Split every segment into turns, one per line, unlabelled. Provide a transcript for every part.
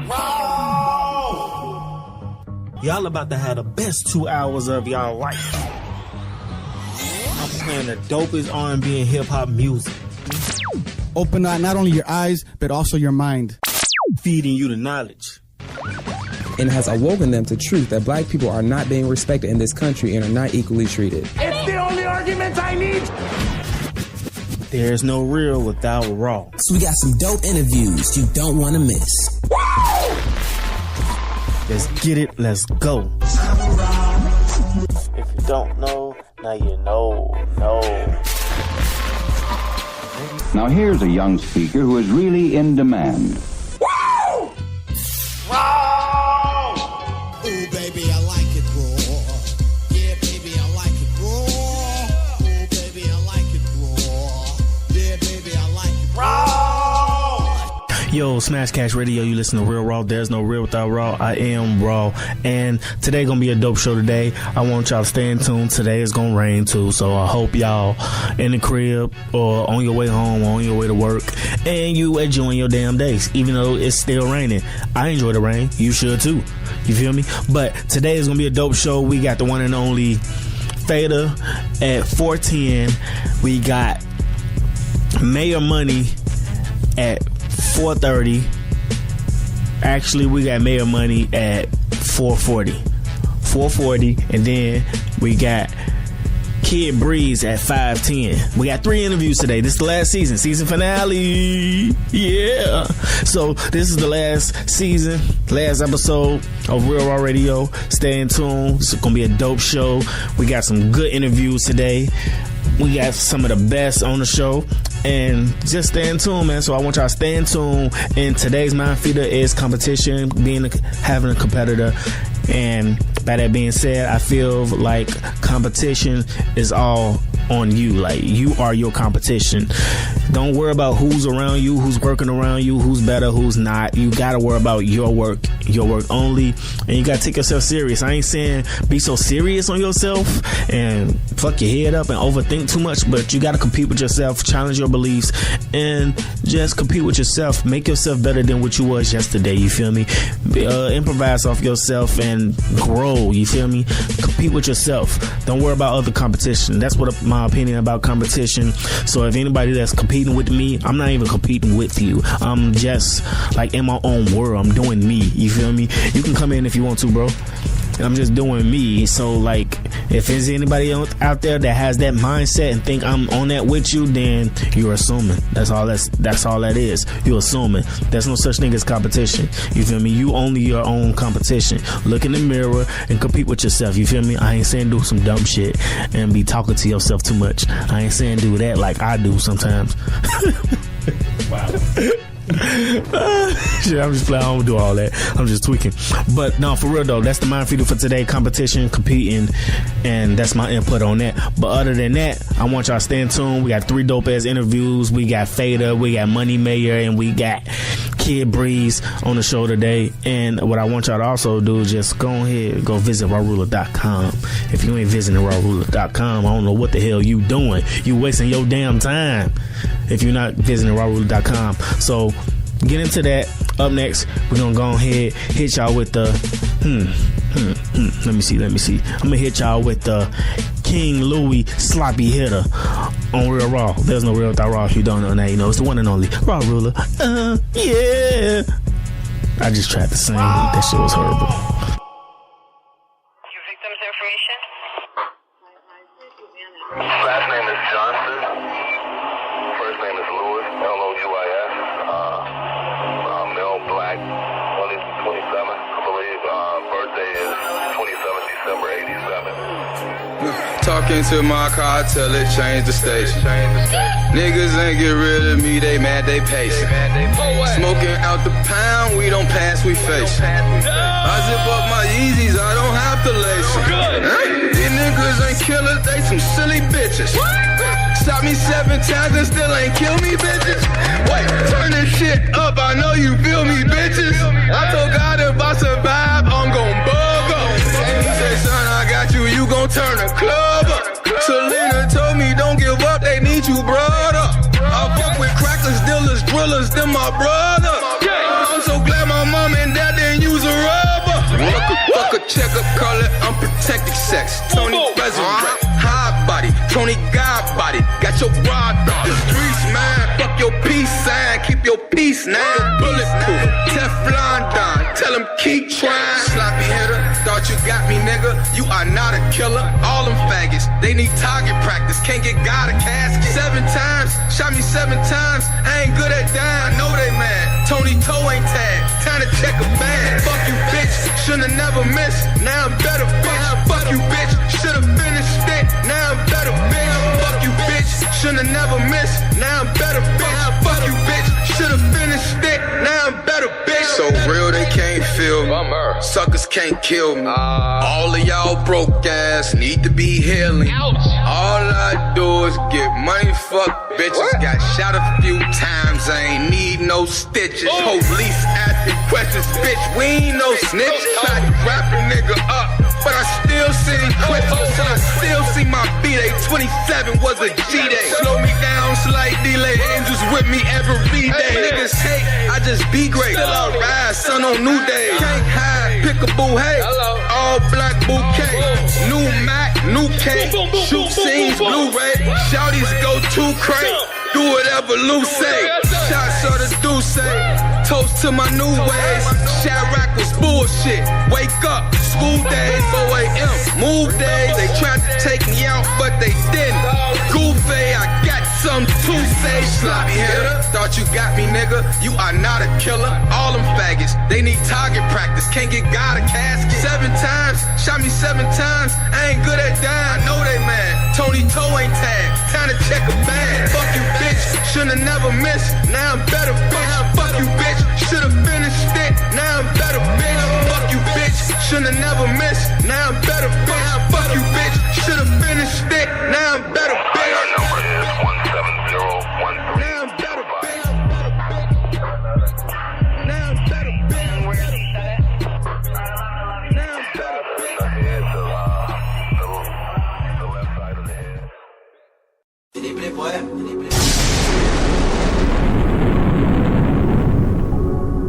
Raww! Y'all about to have the best 2 hours of y'all life. I'm playing the dopest R&B and hip-hop music.
Open not only your eyes, but also your mind.
Feeding you the knowledge.
And has awoken them to truth that black people are not being respected in this country and are not equally treated.
It's the only argument I need.
There's no real without Raww.
So we got some dope interviews you don't want to miss.
Let's get it. Let's go. If you don't know, now you know.
Now here's a young speaker who is really in demand.
Woo! Raww!
Ooh, baby, I like it raw. Yeah, baby, I like it raw. Ooh, baby, I like it raw. Yeah, baby, I like it
Raww!
Yo, Smash Cash Radio, you listen to Real Raww. There's no real without Raww. I am Raww. And today gonna be a dope show today. I want y'all to stay in tune. Today is gonna rain too, so I hope y'all in the crib or on your way home or on your way to work and you enjoying your damn days, even though it's still raining. I enjoy the rain. You should too. You feel me? But today is gonna be a dope show. We got the one and only Fadah at 4:10. We got Mayor Money at 4:30. Actually, we got Mayor Money at 4:40, and then we got Kid Breeze at 5:10. We got 3 interviews today. This is the last season finale. Yeah. So this is the last season, last episode of Real Raww Radio. Stay in tune. It's gonna be a dope show. We got some good interviews today. We got some of the best on the show. And just stay in tune, man. So I want y'all to stay in tune. And today's MindFeeder is competition, having a competitor. And by that being said, I feel like competition is all on you. Like, you are your competition. Don't worry about who's around you, who's working around you, who's better, who's not. You gotta worry about your work only, and you gotta take yourself serious. I ain't saying be so serious on yourself and fuck your head up and overthink too much, but you gotta compete with yourself, challenge your beliefs, and just compete with yourself. Make yourself better than what you was yesterday. You feel me? Improvise off yourself and grow. You feel me? Compete with yourself. Don't worry about other competition. That's what my opinion about competition. So if anybody that's competing with me, I'm not even competing with you. I'm just like in my own world. I'm doing me. You feel me? You can come in if you want to, bro. I'm just doing me. So like, if there's anybody out there that has that mindset and think I'm on that with you, then you're assuming. That's all that is. You're assuming. There's no such thing as competition. You feel me? You only your own competition. Look in the mirror and compete with yourself. You feel me? I ain't saying do some dumb shit and be talking to yourself too much. I ain't saying do that like I do sometimes. Wow. Shit, I'm just playing. I don't do all that. I'm just tweaking. But no, for real though, that's the MindFeeder for today. Competition, competing, and that's my input on that. But other than that, I want y'all to stay in tune. We got 3 dope ass interviews. We got Fadah, we got Money Mayor, and we got Kid Breeze on the show today. And what I want y'all to also do is just go ahead, go visit rawruler.com. If you ain't visiting rawruler.com, I don't know what the hell you doing. You wasting your damn time if you're not visiting rawruler.com. So get into that. Up next, we're gonna go ahead, hit y'all with the let me see. I'm gonna hit y'all with the King Louis sloppy hitter on Real Raww. There's no real without Raww. If you don't know that, you know it's the one and only Raww Ruler. Yeah. I just tried to sing. That shit was horrible.
Your victim's information?
Last name is Johnson. First name is Louis, Louis. Male, black, 27, I believe. Birthday is 27 December 87.
Talking to my car, tell it change the station. Niggas ain't get rid of me, they mad, they patient. Smoking out the pound, we don't pass, we face it. I zip up my Yeezys, I don't have to lace it. These niggas ain't killers, they some silly bitches. Shot me 7 times and still ain't kill me, bitches. Wait, turn this shit up, I know you feel me, bitches. I told God if I survive, I'm gon' bug up. He said, son, I got you, you gon' turn the club up. Selena told me don't give up, they need you brought up. I fuck with crackers, dealers, drillers, them my brother. I'm so glad Fuck a checker, call it unprotected sex. Tony resurrect, high body, Tony God body. Got your broad off the streets, man. Fuck your peace sign, keep your peace now. Bulletproof, Teflon Don, tell him keep trying. Sloppy hitter, thought you got me, nigga. You are not a killer. All them faggots, they need target practice. Can't get God a casket. 7 times, shot me 7 times. I ain't good at dying, I know they mad. Tony Toe ain't tagged, time to check a bag. Fuck you, bitch, should've never missed. Now I'm better, bitch. Fuck you, bitch, should've finished it. Now I'm better, bitch. Fuck you, bitch, should've never missed. Now I'm better, bitch. Fuck you, bitch, should've finished it. Now I'm better, bitch. So real, they can't feel me. Suckers can't kill me. All of y'all broke ass need to be healing. All I do is get money, fuck bitches. Got shot a few times, I ain't need no stitches. Police asking questions, bitch, we ain't no snitch. Tried to wrap a nigga up, but I still see questions. I still see my B-Day. 27 was a G-Day. Slow me down, slight delay. Angels with me every day. Niggas hate, I just be great. Still I rise, sun on new day. Can't hide, pick a boo, hey. All black bouquet. New Mac, new K. Shoot scenes, Blu-ray. Shouties go too crazy. Do whatever Lou say. Shots of the do say. Toast to my new ways. Chirac was bullshit. Wake up, school days, 4 a.m. Move days. They tried to take me out, but they didn't. Goofy, I got something to say. Sloppy hitter, thought you got me, nigga. You are not a killer. All them faggots, they need target practice. Can't get God a casket. 7 times, shot me 7 times. I ain't good at dying, I know they mad. Tony Toe ain't tagged, time to check a bag. Fuck you, bitch, should've never missed. Now I'm better, bitch. Fuck you, bitch, should've finished it. Now I'm better, bitch. Fuck you, bitch, should've never missed. Now I'm better, bitch. Fuck you, bitch, should've finished it. Now I'm better, bitch.
Our number is 17013.
Now I'm better, bitch. Now I'm better, bitch. Now I'm better, bitch.
The head, the left side of the head.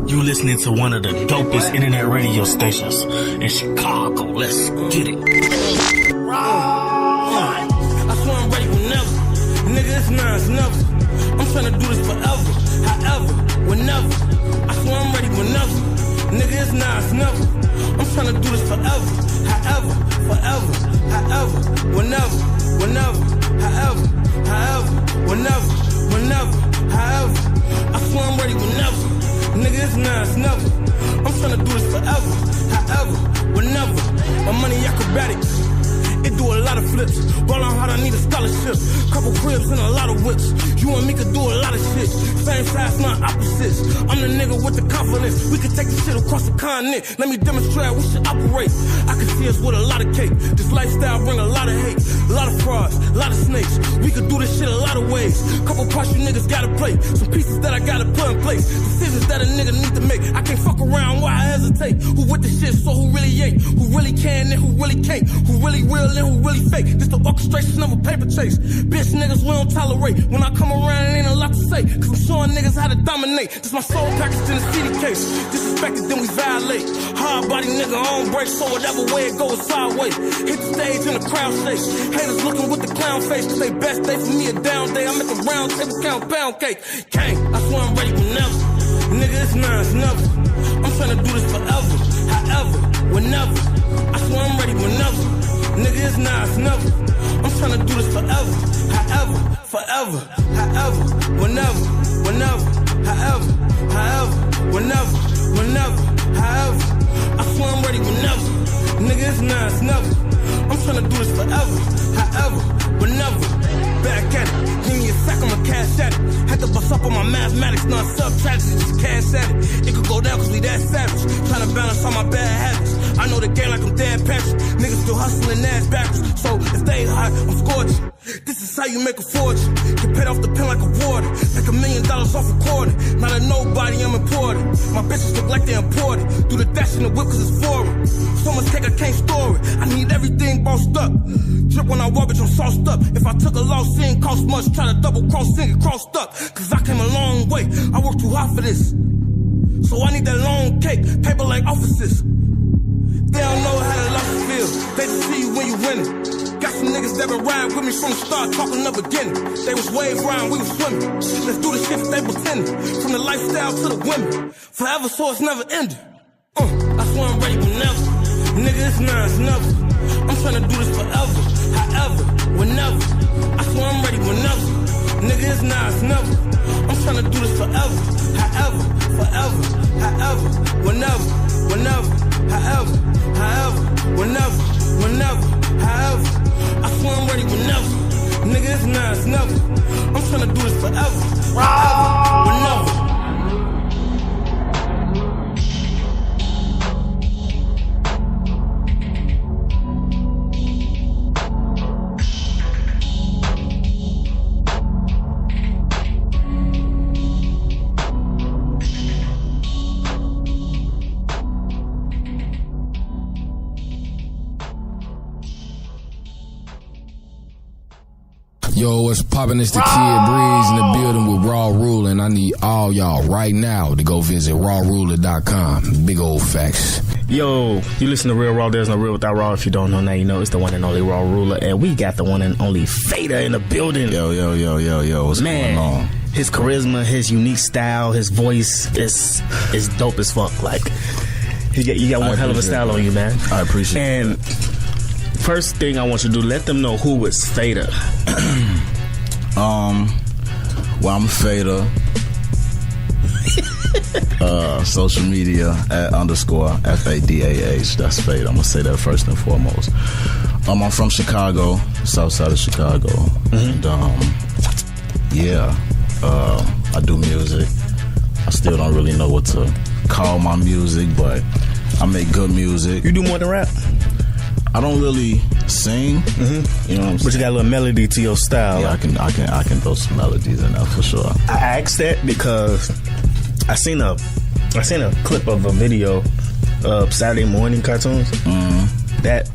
You listening to one of the dopest internet radio stations in Chicago. Let's get it.
I swear I'm ready whenever. Nigga, it's now, it's never. I'm tryna do this forever. However, whenever. I swear I'm ready whenever. Nigga, it's now, it's never. I'm tryna do this forever. However, forever. However, whenever. Whenever. However. However. Whenever. Whenever. However. I swear I'm ready whenever. Nigga, it's now, it's never. I'm tryna do this forever. However. Whenever. My money acrobatics. It do a lot of flips. Ballin' hard, I need a scholarship. Couple cribs and a lot of whips. You and me could do a lot of shit. Same size, not opposites. I'm the nigga with the confidence. We could take the shit across the continent. Let me demonstrate how we should operate. I can see us with a lot of cake. This lifestyle bring a lot of hate. A lot of frauds, a lot of snakes. We could do this shit a lot of ways. Couple parts you niggas gotta play. Some pieces that I gotta put in place. Decisions that a nigga need to make. I can't fuck around, why I hesitate? Who with the shit, so who really ain't? Who really can and who really can't? Who really real and who really fake? This the orchestration of a paper chase. Bitch niggas we don't tolerate. When I come around it ain't a lot to say. Cause I'm showing niggas how to dominate. This my soul packaged in a CD case. Disrespected then we violate. Hard body nigga on break. So whatever way it goes sideways. Hit the stage and the crowd shakes. Haters looking with the clown face. Cause they best day for me a down day. I make a round table count pound cake. Gang, I swear I'm ready whenever. Nigga it's now, it's never. I'm tryna do this forever. However, whenever. I swear I'm ready whenever. Nigga, it's now, it's never. I'm tryna do this forever. However, forever. However, whenever. Whenever. However. However. Whenever. Whenever. However. I swear I'm ready whenever. Nigga, it's now, it's never. I'm tryna do this forever. However. Whenever. Back at it. Give me a sec, I'ma cash at it. Had to bust up on my mathematics, not subtractions, just cash at it. It could go down cause we that savage. Tryna balance all my bad habits. I know the game like I'm dead Patrick. Niggas still hustling ass backwards. So if they ain't hot, I'm scorching. This is how you make a fortune. Get paid off the pen like a warden. Make $1 million off a quarter. Not a nobody, I'm important. My bitches look like they're imported. Do the dash in the whip cause it's foreign. So much cake I can't store it. I need everything bossed up. Drip when I walk, bitch, I'm sauced up. If I took a loss, it ain't cost much. Try to double cross, sing it crossed up. Cause I came a long way. I worked too hard for this. So I need that long cake. Paper like offices. They don't know how the losses feel. They just see you when you winning. Got some niggas that been riding with me from the start, talking the beginning. They was wave riding, we was swimming. Let's do the shit they pretending. From the lifestyle to the women. Forever, so it's never ending. I swear I'm ready whenever. Nigga, it's now, it's never. I'm tryna do this forever. However, whenever. I swear I'm ready whenever. Nigga, it's now, it's never. I'm tryna do this forever. However, forever. However, whenever. Whenever. However. However. Whenever. Whenever. However. I swear I'm ready whenever. Nigga, it's now, it's never. I'm tryna do this forever. However. Whenever.
Yo, what's poppin'? It's the Kid Breeze in the building with Raww Ruler, and I need all y'all right now to go visit rawruler.com. Big old facts.
Yo, you listen to Real Raw. There's no real without Raw. If you don't know now, you know it's the one and only Raww Ruler, and we got the one and only Fadah in the building.
Yo, what's going on?
His charisma, his unique style, his voice is dope as fuck. Like, you got one hell of a style on you, man.
I appreciate it.
And first thing I want you to do, let them know who is Fadah.
Well, I'm Fadah. Social media @_FADAH. That's Fadah. I'm gonna say that first and foremost. I'm from Chicago, south side of Chicago. And I do music. I still don't really know what to call my music, but I make good music.
You do more than rap?
I don't really sing, you know what I'm saying?
But you got a little melody to your style.
Yeah, I can throw some melodies in there for sure.
I asked that because I seen a clip of a video of Saturday morning cartoons. That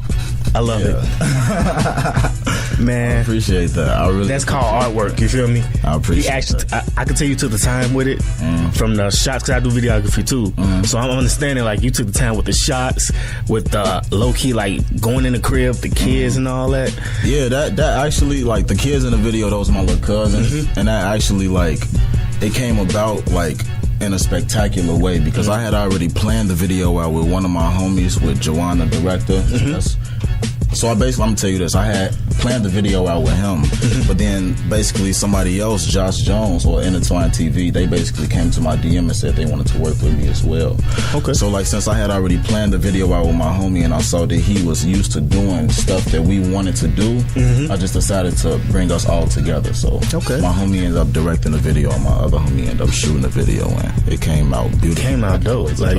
I love it, man.
I appreciate that.
That's called artwork. You feel me?
I appreciate
that. I can tell you took the time with it from the shots, because I do videography too. So I'm understanding, like, you took the time with the shots, with the low key, like, going in the crib, the kids and all that.
Yeah, that actually, like, the kids in the video, those my little cousins, and that actually, like, it came about, like, in a spectacular way, because I had already planned the video out with one of my homies, with Joanna, director. So I'm gonna tell you this, I had planned the video out with him, but then basically somebody else, Josh Jones or Intertwine TV, they basically came to my DM and said they wanted to work with me as well. Okay. So, like, since I had already planned the video out with my homie and I saw that he was used to doing stuff that we wanted to do, I just decided to bring us all together. So my homie ended up directing the video and my other homie ended up shooting the video, and it came out beautiful.
It came out dope. Like,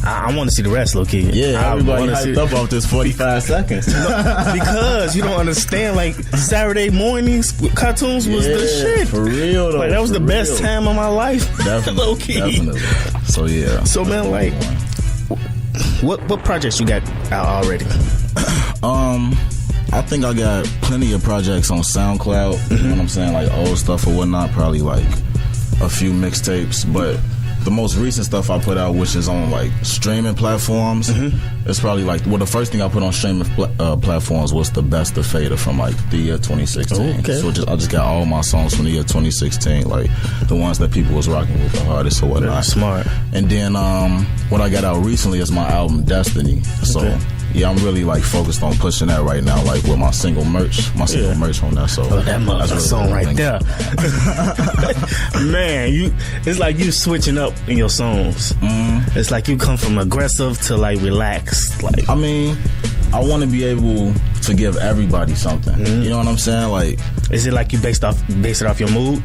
I want to see the rest, low key.
Yeah, everybody hyped up off this 45 seconds.
Because you don't understand, like, Saturday mornings with cartoons was the shit.
For real, though.
Like, that was the best time of my life.
Definitely.
Low key.
Definitely. So, yeah.
So, man, like, what projects you got out already?
I think I got plenty of projects on SoundCloud. You know what I'm saying? Like, old stuff or whatnot. Probably, like, a few mixtapes. But the most recent stuff I put out, which is on, like, streaming platforms, it's probably, like, the first thing I put on streaming platforms was the Best of Fadah from, like, the year 2016. So I just got all my songs from the year 2016, like, the ones that people was rocking with the hardest or whatnot.
Very smart.
And then what I got out recently is my album Destiny. So yeah, I'm really, like, focused on pushing that right now, like, with my single merch on that. So
that motherfucking song right there. Man, it's like you switching up in your songs. It's like you come from aggressive to, like, relaxed. Like,
I mean, I want to be able to give everybody something. You know what I'm saying? Like,
is it like you base it off your mood?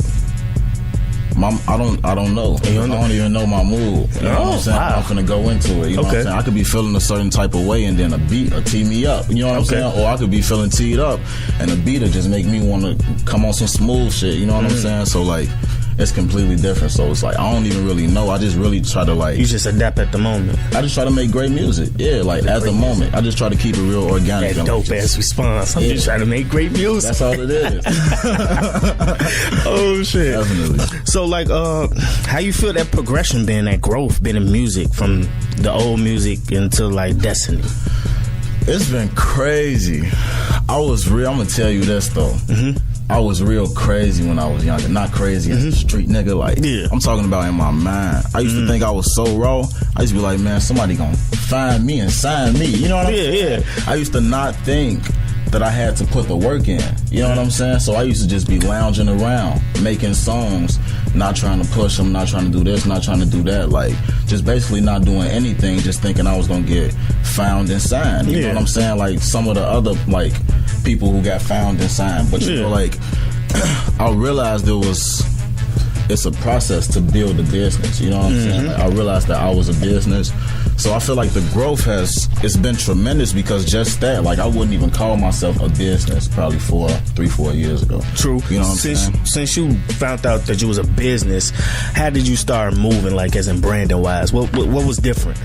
I don't know. I don't even know my mood. You know what I'm saying? I'm finna go into it. You know what I'm saying? I could be feeling a certain type of way, and then a beat will tee me up. You know what I'm saying? Or I could be feeling teed up, and a beat will just make me want to come on some smooth shit. You know what I'm saying? So, like, it's completely different. So it's like, I don't even really know. I just really try to, like,
you just adapt at the moment.
I just try to make great music. Yeah, like, at the moment. I just try to keep it real organic.
That dope ass response. I'm just trying to make great music.
That's all it is.
Oh shit.
Definitely.
So, like, how you feel that progression been, that growth been in music from the old music into like Destiny?
It's been crazy. I'm gonna tell you this though. I was real crazy when I was younger. Not crazy as a street nigga. Like, I'm talking about in my mind. I used to think I was so raw. I used to be like, man, somebody gonna find me and sign me. You know what I'm saying? I used to not think that I had to put the work in. You know what I'm saying? So I used to just be lounging around, making songs, not trying to push them, not trying to do this, not trying to do that. Like, just basically not doing anything, just thinking I was gonna get found and signed. You know what I'm saying? Like some of the other, like, people who got found and signed. But you know, like, I realized it's a process to build a business. You know what I'm saying? Like, I realized that I was a business. So I feel like the growth it's been tremendous because just that, like, I wouldn't even call myself a business probably 3-4 years ago.
True.
You know what I'm saying?
Since you found out that you was a business, how did you start moving, like, as in branding wise? What was different?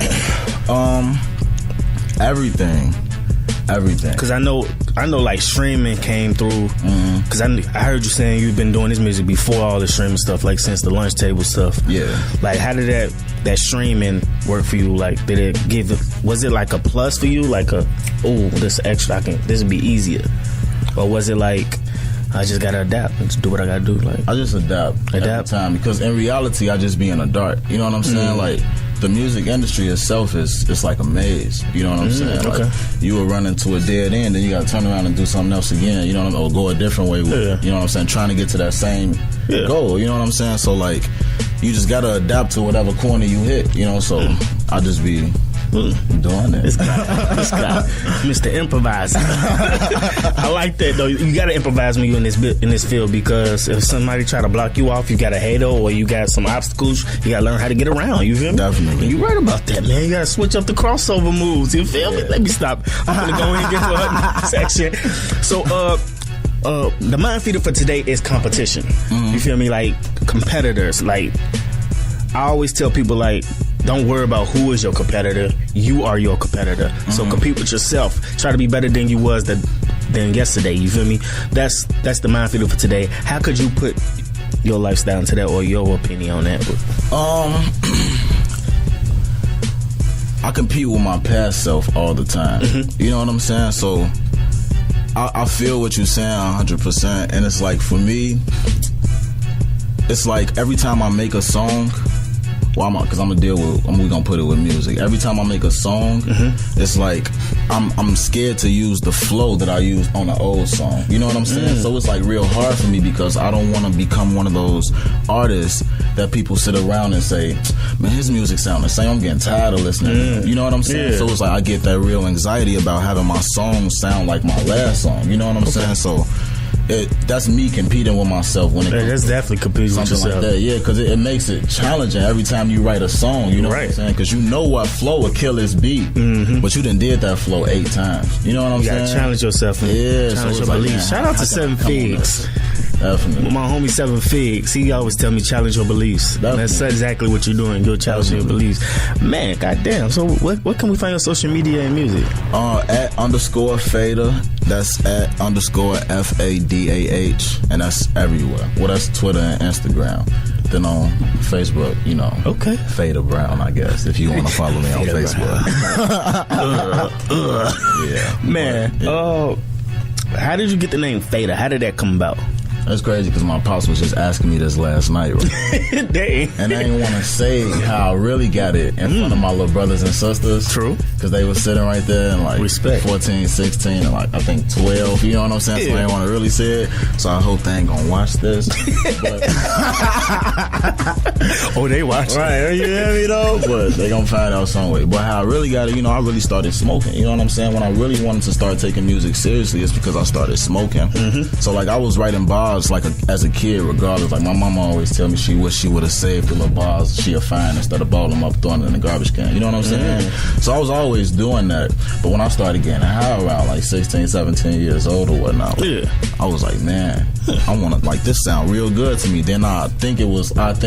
Everything.
Because I know like streaming came through. Because I heard you saying you've been doing this music before all the streaming stuff, like since the lunch table stuff. Yeah. Like, how did that streaming work for you? Like, was it like a plus for you? Like this extra, this would be easier? Or was it like, I just gotta adapt and just do what I gotta do? Like, I just adapt every time, because in reality I just be in the dark. You know what I'm saying? Like, the music industry itself it's like a maze. You know what I'm saying? Like, you will run into a dead end, then you gotta turn around and do something else again. You know what I mean? Or go a different way with, you know what I'm saying? Trying to get to that same goal. You know what I'm saying? So, like, you just gotta adapt to whatever corner you hit. You know, so I just be doing it. This guy, Mr. Improviser. I like that though. You gotta improvise when you in this field, because if somebody try to block you off, you got a hater or you got some obstacles, you gotta learn how to get around. You feel me? Definitely. You right about that, man. You gotta switch up the crossover moves. You feel me? Let me stop. I'm gonna go in and get to another section. So, the MindFeeder for today is competition. You feel me? Like, competitors. Like, I always tell people, like, don't worry about who is your competitor. You are your competitor. So compete with yourself. Try to be better than you was than yesterday. You feel me? That's the MindFeeder for today. How could you put your lifestyle into that, or your opinion on that?
I compete with my past self all the time. You know what I'm saying? So I feel what you're saying 100%. And it's like, for me, it's like every time I make a song, because I'm gonna put it with music. Every time I make a song, it's like I'm scared to use the flow that I used on the old song. You know what I'm saying? So it's like real hard for me, because I don't want to become one of those artists that people sit around and say, man, his music sound the same. I'm getting tired of listening to him. You know what I'm saying? So it's like I get that real anxiety about having my songs sound like my last song. You know what I'm saying? So that's me competing with myself when it comes
that's definitely competing with yourself.
Like that. Yeah, because it makes it challenging every time you write a song. You know what I'm saying? Because you know what flow will kill this beat, but you done did that flow 8 times. You know what I'm saying? You gotta
challenge yourself. And challenge your beliefs. Shout out to 7 Figs.
Definitely.
My homie 7 Figs, he always tell me challenge your beliefs. That's exactly what you're doing. You're challenging your beliefs. Man, goddamn. So what can we find on social media and music?
At _Fadah. That's at _FADAH. And that's everywhere. Well, that's Twitter and Instagram. Then on Facebook, you know. Okay. Fadah Brown, I guess, if you want to follow me on Facebook.
Yeah. Man, how did you get the name Fadah? How did that come about?
That's crazy, because my pops was just asking me this last night, right?
Dang.
And I didn't want to say how I really got it in front of my little brothers and sisters.
True.
Because they were sitting right there and like 14, 16, and like I think 12. You know what I'm saying? So I didn't want to really say it. So I hope they ain't gonna watch this.
Oh, they watch.
Right? You hear me though? But they gonna find out some way. But how I really got it, you know, I really started smoking. You know what I'm saying? When I really wanted to start taking music seriously, it's because I started smoking. So like I was writing bars like as a kid, regardless. Like my mama always tell me she wish she would have saved the little bars she'll find instead of balling them up, throwing it in the garbage can. You know what I'm saying? So I was always doing that. But when I started getting high around like 16, 17 years old or whatnot, I was like, man, I want to, like, this sound real good to me. Then I think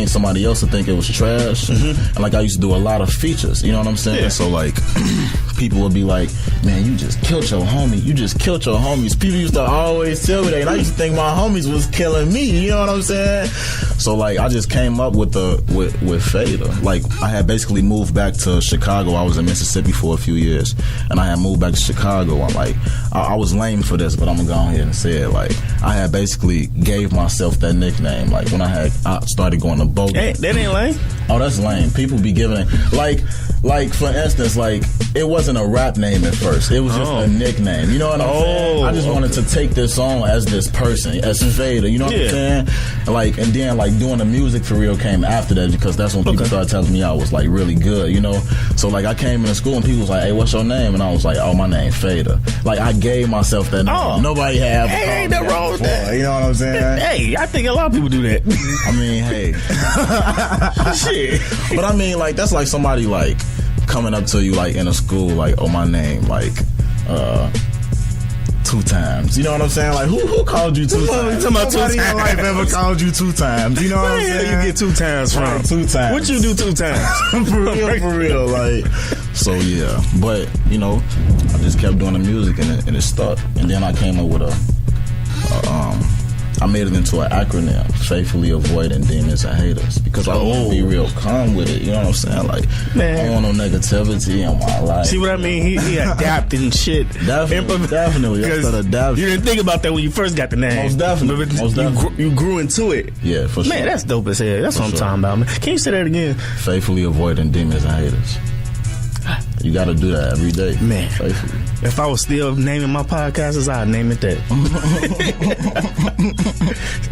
somebody else would think it was trash. And like I used to do a lot of features. You know what I'm saying? So like people would be like, man, you just killed your homie. You just killed your homies. People used to always tell me that. And I used to think my homies was killing me. You know what I'm saying? So like I just came up with Fadah. Like I had basically moved back to Chicago. I was in Mississippi for a few years, and I had moved back to Chicago. I'm like, I was lame for this, but I'm gonna go ahead and say it. Like I had basically gave myself that nickname. Like when I started going to boat.
Hey, that ain't lame.
Oh, that's lame. People be giving like for instance, like it wasn't a rap name at first. It was just a nickname. You know what I'm saying? I just wanted to take this on as this person, as Fadah. You know what I'm saying? Like, and then like doing the music for real came after that, because that's when people started telling me I was like really good. You know? So like I came into school and people was like, "Hey, what's your name?" And I was like, "Oh, my name Fadah." Like I gave myself that name. Nobody had.
Hey, ain't nothing wrong with that.
You know what I'm saying?
Hey, I think a lot of people do that.
I mean, hey.
Shit.
But I mean, like that's like somebody like coming up to you like in a school, like, "Oh, my name like 2 times." You know what I'm saying? Like who called you 2 times? Nobody in life ever called you 2 times. You know what I'm saying?
Where you get 2 times from?
Right, 2 times.
What you do 2 times?
for real. Like, so yeah. But you know, I just kept doing the music and it stuck. And then I came up with I made it into an acronym: faithfully avoiding demons and haters, because I want to be real calm with it. You know what I'm saying? Like, I don't want no negativity in my life.
See what I mean? He adapted and shit.
Definitely. You
didn't think about that when you first got the name.
Most definitely.
You grew into it.
Yeah, for sure.
Man, that's dope as hell. That's what I'm talking about, man. Can you say that again?
Faithfully avoiding demons and haters. You got to do that every day,
man.
Faithfully.
If I was still naming my podcasts, I'd name it that.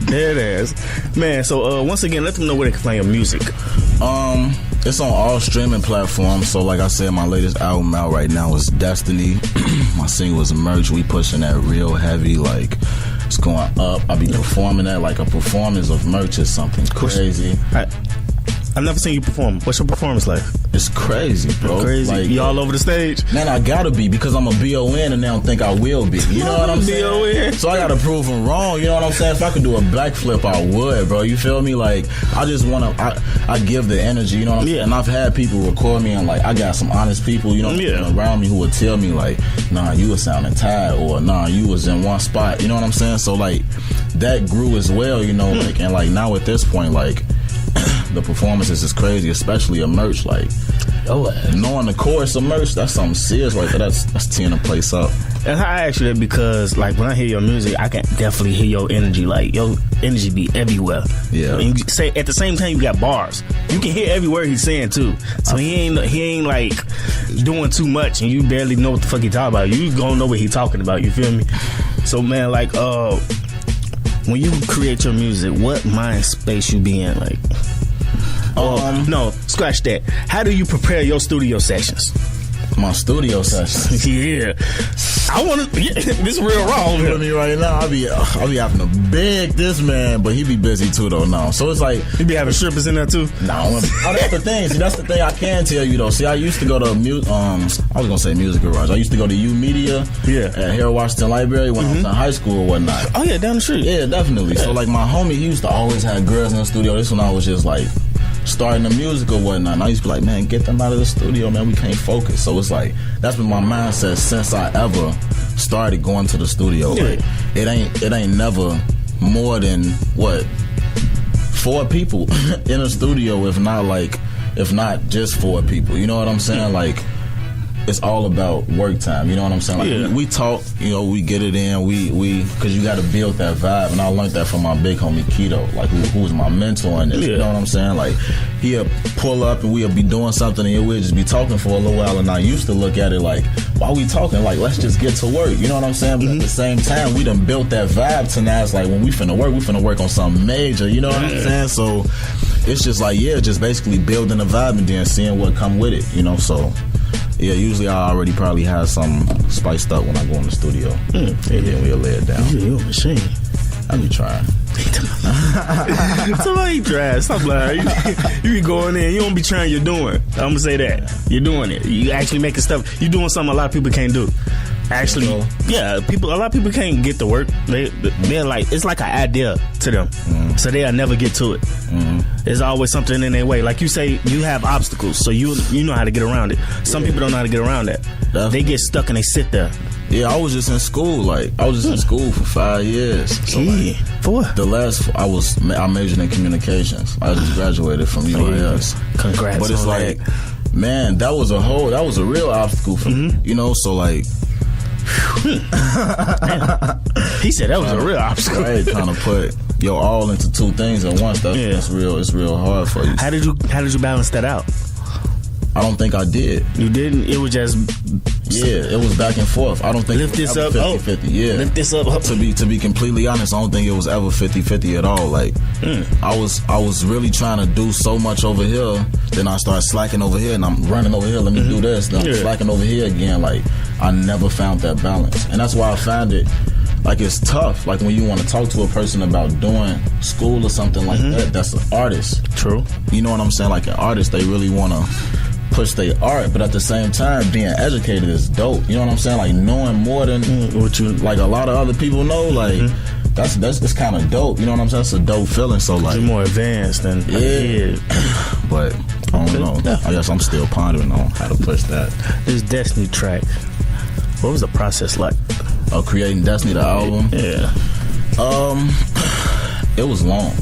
There it is, man. So once again, let them know where they can find your music.
It's on all streaming platforms. So like I said, my latest album out right now is Destiny. My single is Merch. We pushing that real heavy, like it's going up. I be performing that. Like a performance of Merch is something crazy.
I've never seen you perform. What's your performance like?
It's crazy, bro.
Crazy.
Like,
you all over the stage?
Man, I gotta be, because I'm a BON and they don't think I will be. You know what I'm saying?
BON.
So I gotta prove them wrong. You know what I'm saying? If I could do a backflip, I would, bro. You feel me? Like, I just wanna, I give the energy, you know what I'm saying? And I've had people record me, and like, I got some honest people, you know, around me who would tell me like, "Nah, you was sounding tired," or "Nah, you was in one spot." You know what I'm saying? So like, that grew as well, you know, like, and like now at this point, like, the performances is crazy, especially a Merch. Like, knowing the chorus of Merch, that's something serious right there. That's tearing the place up.
And I ask you that because, like, when I hear your music, I can definitely hear your energy. Like, your energy be everywhere.
Yeah.
And you say at the same time, you got bars. You can hear every word he's saying too. So he ain't like doing too much, and you barely know what the fuck he talking about. You gonna know what he talking about. You feel me? So man, like, when you create your music, what mind space you be in? Like, no, scratch that. How do you prepare your studio sessions?
My studio sessions.
Yeah, I want to. Yeah, this is real raw
with me right now. I'll be having to beg this man, but he be busy too though. No, so it's like
he be having strippers in there too.
No, that's the thing. See, that's the thing I can tell you though. See, I used to go to I was gonna say Music Garage. I used to go to U Media. At Harold Washington Library when I was in high school or whatnot.
Oh yeah, down the street.
Yeah, definitely. So like my homie, he used to always have girls in the studio. This when I was just like starting the music or whatnot, and I used to be like, "Man, get them out of the studio, man. We can't focus." So it's like that's been my mindset since I ever started going to the studio.
Yeah.
Like it ain't never more than 4 people in a studio, if not just 4 people. You know what I'm saying? Like, it's all about work time. You know what I'm saying? Like we talk, you know, we get it in. We because you got to build that vibe, and I learned that from my big homie Keto, like who was my mentor in this. You know what I'm saying? Like he'll pull up and we'll be doing something, and we'll just be talking for a little while. And I used to look at it like, why we talking? Like, let's just get to work. You know what I'm saying? But at the same time, we done built that vibe to now. It's like when we finna work on something major. You know what I'm saying? So it's just like just basically building a vibe and then seeing what come with it. You know, so. Yeah, usually I already probably have something spiced up when I go in the studio. And then we'll lay it down.
You're a machine.
I be trying.
Somebody try. Stop lying. You be going in. You don't be trying. You're doing. I'm gonna say that. You're doing it. You actually making stuff. You're doing something a lot of people can't do. Actually, a lot of people can't get to work. They're like, it's like an idea to them, so they'll never get to it. There's always something in their way. Like you say, you have obstacles, so you know how to get around it. Some people don't know how to get around that.
Definitely.
They get stuck and they sit there.
Yeah, I was just in school. Like, I was just in school for 5 years. So, like,
for what?
The last, I majored in communications. I just graduated from UIS.
Congrats.
But it's
on
like,
that.
man, that was a real obstacle for me. You know, so like,
he said that was a real obstacle.
Right, trying to put your all into two things at once. That's real. It's real hard for you.
How did you balance that out?
I don't think I did.
You didn't? It was just...
Yeah, it was back and forth. I don't think
lift
it was
this
ever
up.
50-50. Yeah.
Lift this up.
To be completely honest, I don't think it was ever 50-50 at all. Like, I was really trying to do so much over here, then I start slacking over here, and I'm running over here, let me do this, then I'm slacking over here again. Like, I never found that balance. And that's why I found it, like, it's tough. Like, when you want to talk to a person about doing school or something like that, that's an artist.
True.
You know what I'm saying? Like, an artist, they really want to push their art, but at the same time, being educated is dope. You know what I'm saying? Like, knowing more than what you, like, a lot of other people know, like, that's kind of dope. You know what I'm saying? It's a dope feeling. So, like,
you're more advanced than
but I don't know. I guess I'm still pondering on how to push that.
This Destiny track, what was the process like?
Oh, creating Destiny, the album?
Yeah.
It was long.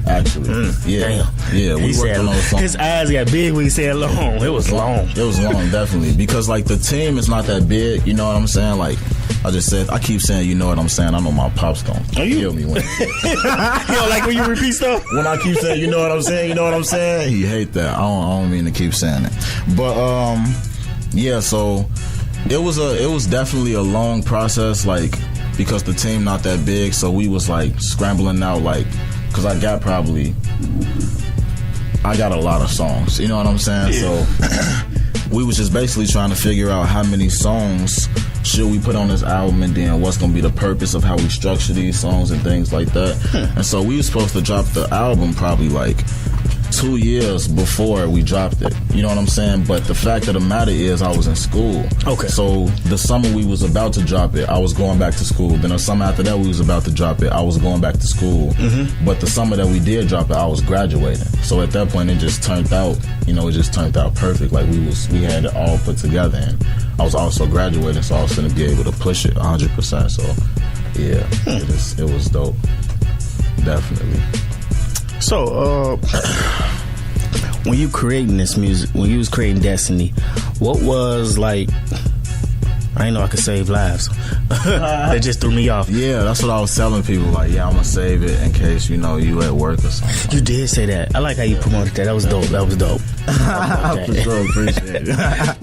Actually, yeah. We worked on those songs.
His eyes got big when he said long. It was long.
It was long, definitely, because like the team is not that big. You know what I'm saying? Like I keep saying, you know what I'm saying. I know my pops don't kill me when
you don't like when you repeat stuff.
When I keep saying, you know what I'm saying, you know what I'm saying. He hate that. I don't mean to keep saying it, but yeah. So it was definitely a long process, like because the team not that big. So we was like scrambling out, like. Because I got a lot of songs, you know what I'm saying? So we was just basically trying to figure out how many songs should we put on this album, and then what's going to be the purpose of how we structure these songs and things like that. And so we were supposed to drop the album probably like 2 years before we dropped it. You know what I'm saying? But the fact of the matter is I was in school. Okay. So the summer we was about to drop it, I was going back to school. Then the summer after that we was about to drop it, I was going back to school. But the summer that we did drop it, I was graduating. So at that point it just turned out, perfect. Like we had it all put together, and I was also graduating, so I was going to be able to push it 100%. So yeah, it was dope. Definitely.
So, when you creating this music, when you was creating Destiny, what was like? I know I could save lives. That just threw me off.
Yeah, that's what I was telling people. Like, yeah, I'm gonna save it in case you at work or something.
You did say that. I like how you promoted that. That was dope. That was dope.
For sure, appreciate it.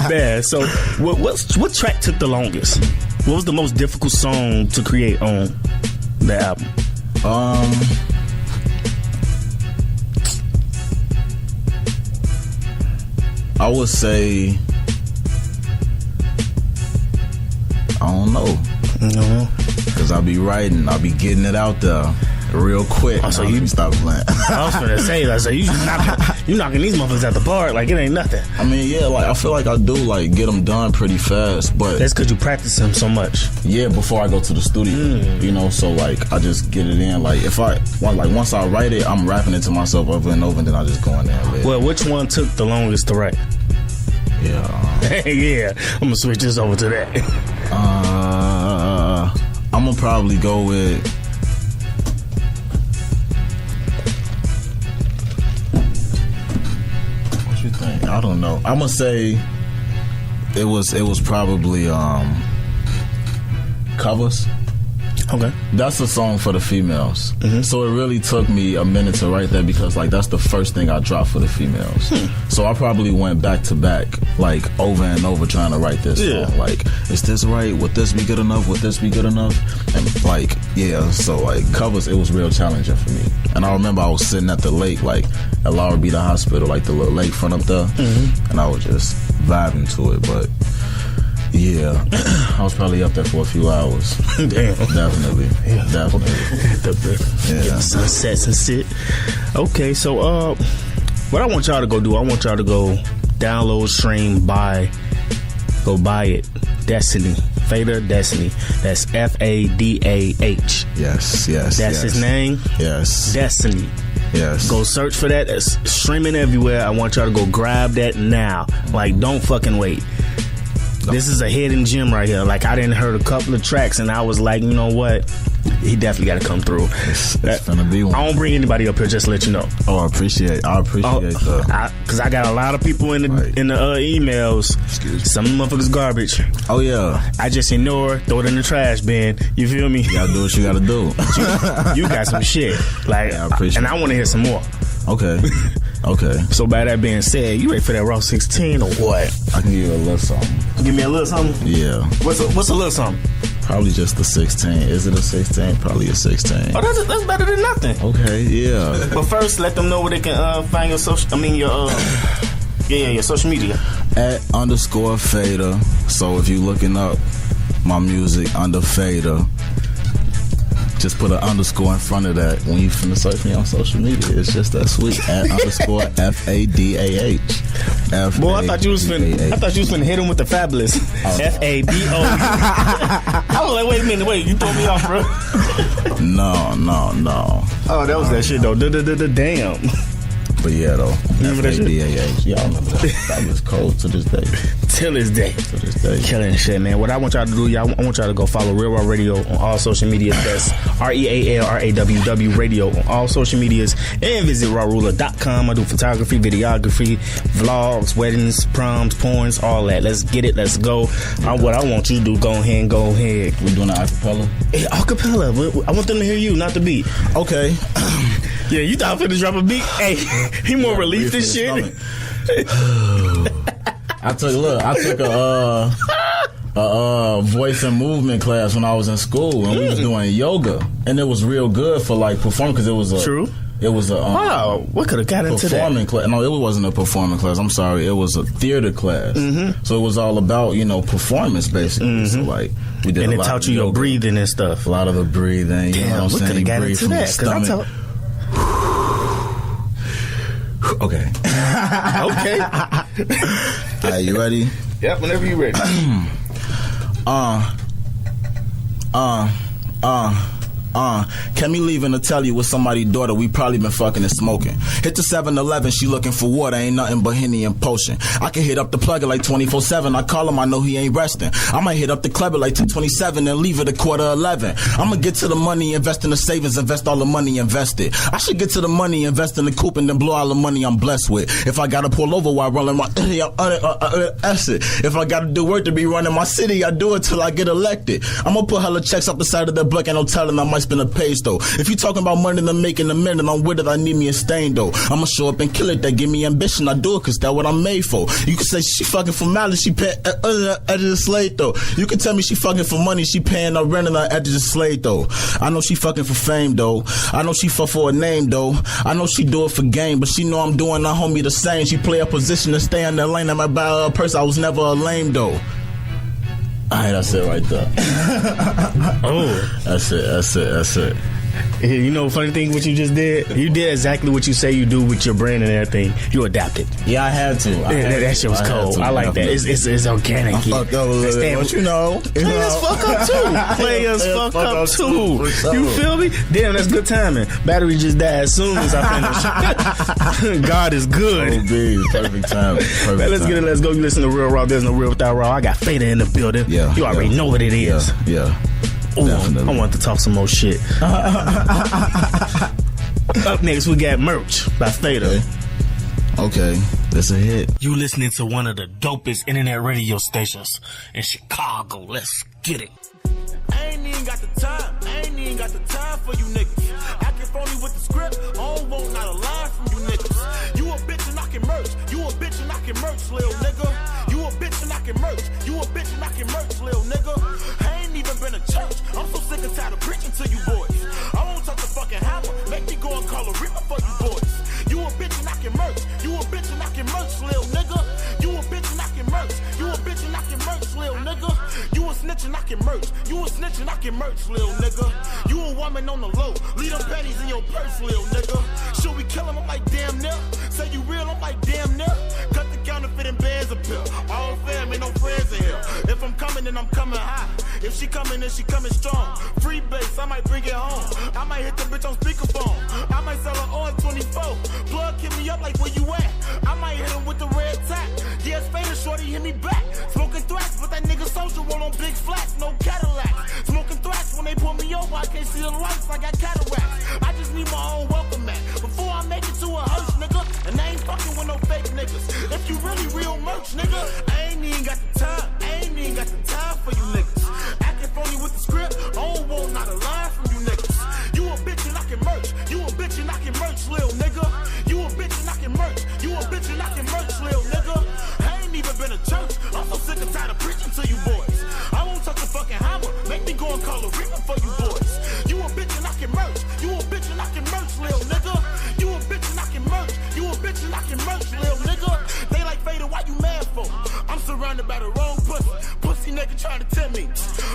Man, so what track took the longest? What was the most difficult song to create on the album?
I would say, I don't know. Because I'll be writing, I'll be getting it out there real quick.
So you
stop playing.
I was gonna say that. So you knocking these motherfuckers out the park like it ain't nothing.
I mean, yeah, like I feel like I do like get them done pretty fast, but
that's because you practice them so much.
Yeah, before I go to the studio, so like I just get it in. Like once I write it, I'm rapping it to myself over and over, and then I just go in there and
Well, which one took the longest to write?
Yeah,
yeah. I'm gonna switch this over to that.
I'm gonna probably go with. What you think? I don't know. I'm gonna say it was probably Covers.
Okay.
That's a song for the females. So it really took me a minute to write that because like that's the first thing I dropped for the females. So I probably went back to back like over and over trying to write this song. Like, is this right? Would this be good enough? Would this be good enough? And like, yeah, so like Covers, it was real challenging for me. And I remember I was sitting at the lake, like at Laura Beat Hospital, like the little lake front up there, and I was just vibing to it, but yeah, I was probably up there for a few hours.
Damn.
Definitely. Yeah. Definitely.
Yeah. Sunsets and shit. Okay, so what I want y'all to go do, I want y'all to go download, stream, go buy it. Destiny. Fadah Destiny. That's Fadah.
Yes.
That's his name?
Yes.
Destiny.
Yes.
Go search for that. It's streaming everywhere. I want y'all to go grab that now. Like, don't fucking wait. This is a hidden gem right here. Like, I didn't heard a couple of tracks, and I was like, you know what? He definitely got to come through.
It's gonna be one.
I don't bring anybody up here, just to let you know.
Oh, I appreciate that.
Because I got a lot of people in the emails.
Excuse me.
Some motherfuckers garbage.
Oh, yeah.
I just ignore, throw it in the trash bin. You feel me?
You gotta do what you gotta do.
You got some shit. Like,
yeah, I appreciate
and I want to hear some more.
Okay. So by that being said, you ready for that Raw 16 or what?
I can give you a little something. Give me a little something?
Yeah.
What's a little something?
Probably just a 16. Is it a 16? Probably a 16.
Oh, that's better than nothing.
Okay, yeah.
But first, let them know where they can find your social. Your social media.
@_Fadah. So if you looking up my music under Fadah, just put an underscore in front of that. When you finna search me on social media, it's just that sweet. @_FADAH.
Boy, I thought you was finna hit him with the fabulous. FABO. I was like, wait a minute, you throw me off, bro.
No.
Oh, that was that shit though. Damn.
But yeah, though.
Remember that shit?
FADAH. Y'all remember that? That was cold to this day.
Till this day. Killing shit, man. What I want y'all to do, I want y'all to go follow Real Raw Radio on all social medias. That's REALRAWW Radio on all social medias. And visit rawruler.com. I do photography, videography, vlogs, weddings, proms, porns, all that. Let's get it. Let's go. What I want you to do, go ahead.
We doing an acapella?
Hey, acapella. I want them to hear you, not the beat.
Okay.
Yeah, you thought I finna drop a beat? Hey, he more relief than shit.
I took a voice and movement class when I was in school, and we was doing yoga, and it was real good for like performing because it was a
true.
It was a
wow. What could have got into that?
Performing class. No, it wasn't a performing class. I'm sorry. It was a theater class. Mm-hmm. So it was all about performance basically. Mm-hmm. So like we did.
And it taught you your breathing and stuff.
A lot of the breathing.
Damn,
you know what I'm saying?
We could have got into that.
Okay.
Okay.
All right, you ready?
Yep, whenever you ready.
Can me leaving to tell you with somebody's daughter we probably been fucking and smoking. Hit the 7-Eleven, she looking for water, ain't nothing but Henny and potion. I can hit up the plugger like 24/7. I call him, I know he ain't resting. I might hit up the clever like 227 and leave it a 11:15. I'ma get to the money, invest in the savings, invest all the money invested. I should get to the money, invest in the coupe, and then blow all the money I'm blessed with. If I gotta pull over while running my exit. If I gotta do work to be running my city, I do it till I get elected. I'ma put hella checks up the side of the block, ain't no telling I might spend a page though. If you talking about money to make in a minute, I'm with it, I need me a stain though. I'ma show up and kill it, that give me ambition, I do it cause that's what I'm made for. You can say she fucking for malice, she pay edge of the slate though. You can tell me she fucking for money, she paying her rent on the edge of the slate though. I know she fucking for fame though. I know she fuck for a name though. I know she do it for game, but she know I'm doing her homie the same. She play a position to stay in the lane. I'm about a person, I was never a lame though. Alright, that's it right there.
Oh.
That's it.
You know, funny thing, what you just did? You did exactly what you say you do with your brand and everything. You adapted.
Yeah, I had to.
That shit was cold. I like that. It's organic.
I fucked up a little bit, but you know.
Players fuck up too. Players fuck up too. You feel me? Damn, that's good timing. Battery just died as soon as I finished. God is good.
Oh, big. Perfect timing.
Let's get it. Let's go. You listen to Real Raw. There's no real without Raw. I got Fadah in the building.
Yeah.
You already know what it is.
Yeah.
Ooh, I want to talk some more shit. Up next, we got Merch by Fadah.
Okay, that's a hit.
You listening to one of the dopest internet radio stations in Chicago. Let's get it.
I ain't even got the time. For you niggas. Acting phony with the script. I don't want not a line from you niggas. You a bitch and I can merch. Lil nigga. You a bitch and I can merch. Lil nigga. I ain't even been to church. I'm so sick and tired of preaching to you boys. I won't touch the fucking hammer. Make me go and call a reaper for you boys. You a bitch and I can merch. Lil nigga. You a bitch and I can merch. Lil nigga. You a snitch and I can merch. Lil nigga. You a woman on the low. Leave them pennies in your purse, lil nigga. Should we kill him? I'm like, damn near. Say you real? I'm like, damn near. Cut the counterfeit and bands appear. All fam, ain't no friends in here. If I'm coming, then I'm coming high. If she coming, then she coming strong. Free bass, I might bring it home. I might hit the bitch on speakerphone. I might sell her on 24. Plug hit me up like where you at. I might hit him with the red tap. Yeah, Fadah, shorty hit me back. Smoking thrax, but that nigga soldier roll on big flats, no Cadillac. Smoking thrax, when they pull me over, I can't see the lights, I got cataracts. I just need my own welcome mat before I make it to a hearse, nigga. And I ain't fucking with no fake niggas. If you really real merch, nigga, I ain't even got the time. I ain't even got the time for you niggas. Acting phony with the script, I don't want not a line from you niggas. You a bitch and I can merch. You a bitch and I can merch, lil nigga. You a bitch and I can merch. You a bitch and I can merch, lil nigga. I ain't even been to church. I'm so sick and tired of preaching to you boys. I won't touch a fucking hammer. Make me go and call a reaper for you boys. You a bitch and I can merch. You a bitch and I can merch, lil nigga. You a bitch and I can merch. You a bitch and I can merch, lil nigga. They like Fadah, why you mad for? I'm surrounded by the wrong pussy. Pussy nigga trying to tempt me.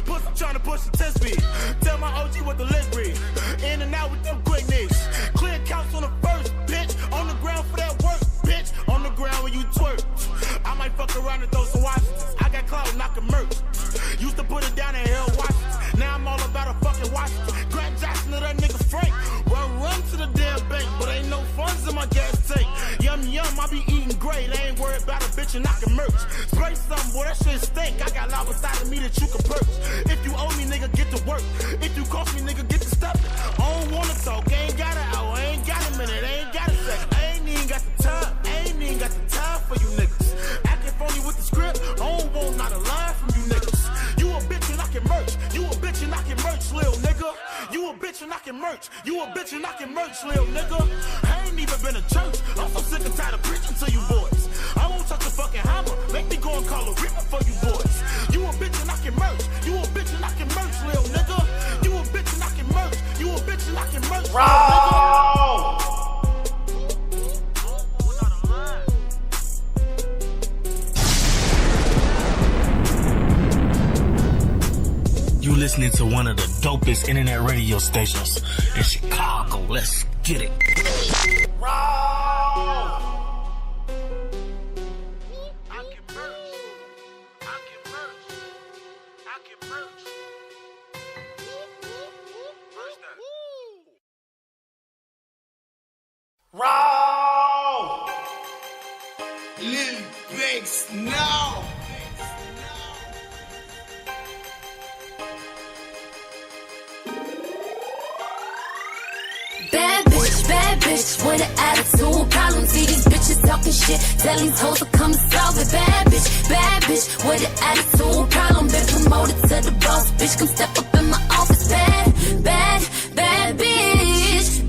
Pussy trying to push the 10 speed. Tell my OG what the list read. In and out with them quickness. Clear counts on the first, bitch. On the ground for that work, bitch. On the ground when you twerk. I might fuck around and throw some Washingtons. I got clout and I can merch. Used to put it down in hell Washington. Now I'm all about a fucking Washington. Grant Jackson to that nigga Frank. Run to the damn bank, but ain't no funds in my gas tank. Yum, I be eating great. I ain't worried about a bitch and I can merch. Spray something, boy, that shit stink. I got love inside of me that you can perch. If you owe me, nigga, get to work. If you cost me, nigga, get to stuff. I don't wanna talk, I ain't got an hour, I ain't got a minute, I ain't got a second. I ain't even got the time, I ain't even got the time for you niggas. Acting phony with the script, I don't want not a line from you niggas. You a bitch and I can merch. You a bitch and I can merch, lil nigga. You a bitch and I can merch. You a bitch and I can merch, lil nigga. I ain't even been to church. I'm so sick and tired of preaching to you boys. I won't touch a fucking hammer. Make me go and call a reaper for you boys. You a bitch and I can merch. You a bitch and I can merch, lil nigga. You a bitch and I can merch. You a bitch and I can merch, lil nigga.
You listening to one of the dopest internet radio stations in Chicago. Let's get it.
Raww. Raww. Lil Banks now.
Bad bitch, with an attitude. Problem, see these bitches talking shit. Tell these hoes to come and solve it. Bad bitch, with an attitude. Problem, been promoted to the boss. Bitch, come step up in my office. Bad bitch.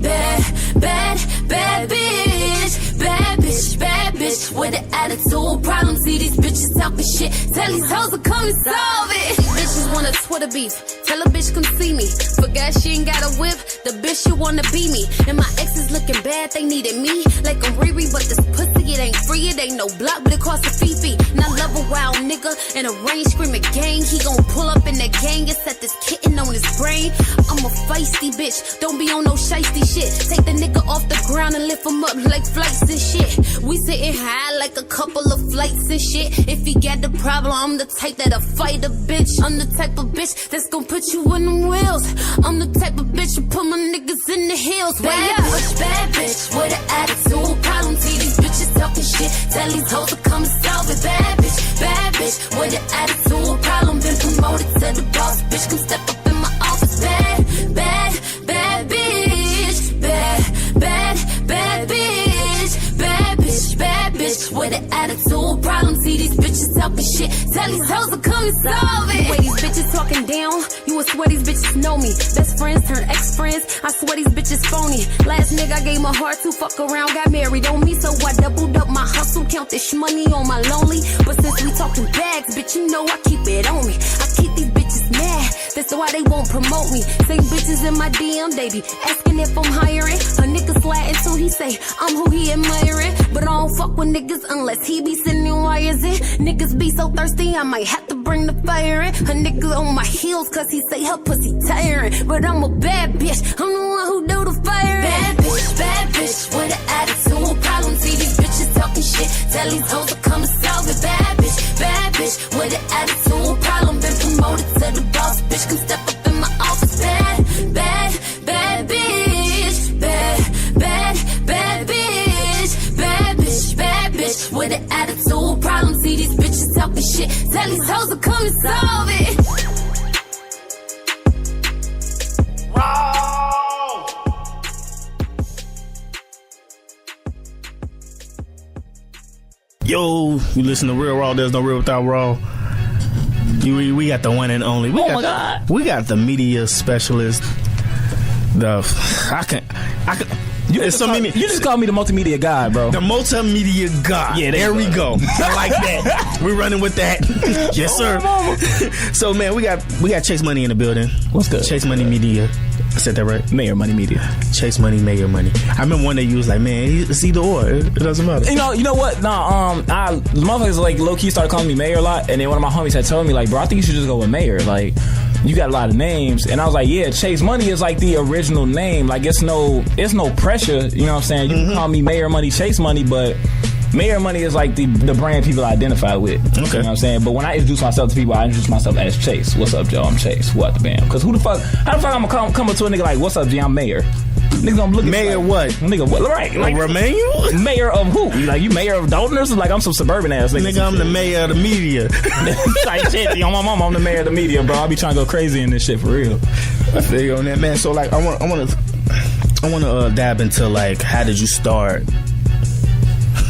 Bad bitch, with an attitude. Problem, see these bitches talking shit. Tell these hoes to come and solve it. These bitches want a Twitter beef. Tell a bitch come see me. Forgot she ain't got a whip. The bitch you wanna be me. And my exes looking bad, they needed me. Like I'm Riri, but this pussy, it ain't free. It ain't no block, but it costs a fee. And I love a wild nigga in a range screaming gang. He gon' pull up in that gang and set this kitten on his brain. I'm a feisty bitch, don't be on no shiesty shit. Take the nigga off the ground and lift him up like flights and shit. We sitting high like a couple of flights and shit. If he got the problem, I'm the type that'll fight a bitch. I'm the type of bitch that's gon' put you in them wheels. I'm the type of bitch who put my niggas in the hills. Bad bitch, with an attitude. Problem, see these bitches talking shit. Tell these hoes to come and solve it. Bad bitch, with an attitude. Problem, been promoted to the boss. Bitch, come step up in my office. Bad bitch. Bad bitch, with an attitude. Problem, see these bitches talking shit. Tell these hoes to come and solve it. The way these bitches talking down, you would swear these bitches know me. Best friends turn ex-friends, I swear these bitches phony. Last nigga I gave my heart to, fuck around, got married on me. So I doubled up my hustle, count this money on my lonely. But since we talking bags, bitch, you know I keep it on me. I keep these bitches mad, that's why they won't promote me. Same bitches in my DM, they be asking if I'm hiring. A nigga sliding till he say I'm who he admiring. But I don't fuck with niggas unless he be sending wires in. Niggas be so thirsty, I might have to bring the fire in. A nigga on my heels cause he say her pussy tiring. But I'm a bad bitch, I'm the one who do the firing. Bad bitch, with an attitude. Problem, see these bitches talking shit. Tell these hoes to come and solve it. Bad bitch, bitch with an attitude problem. Been promoted to the boss, bitch can step up in my office. Bad, bad, bad bitch. Bad, bad, bad bitch. Bad bitch, bad bitch with an attitude problem. See these bitches talking shit, tell these hoes to come and solve it.
Yo, you listen to Real Raw. There's no real without Raw. We got the one and only.
My God.
We got the media specialist.
You just call me the multimedia guy, bro.
The multimedia guy.
Yeah,
there we go. I like that. We're running with that. Yes, sir. So, man, we got Chase Money in the building.
What's good?
Chase Money Media. I said that right?
Mayor Money Media.
Chase Money, Mayor Money. I remember one day you was like, man, it's either or. It doesn't matter.
You know what? Nah, the motherfuckers like low key started calling me Mayor a lot, and then one of my homies had told me like, bro, I think you should just go with Mayor. Like, you got a lot of names, and I was like, yeah, Chase Money is like the original name. Like, it's no pressure. You know what I'm saying? You can call me Mayor Money, Chase Money, but Mayor Money is like the brand people identify with. Okay. You know what I'm saying? But when I introduce myself to people, I introduce myself as Chase. What's up, Joe? I'm Chase. What the band? Because how the fuck I'm gonna come up to a nigga like, what's up, G? I'm Mayor. Niggas gonna look at
Mayor
like,
what?
Nigga, what? Right. Like,
Romanian?
Mayor of who? You mayor of Dalton? Or like I'm some suburban ass nigga.
Nigga, I'm the mayor of the media.
Like shit, on my mama, I'm the mayor of the media, bro. I be trying to go crazy in this shit for real.
I feel you on that, man. So like, I want to dab into like, how did you start?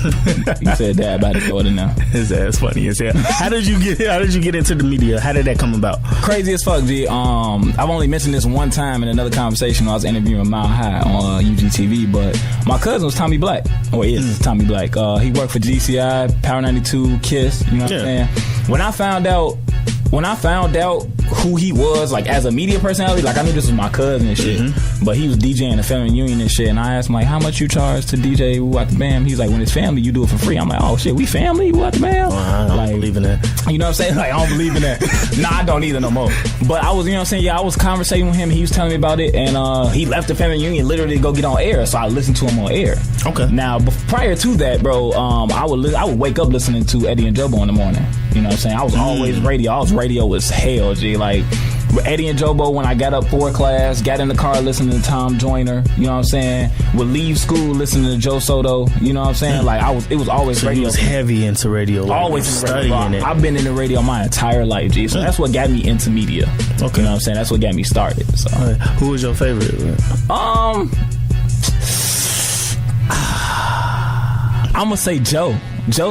You said that about it order now.
His ass funny as hell. How did you get into the media? How did that come about?
Crazy as fuck, G. I've only mentioned this one time in another conversation when I was interviewing Mile High on UGTV, but my cousin was Tommy Black. Or is Tommy Black. He worked for GCI, Power 92, Kiss, you know what I'm saying? When I found out who he was, like, as a media personality, like, I knew this was my cousin and shit, but he was DJing the Family Union and shit, and I asked him, like, how much you charge to DJ Woo Out the Bam? He's like, when it's family, you do it for free. I'm like, oh, shit, we family? Woo Out the Bam?
I don't believe in that.
You know what I'm saying? Like, I don't believe in that. Nah, I don't either no more. But I was, you know what I'm saying? Yeah, I was conversating with him. He was telling me about it, and he left the Family Union literally to go get on air, so I listened to him on air.
Okay.
Now, prior to that, bro, I would wake up listening to Eddie and Jobo in the morning. You know what I'm saying? I was always radio. I was radio as hell, G. Like, Eddie and Jobo, when I got up for class, got in the car listening to Tom Joyner, you know what I'm saying? Would leave school listening to Joe Soto, you know what I'm saying? Like, it was always radio.
He was heavy into radio. Like,
always
studying it.
I've been in the radio my entire life, G. So that's what got me into media. Okay. You know what I'm saying? That's what got me started. So.
Right. Who was your favorite?
I'm gonna say Joe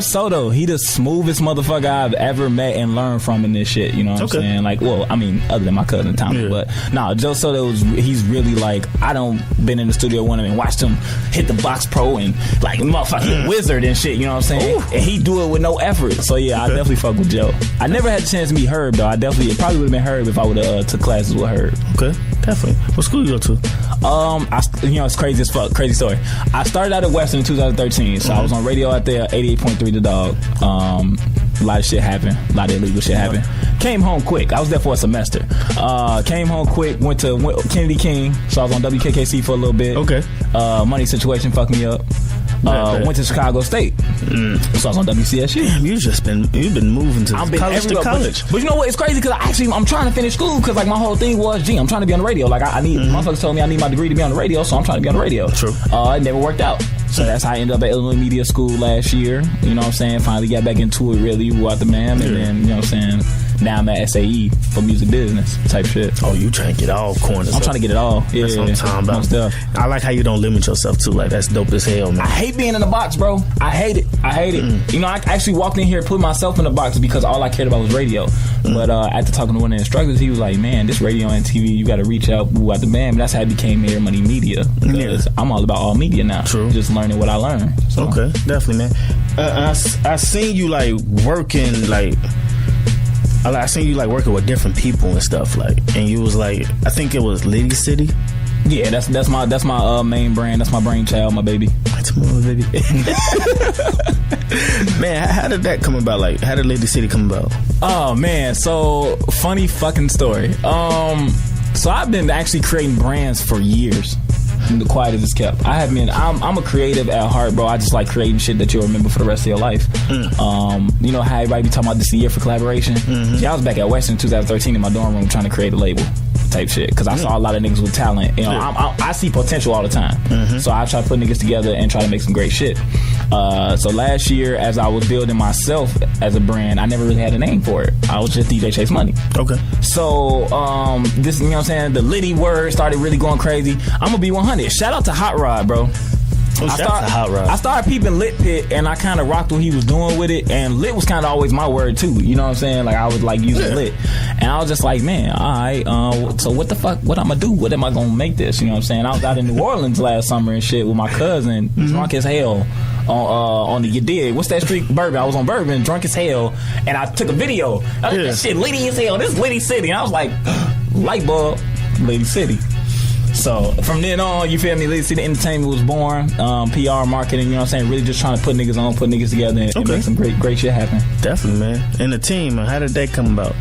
Soto. He the smoothest motherfucker I've ever met and learned from in this shit. You know what I'm saying? Like, well, I mean, other than my cousin Tommy, but nah, Joe Soto he's really like, I don't been in the studio with him and watched him hit the Box Pro and like motherfucking wizard and shit. You know what I'm saying? Ooh. And he do it with no effort. So yeah, I definitely fuck with Joe. I never had the chance to meet Herb though. It probably would have been Herb if I would have took classes with Herb.
Okay, definitely. What school you go to?
It's crazy as fuck. Crazy story. I started out at Western in 2013, so I was on radio out there, 88.3 The Dog. A lot of shit happened. A lot of illegal shit happened. Came home quick. I was there for a semester. Came home quick. Went to Kennedy King, so I was on WKKC for a little bit. Okay. Money situation fucked me up. Went to Chicago State, so I was on WCSU.
Damn, you've been moving to college to college.
But you know what? It's crazy because I'm trying to finish school because like my whole thing was, I'm trying to be on the radio. Like I need, motherfuckers told me I need my degree to be on the radio, so I'm trying to be on the radio. True. It never worked out. So that's how I ended up at Illinois Media School last year. You know what I'm saying? Finally got back into it really, what the man, and then, you know what I'm saying? Now I'm at SAE for music business type shit.
Oh, you trying to get all corners.
I'm trying to get it all. Yeah,
that's what I'm talking about. I like how you don't limit yourself too. Like, that's dope as hell, man.
I hate being in the box, bro. I hate it. You know, I actually walked in here and put myself in the box because all I cared about was radio. But after talking to one of the instructors, he was like, man, this radio and TV, you got to reach out at the band. That's how I became Mayor Money Media. Because I'm all about all media now. True. Just learning what I learned. So.
Okay, definitely, man. I seen you like working like. I seen you like working with different people and stuff, like, and you was like, I think it was Lady City.
Yeah, that's my main brand. That's my brainchild, my baby.
That's my baby. Man, how did that come about? Like, how did Lady City come about?
Oh man, so funny fucking story. So I've been actually creating brands for years. the quiet as it's kept. I'm a creative at heart, bro. I just like creating shit that you'll remember for the rest of your life. You know how everybody be talking about this year for collaboration? Yeah, I was back at Western in 2013 in my dorm room trying to create a label type shit, because I saw a lot of niggas with talent. You know, I see potential all the time. So I try to put niggas together and try to make some great shit. So last year, as I was building myself as a brand, I never really had a name for it. I was just DJ Chase Money.
Okay.
So this, you know what I'm saying, the Liddy word started really going crazy. I'm gonna be 100. Shout out to Hot Rod, bro. I started peeping Lit Pit, and I kind of rocked what he was doing with it, and Lit was kind of always my word too, you know what I'm saying? Like, I was like using Lit, and I was just like, man, alright, so what the fuck, what I'm gonna do? What am I gonna make this? You know what I'm saying? I was out in New Orleans last summer and shit with my cousin, drunk as hell, on the, you did, what's that street? Bourbon. I was on Bourbon, drunk as hell, and I took a video. I was like, this shit Liddy as hell, this is Liddy City, and I was like, light bulb, Liddy City. So from then on, you feel me, Liddy City Entertainment was born. PR, marketing, you know what I'm saying, really just trying to put niggas on, put niggas together, and make some great shit happen.
Definitely, man. And the team, how did that come about?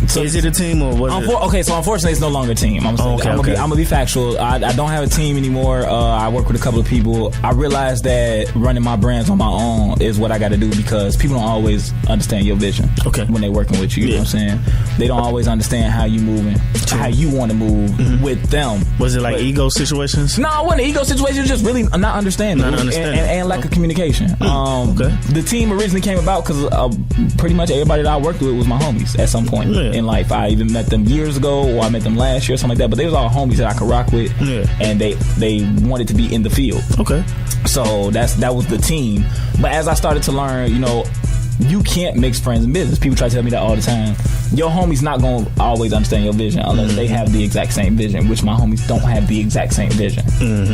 So is it a team or what?
Okay, so unfortunately it's no longer a team. I'm gonna be factual. I don't have a team anymore. I work with a couple of people. I realized that running my brands on my own is what I gotta do, because people don't always understand your vision when they're working with you. You know what I'm saying? They don't always understand how you moving, how you want to move with them.
Was it like ego situations?
No, it wasn't an ego situation. It was just really not understanding, and lack of communication. The team originally came about because pretty much everybody that I worked with was my homies at some point in life. I even met them years ago, or I met them last year or something like that, but they was all homies that I could rock with, and they wanted to be in the field. So that was the team. But as I started to learn, you know, you can't mix friends and business. People try to tell me that all the time. Your homie's not going to always understand your vision unless they have the exact same vision, which my homies don't have the exact same vision.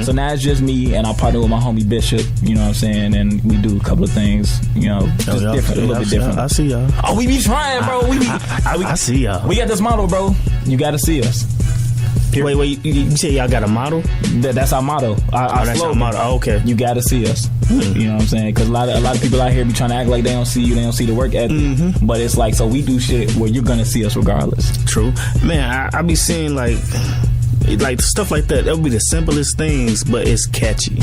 So now it's just me, and I partner with my homie Bishop, you know what I'm saying, and we do a couple of things, you know, just different, a little bit different.
I see y'all.
Oh, we be trying, bro.
I see y'all.
We got this model, bro. You got to see us.
Wait, you say y'all got a model?
That's our motto.
That's our motto. Oh, okay.
You got to see us. You know what I'm saying? Because a lot of people out here be trying to act like they don't see you, they don't see the work ethic. But it's like, so we do shit where you're gonna see us regardless.
True, man. I be seeing like stuff like that. That would be the simplest things, but it's catchy,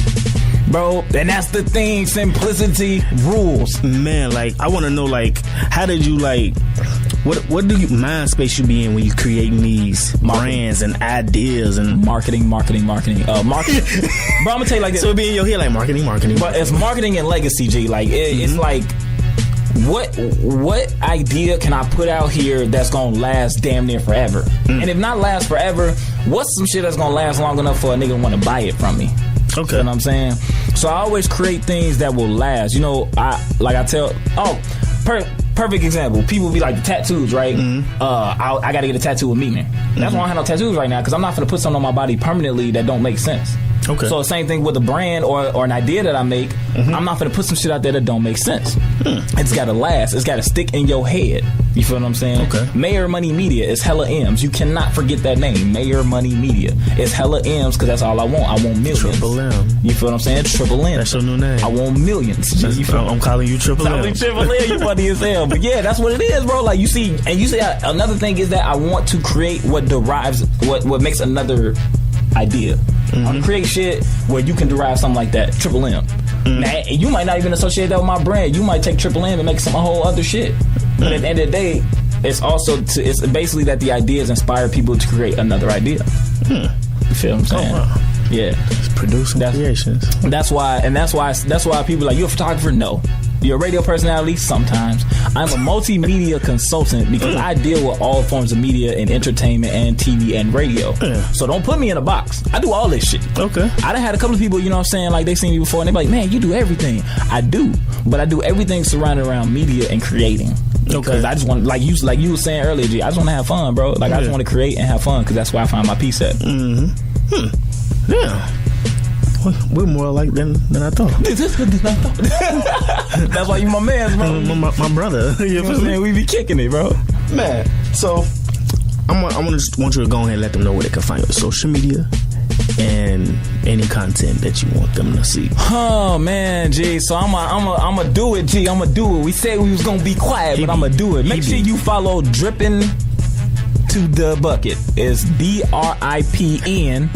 bro. And that's the thing. Simplicity rules,
man. Like, I want to know, like, how did you like? What do you mind space you be in when you creating these brands and ideas and
marketing? Marketing. Bro, I'm gonna tell you like this.
So it be in your head like marketing.
But it's marketing and legacy, G. Like it's like, what idea can I put out here that's gonna last damn near forever? And if not last forever, what's some shit that's gonna last long enough for a nigga to want to buy it from me? Okay, you know what I'm saying? So I always create things that will last. You know, perfect example. People be like, the tattoos, right? I gotta get a tattoo with Meaning. That's why I don't have no tattoos right now, because I'm not gonna put something on my body permanently that don't make sense. Okay. So the same thing with a brand or an idea that I make. I'm not gonna put some shit out there that don't make sense. It's gotta last. It's gotta stick in your head. You feel what I'm saying? Okay. Mayor Money Media is hella M's. You cannot forget that name. Mayor Money Media. It's hella M's because that's all I want. I want millions.
Triple M.
You feel what I'm saying? Triple M.
That's your new name.
I want millions.
I'm calling you Triple M.
Triple M. You funny as hell. But yeah, that's what it is, bro. Like, you see another thing is that I want to create what derives what makes another idea. I want to create shit where you can derive something like that. Triple M. Now, you might not even associate that with my brand. You might take Triple M and make some whole other shit. But at the end of the day, it's also it's basically that the ideas inspire people to create another idea. You feel what I'm saying?
Oh, wow.
Yeah,
it's producing creations.
That's why people are like, you're a photographer? No. You're a radio personality? Sometimes. I'm a multimedia consultant because I deal with all forms of media and entertainment and TV and radio. So don't put me in a box. I do all this shit. Okay. I done had a couple of people, you know what I'm saying, like they seen me before and they be like, man, you do everything. I do. But I do everything surrounded around media and creating. Because I just want, like you were saying earlier, G, I just want to have fun, bro. Like, I just want to create and have fun because that's where I find my peace at.
Yeah. We're more alike than I thought.
That's why you my man, bro.
My brother.
You know what I'm saying? We be kicking it, bro.
Man, so I want you to go ahead and let them know where they can find your social media and any content that you want them to see.
Oh man, G. So I'm a do it, G. I'm a do it. We said we was gonna be quiet, but I'm gonna do it. Make sure you follow Drippin' to the Bucket. It's DRIPN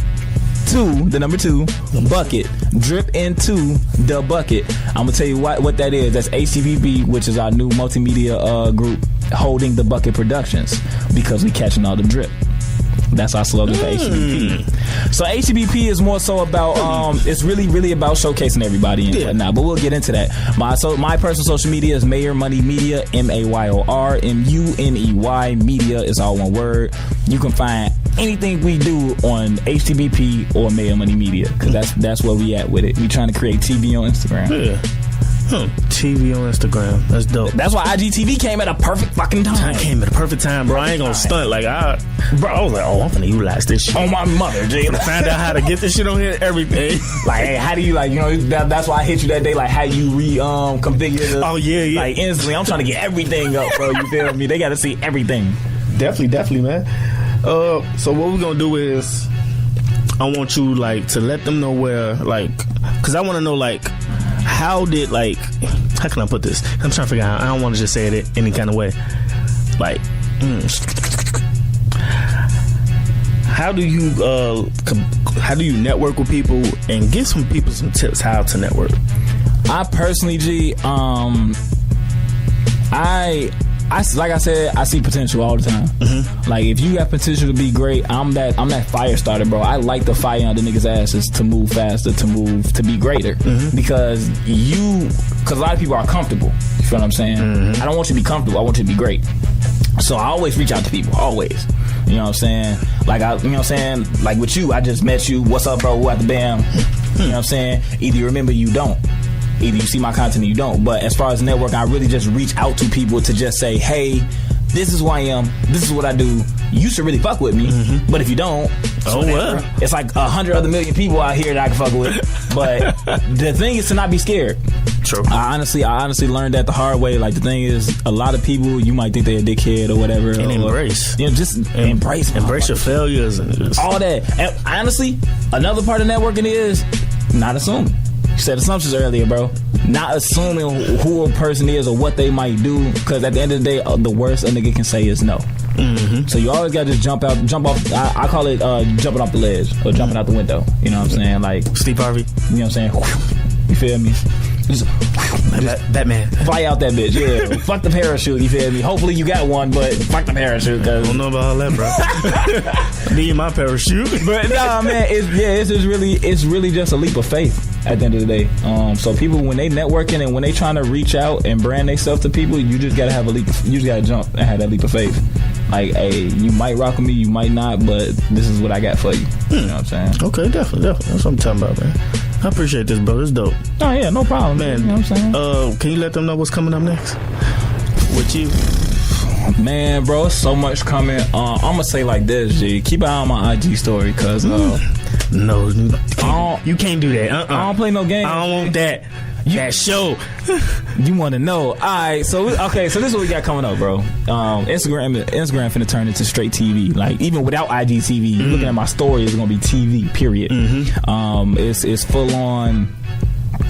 2, the number 2, bucket. Drip into the bucket. I'm gonna tell you what that is. That's HTBP, which is our new multimedia group holding the bucket productions, because we catching all the drip. That's our slogan for HTBP. So HTBP is more so about it's really about showcasing everybody and whatnot, but we'll get into that. My personal social media is Mayor Money Media, MAYOR MUNEY Media is all one word. You can find anything we do on HTBP or Mayor Money Media, because that's where we at with it. We trying to create TV on Instagram.
Yeah. TV on Instagram. That's dope.
That's why IGTV came at a perfect fucking time.
Came at a perfect time, bro. I ain't gonna stunt. Like, I was like, I'm finna utilize this shit.
On my mother, G.
Find out how to get this shit on here, everything.
Like, hey, how do you, like, you know, that's why I hit you that day, like, how you configure the, like, instantly. I'm trying to get everything up, bro. You feel me? They gotta see everything.
Definitely, man. So what we're gonna do is, I want you, like, to let them know where, like, because I want to know, like, how can I put this? I'm trying to figure out. I don't want to just say it any kind of way. Like, how do you network with people, and give some people some tips how to network?
I personally, G, like I said, I see potential all the time. Like, if you have potential to be great, I'm that fire starter, bro. I like the fire under niggas' asses to move faster, to be greater. Because a lot of people are comfortable. You feel what I'm saying? I don't want you to be comfortable. I want you to be great. So I always reach out to people, always. You know what I'm saying? Like, you know what I'm saying? Like with you, I just met you. What's up, bro? Who at the BAM? You know what I'm saying? Either you remember, you don't. Either you see my content or you don't. But as far as network, I really just reach out to people to just say, hey, this is who I am. This is what I do. You should really fuck with me. But if you don't, well, it's like 100 other million people out here that I can fuck with. But the thing is to not be scared.
True.
I honestly learned that the hard way. Like, the thing is, a lot of people, you might think they're a dickhead or whatever.
And embrace.
You know, just embrace
your failures and just
all that. And honestly, another part of networking is not assuming. You said assumptions earlier, bro. Not assuming who a person is or what they might do, because at the end of the day, the worst a nigga can say is no. So you always got to jump off. I call it jumping off the ledge or jumping out the window. You know what I'm saying? Like
Steve Harvey.
You know what I'm saying? You feel me? Just
Batman.
Fly out that bitch. Yeah. Fuck the parachute. You feel me? Hopefully you got one, but fuck the parachute.
I don't know about all that, bro. Me and my parachute.
But nah, man. It's really just a leap of faith at the end of the day. So people, when they networking and when they trying to reach out and brand themselves to people, you just gotta have a leap. You just gotta jump and have that leap of faith. Like, hey, you might rock with me, you might not, but this is what I got for you. You know what I'm saying?
Okay, definitely. That's what I'm talking about, man. I appreciate this, bro. It's dope.
Oh yeah, no problem,
man.
You know what I'm saying?
Can you let them know what's coming up next with you?
Man, bro, it's so much coming. I'm gonna say like this, G. Keep an eye on my IG story, cause
no, you can't do that.
I don't play no games.
I don't want that. That show.
You want to know? All right, so this is what we got coming up, bro. Instagram finna turn into straight TV. Like, even without IGTV, you're looking at my story, it's gonna be TV. Period. It's full on.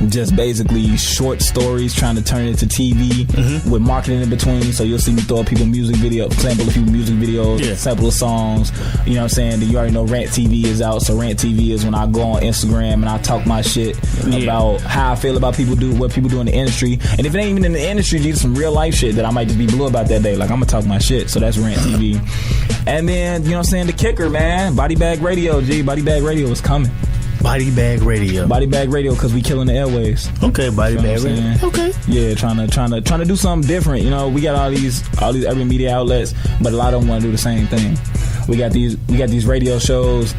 Just basically short stories trying to turn it into TV with marketing in between. So you'll see me throw up people music video, sample a few music videos, sample of songs. You know what I'm saying? You already know Rant TV is out. So Rant TV is when I go on Instagram and I talk my shit about how I feel about what people do in the industry. And if it ain't even in the industry, just some real life shit that I might just be blue about that day. Like, I'm gonna talk my shit. So that's Rant TV. And then, you know what I'm saying, the kicker, man, Body Bag Radio, G. Body Bag Radio is coming.
Body Bag Radio.
Body Bag Radio, because we killing the airways.
Okay, Body Bag Radio. Okay.
Yeah, trying to do something different. You know, we got all these every media outlets, but a lot of them want to do the same thing. We got these radio shows,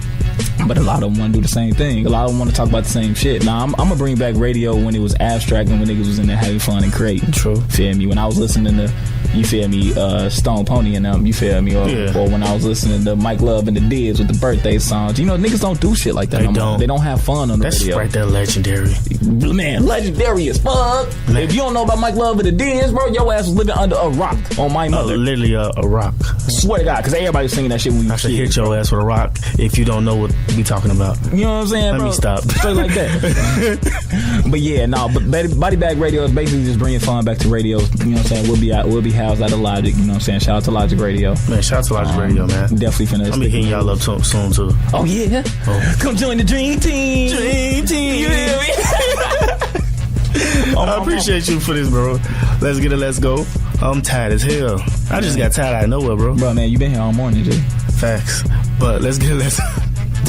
but a lot of them want to do the same thing. A lot of them want to talk about the same shit. Now, I'm gonna bring back radio when it was abstract and when niggas was in there having fun and creating.
True.
Feel me? When I was listening to, you feel me, Stone Pony and them, you feel me? Or when I was listening to Mike Love and the Dids with the birthday songs. You know, niggas don't do shit like that. They don't have fun on the radio.
That's right there, legendary.
Man, legendary as fuck. Man. If you don't know about Mike Love and the Dids, bro, your ass was living under a rock on my mother.
Literally a rock.
Swear to God, because everybody was singing that shit when you
I should hit your ass with a rock if you don't know what we talking about.
You know what I'm saying,
Let
bro?
me stop.
Straight like that. But yeah, but Body Bag Radio is basically just bringing fun back to radio. You know what I'm saying? We'll be house out of Logic. You know what I'm saying? Shout out to Logic Radio.
Man, shout out to Logic Radio, man.
Definitely finna.
I'm be hitting y'all up soon too.
Oh yeah. Come join the Dream Team.
Dream Team.
You hear me?
I appreciate you for this, bro. Let's get it. Let's go. I'm tired as hell. I just got tired out of nowhere, bro.
Bro, man, you been here all morning, Jay.
Facts. But let's get it.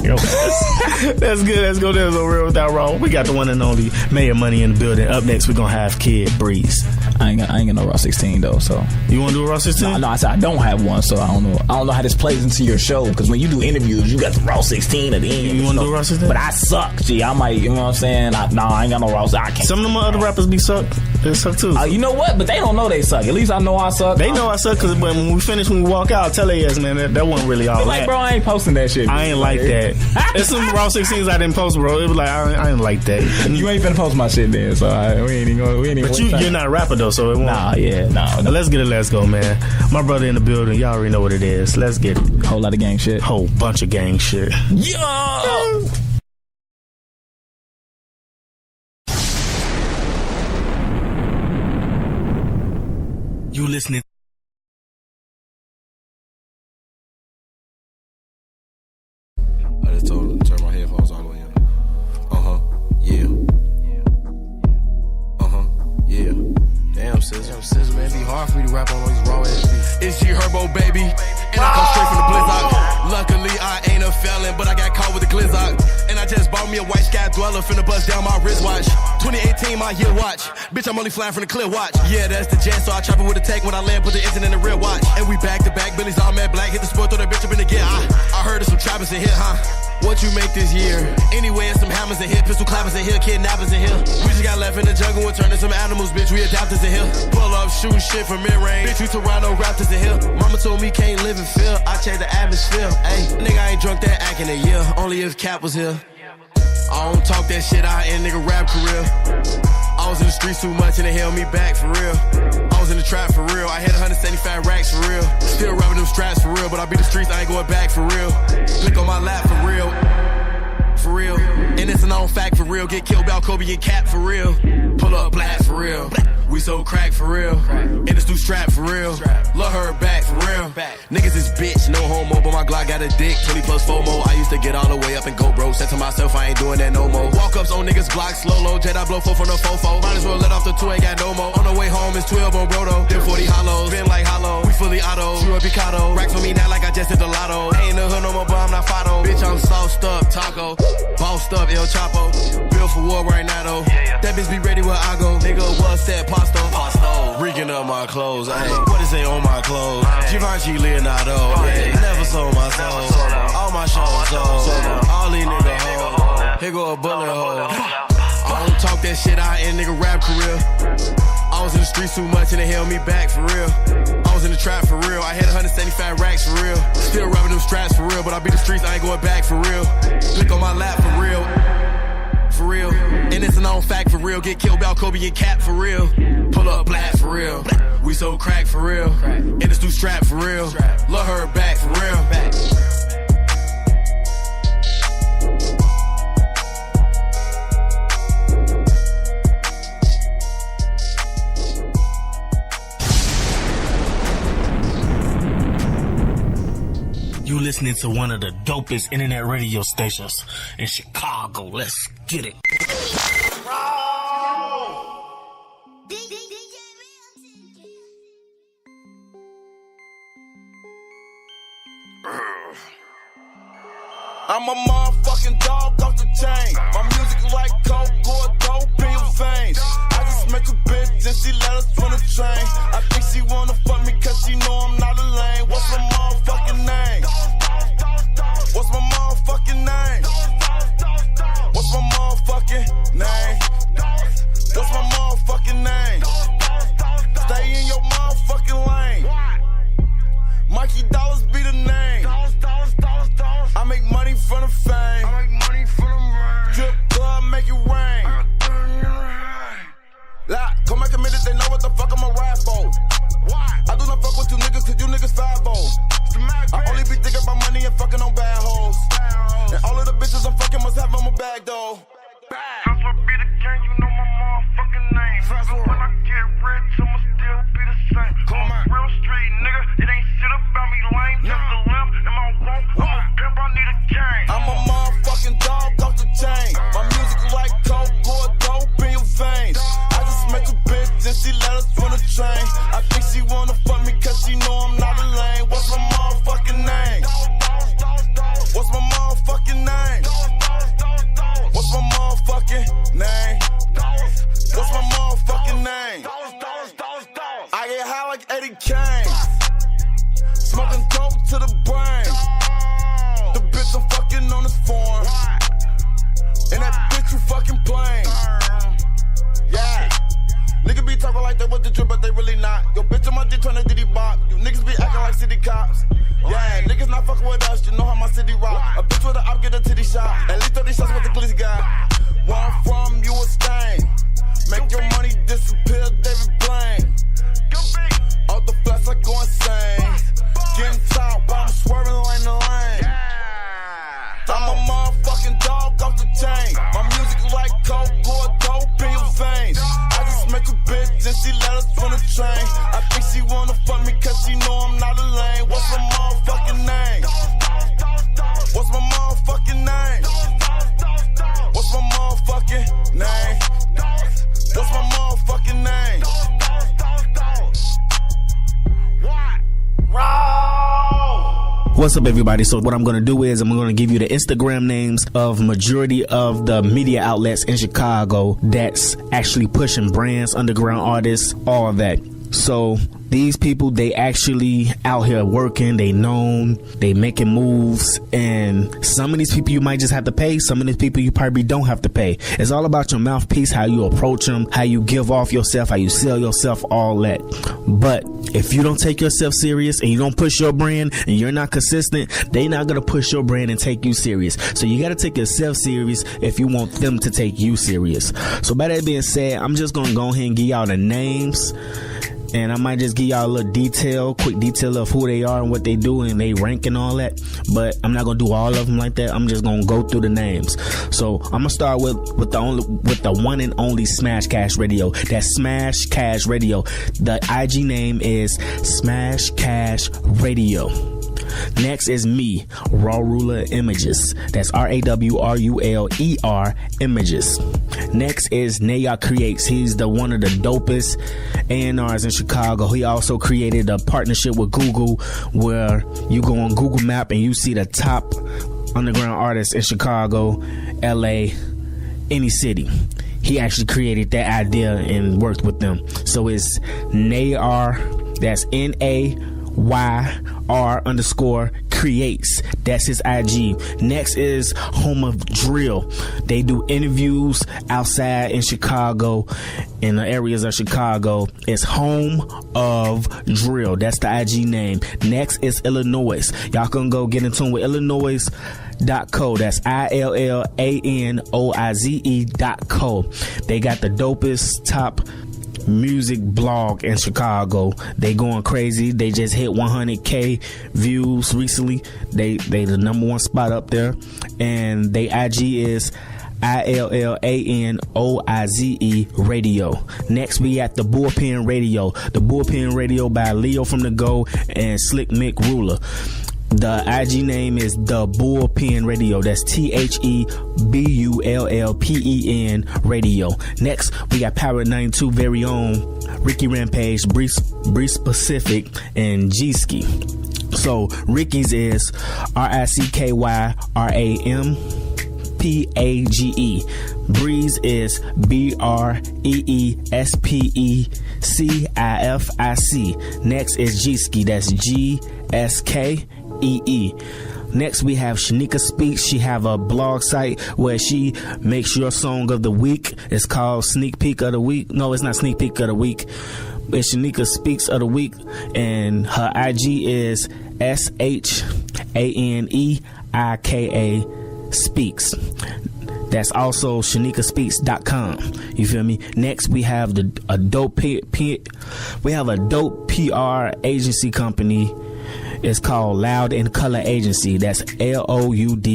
That's good. Let's go. There's a real without Raww. We got the one and only Mayor Money in the building. Up next, we're gonna have Kid Breeze.
I ain't got no Raww 16 though. So
you want to do a Raww 16?
No, I said I don't have one, so I don't know how this plays into your show. Because when you do interviews, you got the Raww 16 at the end.
You want to do a Raww 16?
But I suck. Gee, I might. You know what I'm saying? I ain't got no Raww. I can't.
Some of them other rappers be suck. They suck too.
You know what? But they don't know they suck. At least I know I suck.
They know I suck because when we finish, when we walk out, I'll tell their ass, man, that wasn't really all
like,
that.
Bro, I ain't posting that shit.
I ain't like that. There's some Raww 16s I didn't post, bro. It was like I ain't like that.
You ain't finna post my shit then, so we ain't even.
But you're not a rapper though, so it won't.
Nah, yeah, nah.
Let's get it. Let's go, man. My brother in the building. Y'all already know what it is. Let's get it.
Whole lot of gang shit.
Whole bunch of gang shit.
Yo.
You listening?
I just told her to turn my headphones all the way up. Yeah. Yeah. Damn, sis, man, it be hard for me to rap on all these raw ass beats. It's G Herbo, baby, and I come straight from the Blizzard. Luckily, I ain't a felon, but I got caught with the Glizzard. And I just bought me a white sky dweller, finna bust down my wristwatch. 2018, my year watch. Bitch, I'm only flying from the clear watch. Yeah, that's the jet, so I trap it with a take when I land, put the engine in the rear watch. And we back to back, Billy's all mad black, hit the sport, throw that bitch up in the gear. I heard of some trappers in here, huh? What you make this year? Anyway, it's some hammers in here, pistol clappers in here, kidnappers in here. We just got left in the jungle and turned into some animals, bitch, we adopters in here. Pull up, shoot shit from mid-range, bitch, we Toronto Raptors in here. Mama told me can't live in fear, I changed the atmosphere. Ayy, nigga, I ain't drunk that act in a year, only if Cap was here. I don't talk that shit out in nigga rap career. I was in the streets too much and they held me back for real. I was in the trap for real, I had 175 racks for real. Still rapping them straps for real, but I beat the streets, I ain't going back for real. Click on my lap for real. For real, and it's a known fact for real. Get killed by Kobe and Cap for real. Pull up blast for real. We so crack for real. And it's new strap for real. Love her back for real. Niggas is bitch, no homo, but my Glock got a dick. 20 plus FOMO. I used to get all the way up and go bro. Said to myself, I ain't doing that no more. Walk ups on niggas Glock, slow low. Jedi blow 4 from the fofo. Might as well let off the 2, ain't got no more. On the way home, it's 12 on Brodo. Then 40 hollows, been like hollow. We fully auto. Drew a Picado. Racks for me now like I just hit the lotto. Ain't in the hood no more, but I'm not Fado. Bitch, I'm sauced up, taco. Bossed up, El Chapo. Built for war right now though. That bitch be ready where I go. Nigga, what's that? Pasto. Reeking up my clothes. What is it on my clothes? Givenchy Leonardo. Never sold my soul. All my shows sold. All these niggas hoes. Here go a bullet hole. I don't talk that shit out in nigga rap career. I was in the streets too much and they held me back for real. I was in the trap for real. I had 175 racks for real. Still rapping them straps for real, but I beat the streets, I ain't going back for real. Click on my lap for real. For real. And it's a known fact for real. Get killed by Kobe and Cap for real. Pull up blast for real. We so crack for real. And it's new strap for real. Love her back for real.
You listening to one of the dopest internet radio stations in Chicago. Let's get it.
I'm a motherfucking dog off the chain. My music like coke, or dope in your veins. I just met a bitch and she let us on the train. I think she wanna fuck me cause she know I'm not a lame. What's my motherfucking name? What's my motherfucking name? What's my motherfucking name? What's my motherfucking name? Stay in your motherfucking lane. Mikey Dollars be the name. I make money from the fame. Drip club, make it rain. Come back a minute, they know what the fuck I'ma rap for. Why? let us run a train. I think she wanna fuck me cause she know I'm not a lame. What's my motherfucking name? What's my motherfucking name? What's my motherfucking name? What's my motherfucking name? I get high like Eddie Kane. Smoking dope to the brain. The bitch I'm fucking on his form. And that bitch you fucking playing. Yeah. Niggas be talking like they with the drip, but they really not. Yo, bitch on my dick tryna diddy bop. You niggas be acting like city cops. Yeah, niggas not fucking with us. You know how my city rock. A bitch with a op get a titty shot. At least 30 shots with the glizzy guy. Where I'm from, you a stain. Make your money disappear, David Blaine. Off the flats, I go insane. Getting top while I'm swerving lane to lane. I'm a motherfucking dog off the chain. My music like coke, or dope in your veins. I just met a bitch and she let us run a train. I think she wanna fuck me cause she know I'm not a lame. What's my motherfucking name? What's my motherfucking name? What's my motherfucking name? What's my motherfucking name? Raww!
What's up, everybody? So what I'm going to do is I'm going to give you the Instagram names of majority of the media outlets in Chicago that's actually pushing brands, underground artists, all of that. So these people, they actually out here working, they known, they making moves, and some of these people you might just have to pay, some of these people you probably don't have to pay. It's all about your mouthpiece, how you approach them, how you give off yourself, how you sell yourself, all that. But if you don't take yourself serious and you don't push your brand and you're not consistent, they not gonna push your brand and take you serious. So you gotta take yourself serious if you want them to take you serious. So by that being said, I'm just gonna go ahead and give y'all the names. And I might just give y'all a little quick detail of who they are and what they do and they rank and all that. But I'm not gonna do all of them like that. I'm just gonna go through the names. So I'm gonna start with the one and only Smash Cash Radio. That's Smash Cash Radio. The IG name is Smash Cash Radio. Next is me, Raww Ruler Images. That's RAWRULER Images. Next is Naya Creates. He's one of the dopest A&Rs in Chicago. He also created a partnership with Google where you go on Google Map and you see the top underground artists in Chicago, LA, any city. He actually created that idea and worked with them. So it's Nayar, that's NAYR_creates. That's his IG. Next is Home of Drill. They do interviews outside in Chicago, in the areas of Chicago. It's Home of Drill. That's the IG name. Next is Illinois. Y'all can go get in tune with Illinois.co. That's ILLANOIZE.co. They got the dopest top music blog in Chicago. They going crazy. They just hit 100K views recently. They the number one spot up there, and they IG is ILLANOIZE Radio. Next we got the Bullpen Radio. The Bullpen Radio by Leo from the Go and Slick Mick Ruler. The IG name is The Bullpen Radio. That's THEBULLPEN Radio. Next, we got Power 92 very own Ricky Rampage, Breeze Pacific, and G-Ski. So Ricky's is RICKYRAMPAGE. Breeze is BREESPECIFIC. Next is G-Ski. That's GSKEE. Next we have Shanika Speaks. She have a blog site where she makes your song of the week. It's called Sneak Peek of the Week. No, it's not Sneak Peek of the Week. It's Shanika Speaks of the Week, and her IG is SHANEIKA Speaks. That's also ShanikaSpeaks.com. You feel me? Next we have a dope PR agency company. It's called Loud and Color Agency. That's LOUD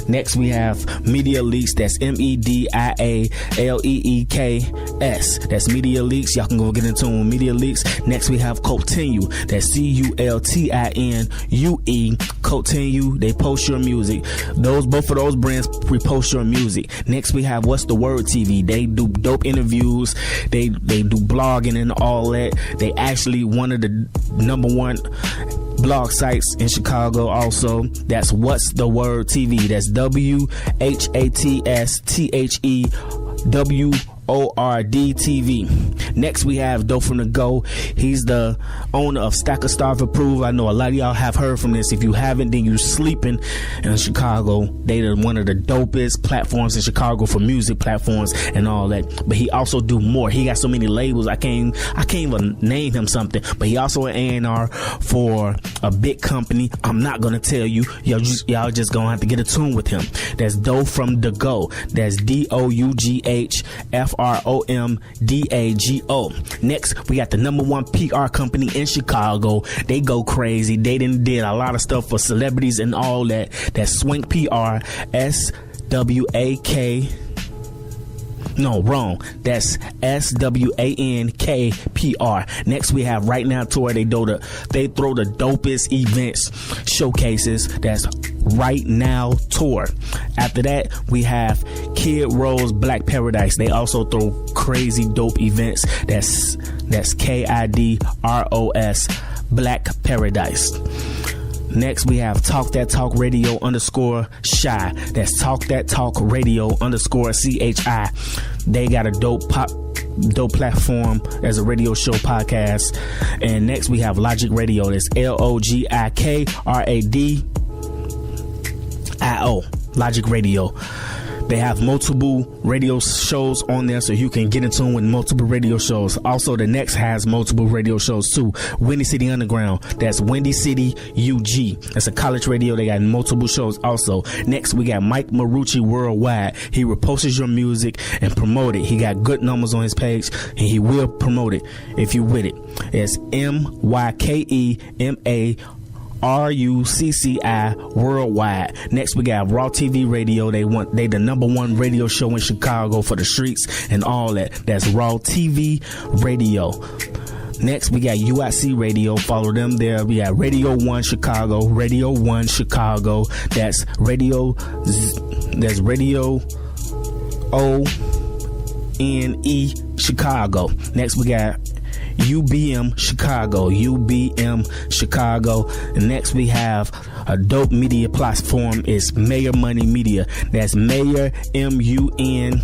Next we have Media Leaks. That's MEDIALEEKS. That's Media Leaks. Y'all can go get into them with Media Leaks. Next we have Continue. That's CULTINUE. Continue. They post your music. Both of those brands repost your music. Next we have What's the Word TV. They do dope interviews. They do blogging and all that. They actually one of the #1 blog sites in Chicago also. That's What's the Word TV. That's WHATSTHEWORD TV. Next we have Dope from the Go. He's the owner of Stack of Starve Approved. I know a lot of y'all have heard from this. If you haven't, then you're sleeping in Chicago. They are one of the dopest platforms in Chicago for music platforms and all that. But he also do more. He got so many labels. I can't even name him something. But he also an A&R for a big company. I'm not gonna tell you. Y'all just gonna have to get a tune with him. That's Dope from the Go. That's DOUGHFROMDAGO. Next, we got the #1 PR company in Chicago. They go crazy. They did a lot of stuff for celebrities and all that. That's Swank PR. SWAK. No, wrong. That's SWANK PR. Next, we have Right Now Tour. They throw the dopest events, showcases. That's Right Now Tour. After that, we have Kid Rose Black Paradise. They also throw crazy dope events. That's KIDROS Black Paradise. Next, we have Talk That Talk Radio _Shy. That's Talk That Talk Radio _CHI. They got a dope platform as a radio show podcast. And next, we have Logic Radio. That's LOGIKRADIO. Logic Radio. They have multiple radio shows on there, so you can get in tune with multiple radio shows. Also, the next has multiple radio shows too. Windy City Underground. That's Windy City UG. That's a college radio. They got multiple shows also. Next, we got Mike Marucci Worldwide. He reposts your music and promote it. He got good numbers on his page, and he will promote it if you with it. It's MYKEMA RUCCI Worldwide. Next, we got Raww TV Radio. They the #1 radio show in Chicago for the streets and all that. That's Raww TV Radio. Next, we got UIC Radio. Follow them there. We got Radio 1 Chicago. Radio 1 Chicago. That's Radio ONE Chicago. Next, we got UBM Chicago. And next, we have a dope media platform. It's Mayor Money Media. That's Mayor MUNEY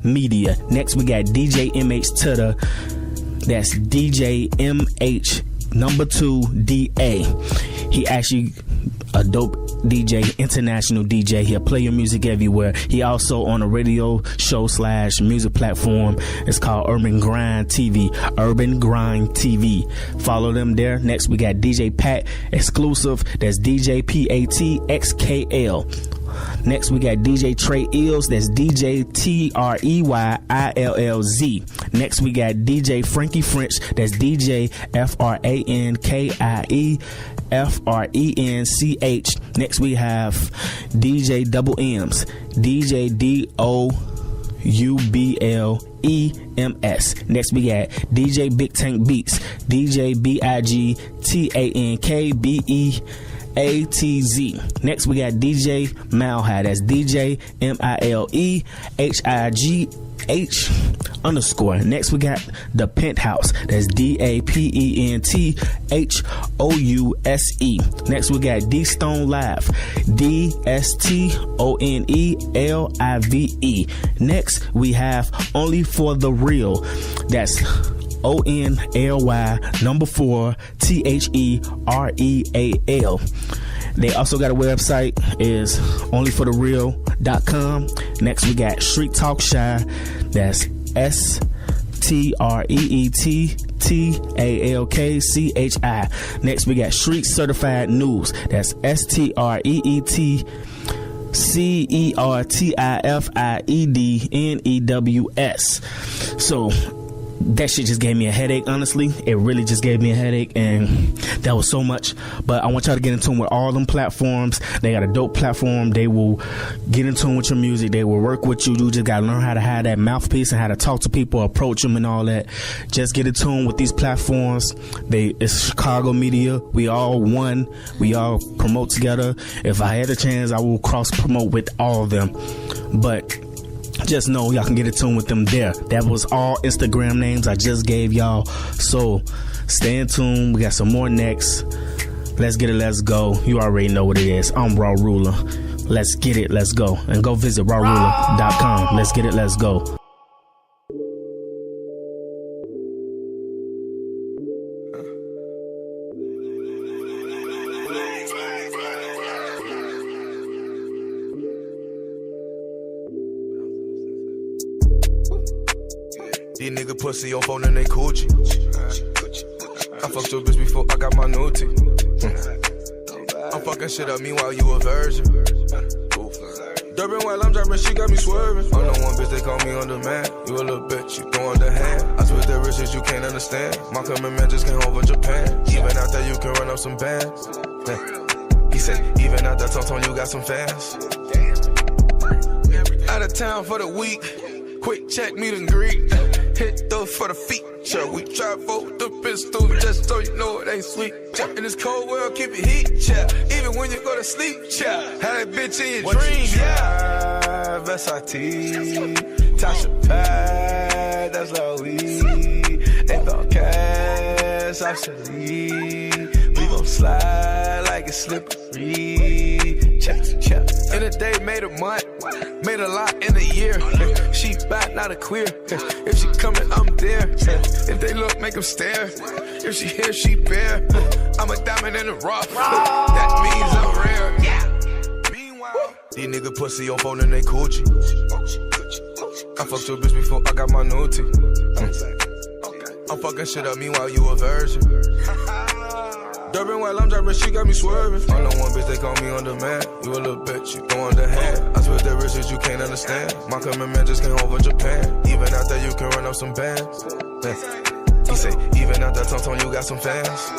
Media. Next, we got DJ MH Tutter. That's DJ MH #2DA. He actually a dope DJ, international DJ. He'll play your music everywhere. He also on a radio show / music platform. It's called Urban Grind TV. Follow them there. Next, we got DJ Pat Exclusive. That's DJ PATXKL. Next, we got DJ Trey Ills. That's DJ TREYILLZ. Next, we got DJ Frankie French. That's DJ FRANKIE Next, we have DJ Double M's. DJ DOUBLEMS. Next, we got DJ Big Tank Beats. DJ BIGTANKBEATZ. Next, we got DJ Malhigh. That's DJ MILEHIGH_. Next, we got The Penthouse. That's DAPENTHOUSE. Next, we got D Stone Live. DSTONELIVE. Next, we have Only for the Real. That's ONLY4THEREAL. They also got a website, is onlyforthereal.com. Next, we got Street Talk Shy. That's STREETTALKCHI. Next, we got Street Certified News. That's STREETCERTIFIEDNEWS. So that shit just gave me a headache, honestly. It really just gave me a headache, and that was so much. But I want y'all to get in tune with all them platforms. They got a dope platform. They will get in tune with your music. They will work with you. You just gotta learn how to have that mouthpiece and how to talk to people, approach them and all that. Just get in tune with these platforms. It's Chicago media. We all one. We all promote together. If I had a chance, I will cross promote with all of them. But just know y'all can get in tune with them there. That was all Instagram names I just gave y'all. So stay in tune. We got some more next. Let's get it, let's go. You already know what it is. I'm Raww Ruler. Let's get it, let's go. And go visit rawruler.com. Let's get it, let's go.
These nigga pussy on phone and they coochie. I fucked your bitch before I got my new teeth. I'm fucking shit up, meanwhile you a virgin. Durbin while I'm driving, she got me swerving. I'm the one bitch, they call me on demand. You a little bitch, you go underhand. I spit that rich shit you can't understand. My commitment just came over Japan. Even out there you can run up some bands. He said, even out there, Tonton, you got some fans. Out of town for the week. Quick check, meet and greet. Hit those for the feature. We travel with the pistol just so you know it ain't sweet. In this cold world, keep it heat, yeah. Even when you go to sleep, yeah. Have that bitch in your dreams, yeah. SIT, Tasha Pad, that's Louis. Ain't no cash, obsolete. We gon' slide like it's slippery. Check. In a day, made a month. Made a lot in a year. She bad, not a queer. If she coming, I'm there. If they look, make them stare. If she here, she bare. I'm a diamond in the rough. That means I'm rare. Meanwhile, these nigga pussy on phone and they coochie. I fucked your bitch before I got my new teeth. I'm fucking shit up, meanwhile you a virgin. Durbin while I'm driving, she got me swerving. I'm the one bitch, they call me on demand. You a little bitch, you go underhand. I spit that rich shit you can't understand. My commitment just came over Japan. Even out there, you can run up some bands. He say, even out there, Tonton, you got some fans.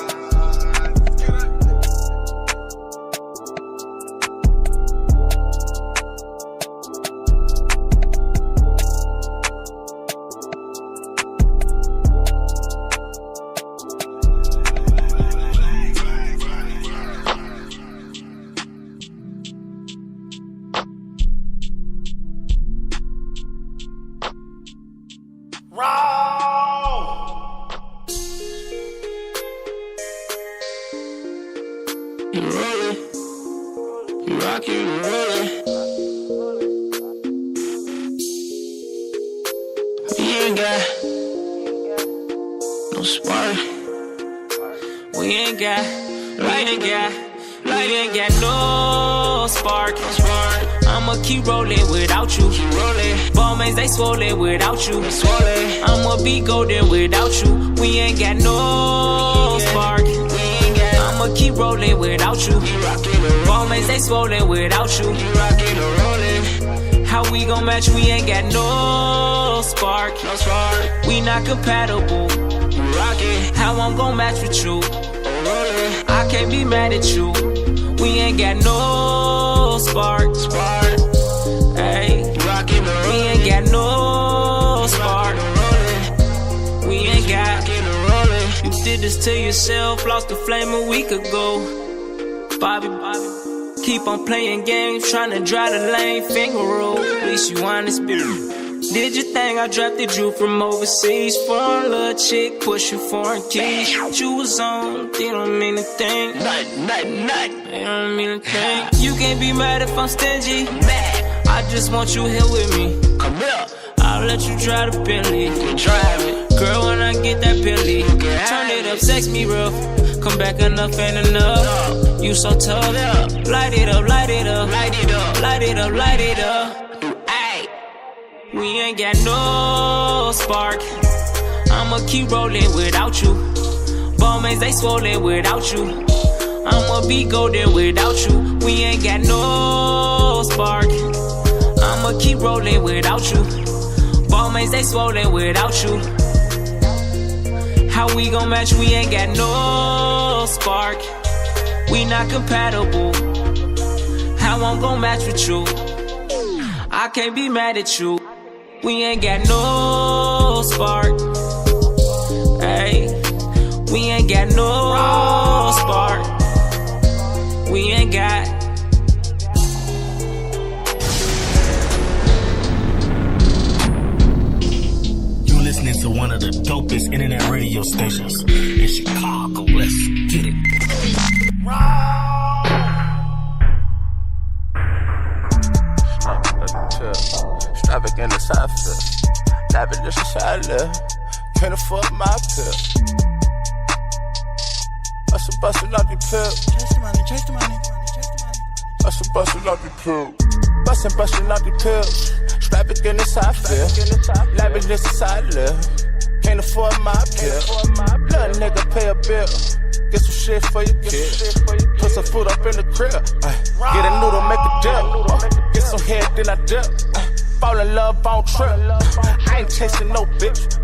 They swollen without you. I'ma be golden without you. We ain't got no spark. I'ma keep rolling without you. Ballmates, they swollen without you. How we gon' match? We ain't got no spark. We not compatible. How I'm gon' match with you? I can't be mad at you. We ain't got no spark. Hey. We ain't got no spark. We ain't got. You did this to yourself, lost the flame a week ago. Bobby, keep on playing games, trying to dry the lane, finger roll. At least you honest, bitch. Did your thing, I drafted you from overseas. Foreign little chick, pushing foreign keys. You was on, they don't mean a thing. They don't mean a thing. You can't be mad if I'm stingy. I just want you here with me. Come here. I'll let you drive the Bentley. Drive it. Girl, when I get that Billy, turn it up, sex me rough. Come back, enough ain't enough. You so tough. Light it up, light it up. Light it up, light it up, light it up. Ay. We ain't got no spark. I'ma keep rolling without you. Ballmates, they swollen without you. I'ma be golden without you. We ain't got no spark. I'ma keep rolling without you. Ballmates, they swollen without you. How we gon' match? We ain't got no spark. We not compatible. How I'm gon' match with you? I can't be mad at you. We ain't got no spark. Hey, we ain't got no spark. We ain't got.
You're listening to one of the dopest internet radio stations in Chicago. Let's get it.
Traffic in the side field. Laughing just a side left. Can't afford my pill. Bustin' out the pill. Chase the money, chase the money. Bustin' out the pill. Bustin' out the pill. Traffic in the side field. Laughing just a side left. Can't afford my pill. Little nigga pay a bill. Get some shit for your kid. Put some food up in the crib. Get a noodle, make a dip. Get some head, then I dip. Fall in love, on trip. I ain't chasing no bitch.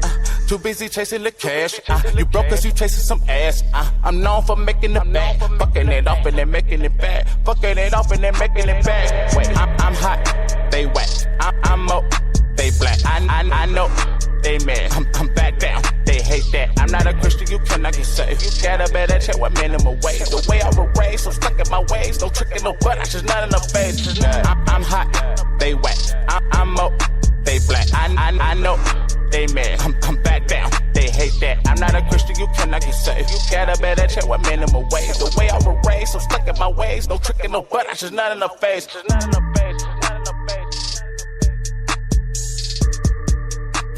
Too busy chasing the cash. You broke cause you chasing some ass. I'm known for making it back. Fucking it off and then making it back. Fucking it off and then making it back. Wait, I'm hot, they whack. I'm up, they black. I know they mad. I'm back down. They hate that. I'm not a Christian, you cannot get saved. You got a better check what minimum wage. The way I was raised, so stuck in my ways. No tricking no butt, I just not in the face. I'm hot, they whack. I'm up, they black. I know they mad. I'm back down. They hate that. I'm not a Christian, you cannot get saved. You got a better check what minimum wage. The way I was raised, so stuck in my ways. No tricking no butt, I just not in the face. Just not in the face.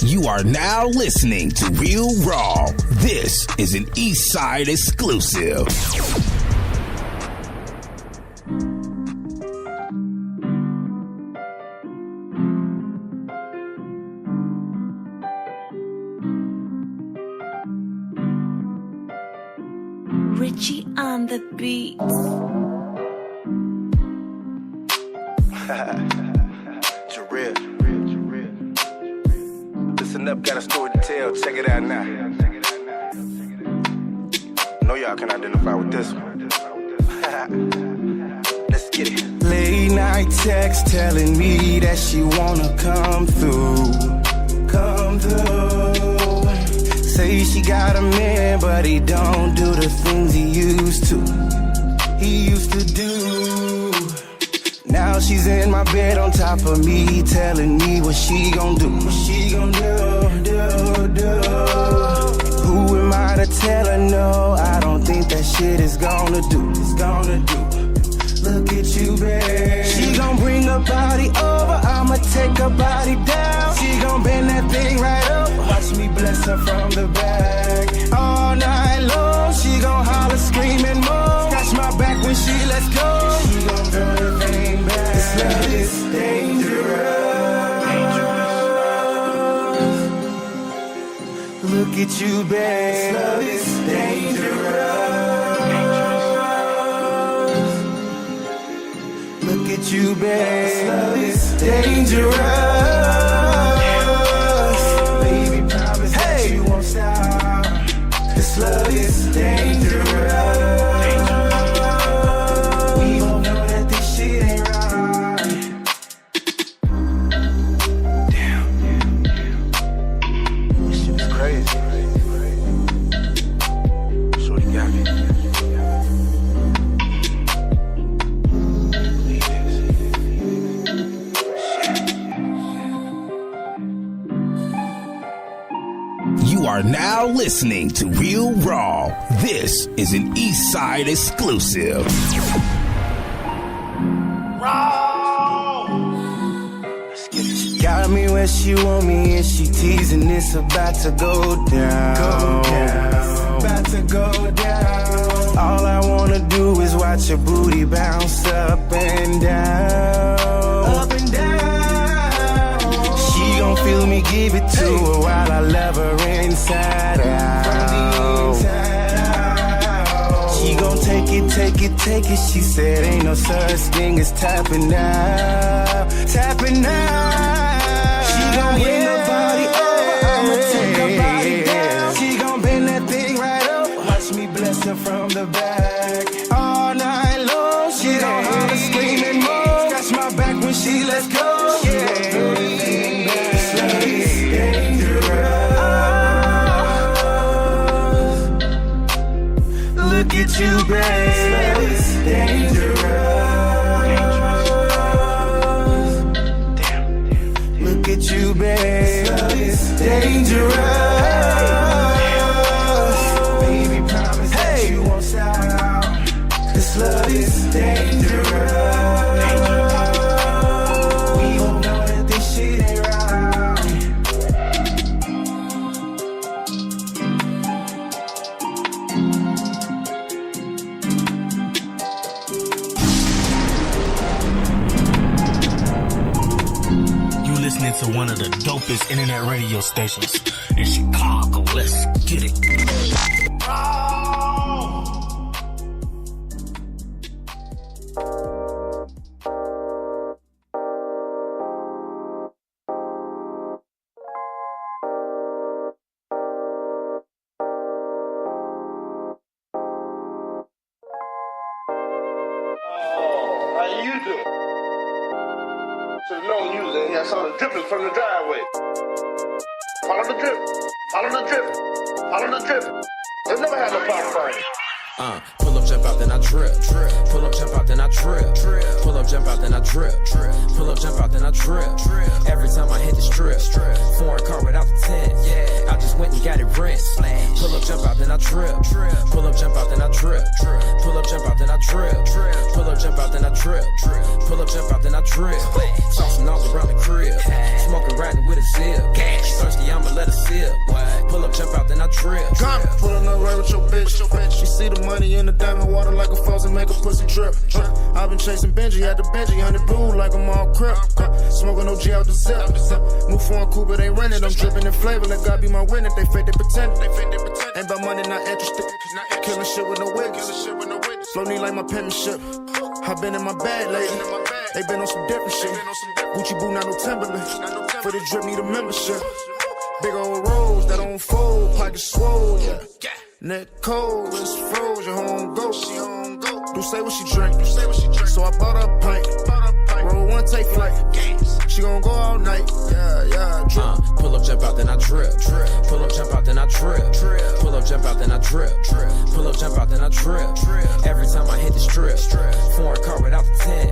You are now listening to Real Raww. This is an East Side exclusive.
Richie on the beat.
Jarrell. Listen up, got a story to tell. Check it out now. Know y'all can identify with this one. Let's get it. Late night text telling me that she wanna come through. Come through. Say she got a man, but he don't do the things he used to. He used to do. Now she's in my bed on top of me, telling me what she gon' do. What she gon' do. Who am I to tell her no? I don't think that shit is gonna do. It's gonna do. Look at you, babe. She gon' bring her body over, I'ma take her body down. She gon' bend that thing right up. Watch me bless her from the back. All night long, she gon' holler, scream and moan. Scratch my back when she lets go. She gon' throw the thing back. This love is dangerous. Look at you, babe. This love is dangerous. Look at you, babe. This love is dangerous. Baby, promise that you won't stop. This love is dangerous. We both know that this shit ain't right. Damn. This shit is crazy. Shorty got me.
You are now listening to Real Raww. This is an East Side exclusive.
She got me where she want me and she teasing. It's about to go down. About to go down. All I wanna do is watch her booty bounce up and down. Up and down. She gon' feel me give it to her while I love her inside out. From the inside out. She gon' take it. She said ain't no such thing as tapping out. Tapping out. She gon' bring her body over, I'ma take her body down. She gon' bend that
Look at you, babe. It's dangerous. Look at you, babe. It's dangerous. Baby, promise that you won't stop. This love is dangerous. We don't know that this shit ain't right.
Listening to one of the dopest internet radio stations in Chicago. Let's get it.
How you doing? So no news in here. I saw the dripping from the driveway. Follow the drip. Follow the drip. Follow the drip. They've never had no problem finding.
Pull up, jump out, then I drip. Pull up, jump out, then I drip. Pull up, jump out, then I drip. Pull up, jump out, then I drip. Every time I hit the strip. Foreign car without the tent. I just went and got it rinsed. Pull up, jump out, then I drip. Pull up, jump out, then I drip. Pull up, jump out, then I drip. Pull up, jump out, then I drip. Pull up, jump out, then I drip. Saucing all around the crib. Smoking, riding with a zip. She thirsty, I'ma let her sip. Pull up, jump out, then I drip.
Pulling up right with your bitch. You see the money in the diamond water like a faucet, make a pussy drip. I've been chasing Benji at the Benji, 100 blue like I'm all crip. Smoking OG out the zip. Move foreign coupe, they rented. I'm dripping in flavor, let God be my witness. They fake, they pretend. Ain't about money, not interested. Killing shit with no witness. Flow me like my penmanship. I've been in my bag lately. They been on some different shit. Gucci boo, not no Timberland. For the drip, need a membership. Big old rolls that don't fold, pockets swole, yeah. Neck cold, wrist froze, your home go. Do say what she drink. So I bought her a pint. Roll one, take flight. She gon' go all night. Yeah, drip.
Pull up, jump out, then I drip. Pull up, jump out, then I drip. Pull up, jump out, then I drip. Pull up, jump out, then I drip. Every time I hit the strip. Foreign car without the tent.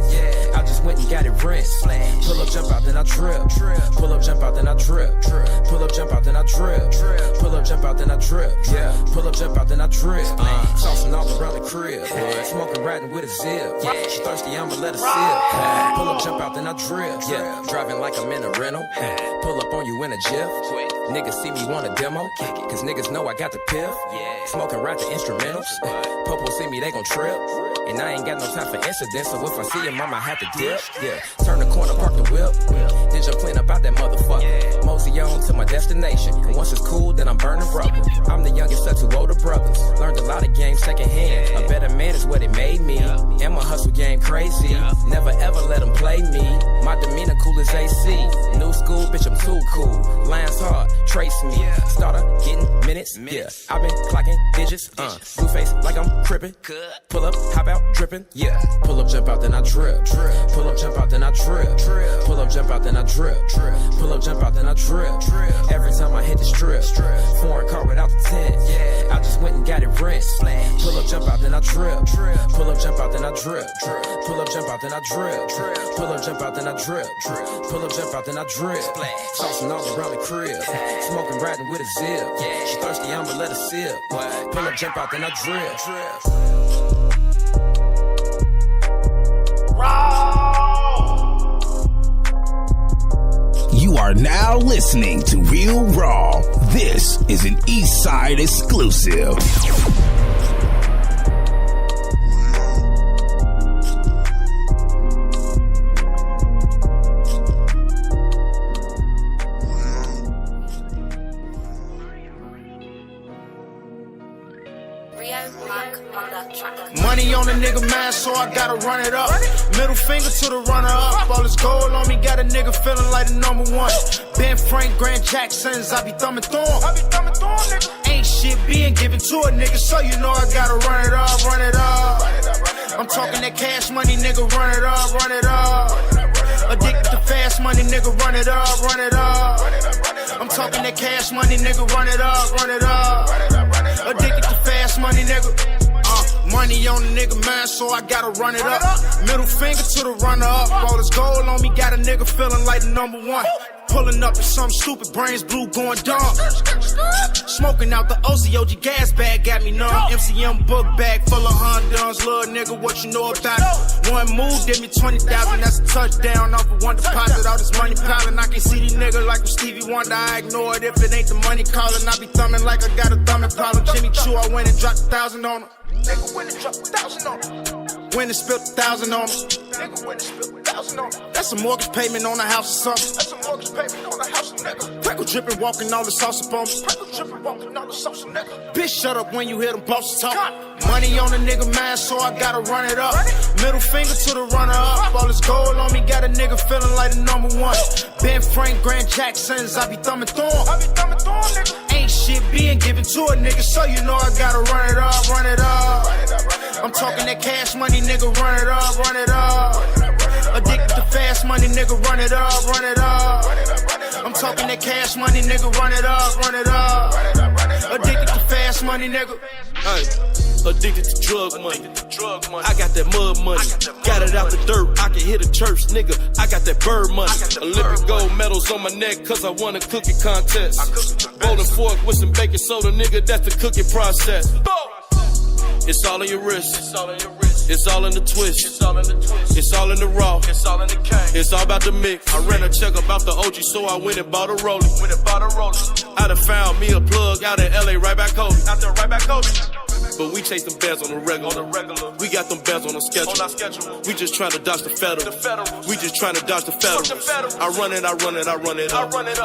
I just went and got it rinsed. Pull up, jump out, then I drip. Pull up, jump out, then I drip. Pull up, jump out, then I drip. Pull up, jump out, then I drip. Pull up, jump out, then I drip. Saucing all around the crib. Smoking, riding with a zip. She thirsty, I'ma let her sip. Pull up, jump out, then I drip. Driving like I'm in a rental. Pull up on you in a jiff. Niggas see me want a demo. Cause niggas know I got the piff. Smoking, rap the instrumentals. Popo see me, they gon' trip. And I ain't got no time for incidents. So if I see him, I'ma have to dip. Turn the corner, park the whip. Then jump clean up out that motherfucker. Mosey on to my destination. And once it's cool, then I'm burning rubber. I'm the youngest of two older brothers. Learned a lot of games secondhand. A better man is what it made me. And my hustle game crazy. Never ever let them play me. My demeanor cool as AC. New school, bitch, I'm too cool. Lines hard, trace me. Starter getting minutes. I've been clocking digits. Blue face like I'm crippin'. Pull up, hop out, drippin'. Pull up, jump out, then I drip. Pull up, jump out, then I drip. Pull up, jump out, then I drip. Pull up, jump out, then I drip. Every time I hit the strip. Foreign car without the tent. I just went and got it rinsed. Pull up, jump out, then I drip. Pull up, jump out, then I drip. Pull up, jump out, then I drip. Pull up, jump out, then I drip. Pull up, jump out, then I drip. Saucing all around the crib. Smoking, riding with a zip. She thirsty, I'ma let her sip. Pull up, jump out, then I drip.
You are now listening to Real Raw. This is an Eastside exclusive.
Money on a nigga man, so I gotta run it up. Middle finger to the runner up. All this gold on me, got a nigga feeling like the number one. Ben Frank, Grant Jacksons, I be thumbing through 'em. Ain't shit being given to a nigga, so you know I gotta run it up, run it up. I'm talking that cash money, nigga, run it up, run it up. Addicted to fast money, nigga, run it up, run it up. I'm talking that cash money, nigga, run it up, run it up. Addicted to fast money, nigga.
Money on the nigga mind, so I gotta run it up. Middle finger to the runner up. All this gold on me, got a nigga feeling like the number one. Pulling up in some stupid brains, blue going dumb. Smoking out the OCOG gas bag, got me numb. MCM book bag full of Honduras. Little nigga, what you know about it? One move, did me 20,000, that's a touchdown off of one deposit. All this money piling, I can see these niggas like with Stevie Wonder. I ignore it if it ain't the money calling. I be thumbing like I got a thumbing problem. Jimmy Choo, I went and dropped 1,000 on him. Nigga went and dropped 1,000 on him. Went and spilled 1,000 on him. Nigga went and spilled 1,000 on him. That's a mortgage payment on a house or something. That's a mortgage payment on a house, nigga. Crackle dripping, walking all the sauce up on me. Crackle dripping, walking all the sauce, nigga. Bitch, shut up when you hear them bosses talk. Money on the nigga mind, so I gotta run it up. Middle finger to the runner up. All this gold on me, got a nigga feeling like the number one. Ben Frank, Grant Jacksons, I be thumbing thorn. Nigga. Ain't shit being given to a nigga, so you know I gotta run it up, run it up. I'm talking that cash money, nigga, run it up, run it up. Addicted to fast money, nigga, run it up, run it up. I'm talking that cash money, nigga, run it up, run it up. Addicted to fast money, nigga.
Hey, addicted to drug money. I got that mud money. Got it out the dirt, I can hit a church, nigga. I got that bird money. Olympic gold medals on my neck, cause I won a cookie contest. Bowling fork with some baking soda, nigga, that's the cooking process. It's all in your wrist. It's all in your wrist. It's all in the twist. It's all in the twist. It's all in the raw. It's all in the cane. It's all about the mix. I ran a check about the OG, so I went and bought a rollie. I done found me a plug out in LA, right back Kobe. Out there, right back Kobe. But we chase them bands on the regular. We got them bands on our schedule. We just trying to dodge the federal. We just trying to dodge the federal. I run it up.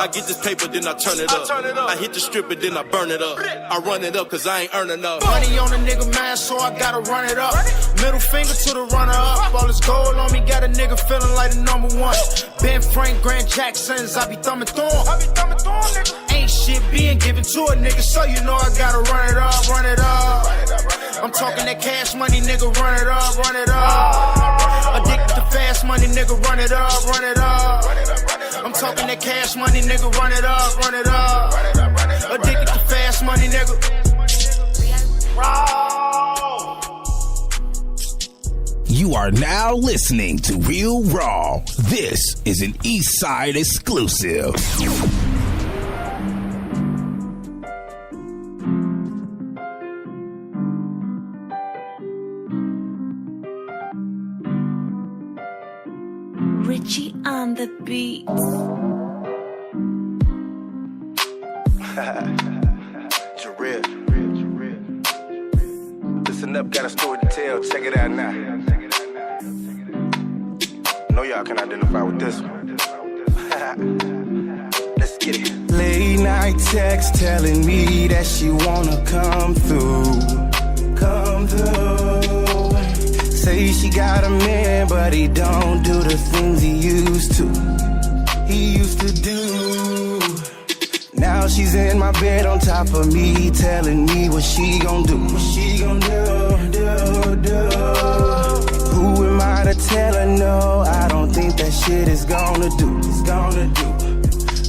I get this paper, then I turn it up. I hit the strip and then I burn it up. I run it up cause I ain't earning enough.
Money on the nigga mind, so I gotta run it up. Middle finger to the runner up. All this gold on me, got a nigga feeling like the number one. Ben Frank, Grant Jacksons, I be thumbing thorn. Ain't shit being given to a nigga, so you know I gotta run it up, run it up. I'm talking that cash money, nigga, run it up, run it up. Addicted to fast money, nigga, run it up, run it up. I'm talking that cash money, nigga, run it up, run it up. Addicted to fast money, nigga.
Raww. You are now listening to Real Raw. This is an Eastside exclusive.
Richie on the beat.
Jarrell. Listen up, got a story to tell. Check it out now. Know y'all can identify with this one. Let's get it.
Late night text telling me that she wanna come through. Come through. Say she got a man, but he don't do the things he used to. He used to do. Now she's in my bed on top of me, telling me what she gon' do. What she gon' do. Who am I to tell her no? I don't think that shit is gonna do. It's gonna do.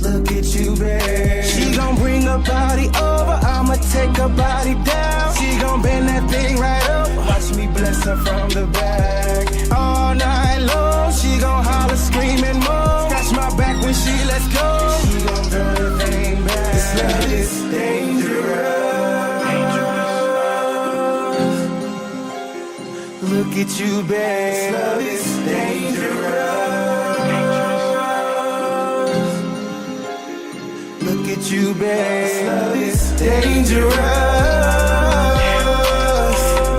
Look at you, babe. She gon' bring her body over, I'ma take her body down. She gon' bend that thing right up. Watch me bless her from the back. All night long, she gon' holler, scream and moan. Scratch my back when she lets go. She gon' throw the thing back. This love is dangerous. Look at you, babe. This love is dangerous. Look at you, babe. This love is dangerous.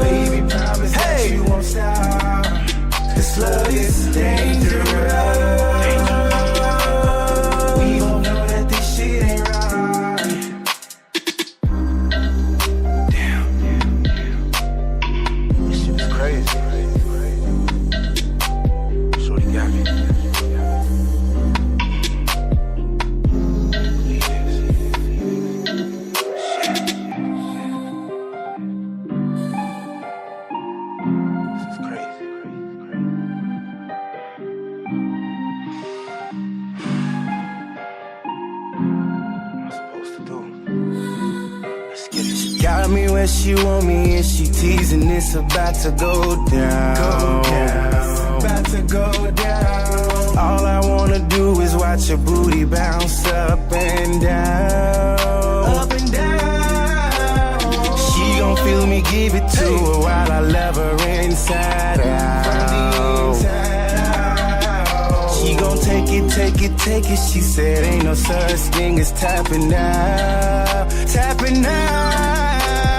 Baby, promise that you won't stop. This love is dangerous. We gon' know that this shit ain't right.
Damn. This shit is crazy. Shorty got me.
got me where she want me and she teasing. It's about to go down. About to go down. All I wanna do is watch your booty bounce up and down. Up and down. She gon' feel me, give it to her while I love her inside out. From the inside out. She gon' take it, take it, take it. She said ain't no such thing as tapping out. Tapping out.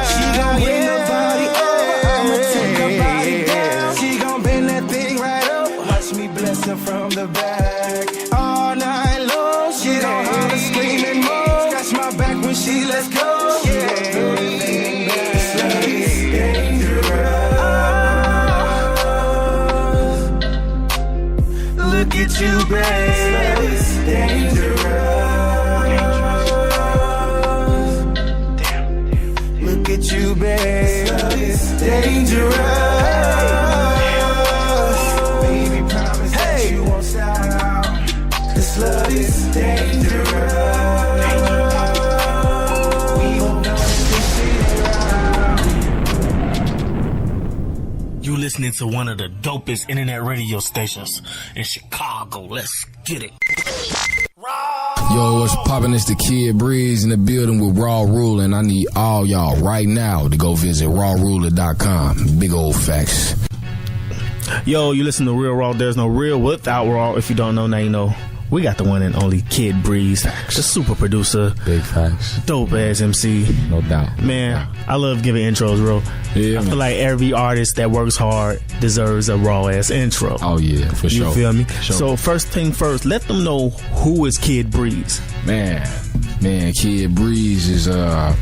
She gon' bring her body over, I'ma take her body down. She gon' bend that thing right up. Watch me bless her from the back. All night long, she gon' holler, scream and moan. Scratch my back when she let's go. Yeah. Look at you, babe. It's dangerous. Look at you, babe. It's dangerous. Baby, promise that you won't stop. This love is dangerous. We gon' know this shit.
You listening to one of the dopest internet radio stations in Chicago. Let's get it.
Yo, what's poppin'? It's the Kid Breeze in the building with Raww, and I need all y'all right now to go visit rawruler.com. Big old facts.
Yo, you listen to Real Raw. There's no real without Raw. If you don't know, now you know. We got the one and only Kid Breeze, the super producer.
Big facts.
Dope ass MC.
No doubt.
Man, I love giving intros, bro.
Yeah,
I feel like every artist that works hard deserves a raw ass intro.
Oh, yeah, for sure.
You feel me?
Sure.
So, first thing first, let them know who is Kid Breeze.
Man, Kid Breeze is a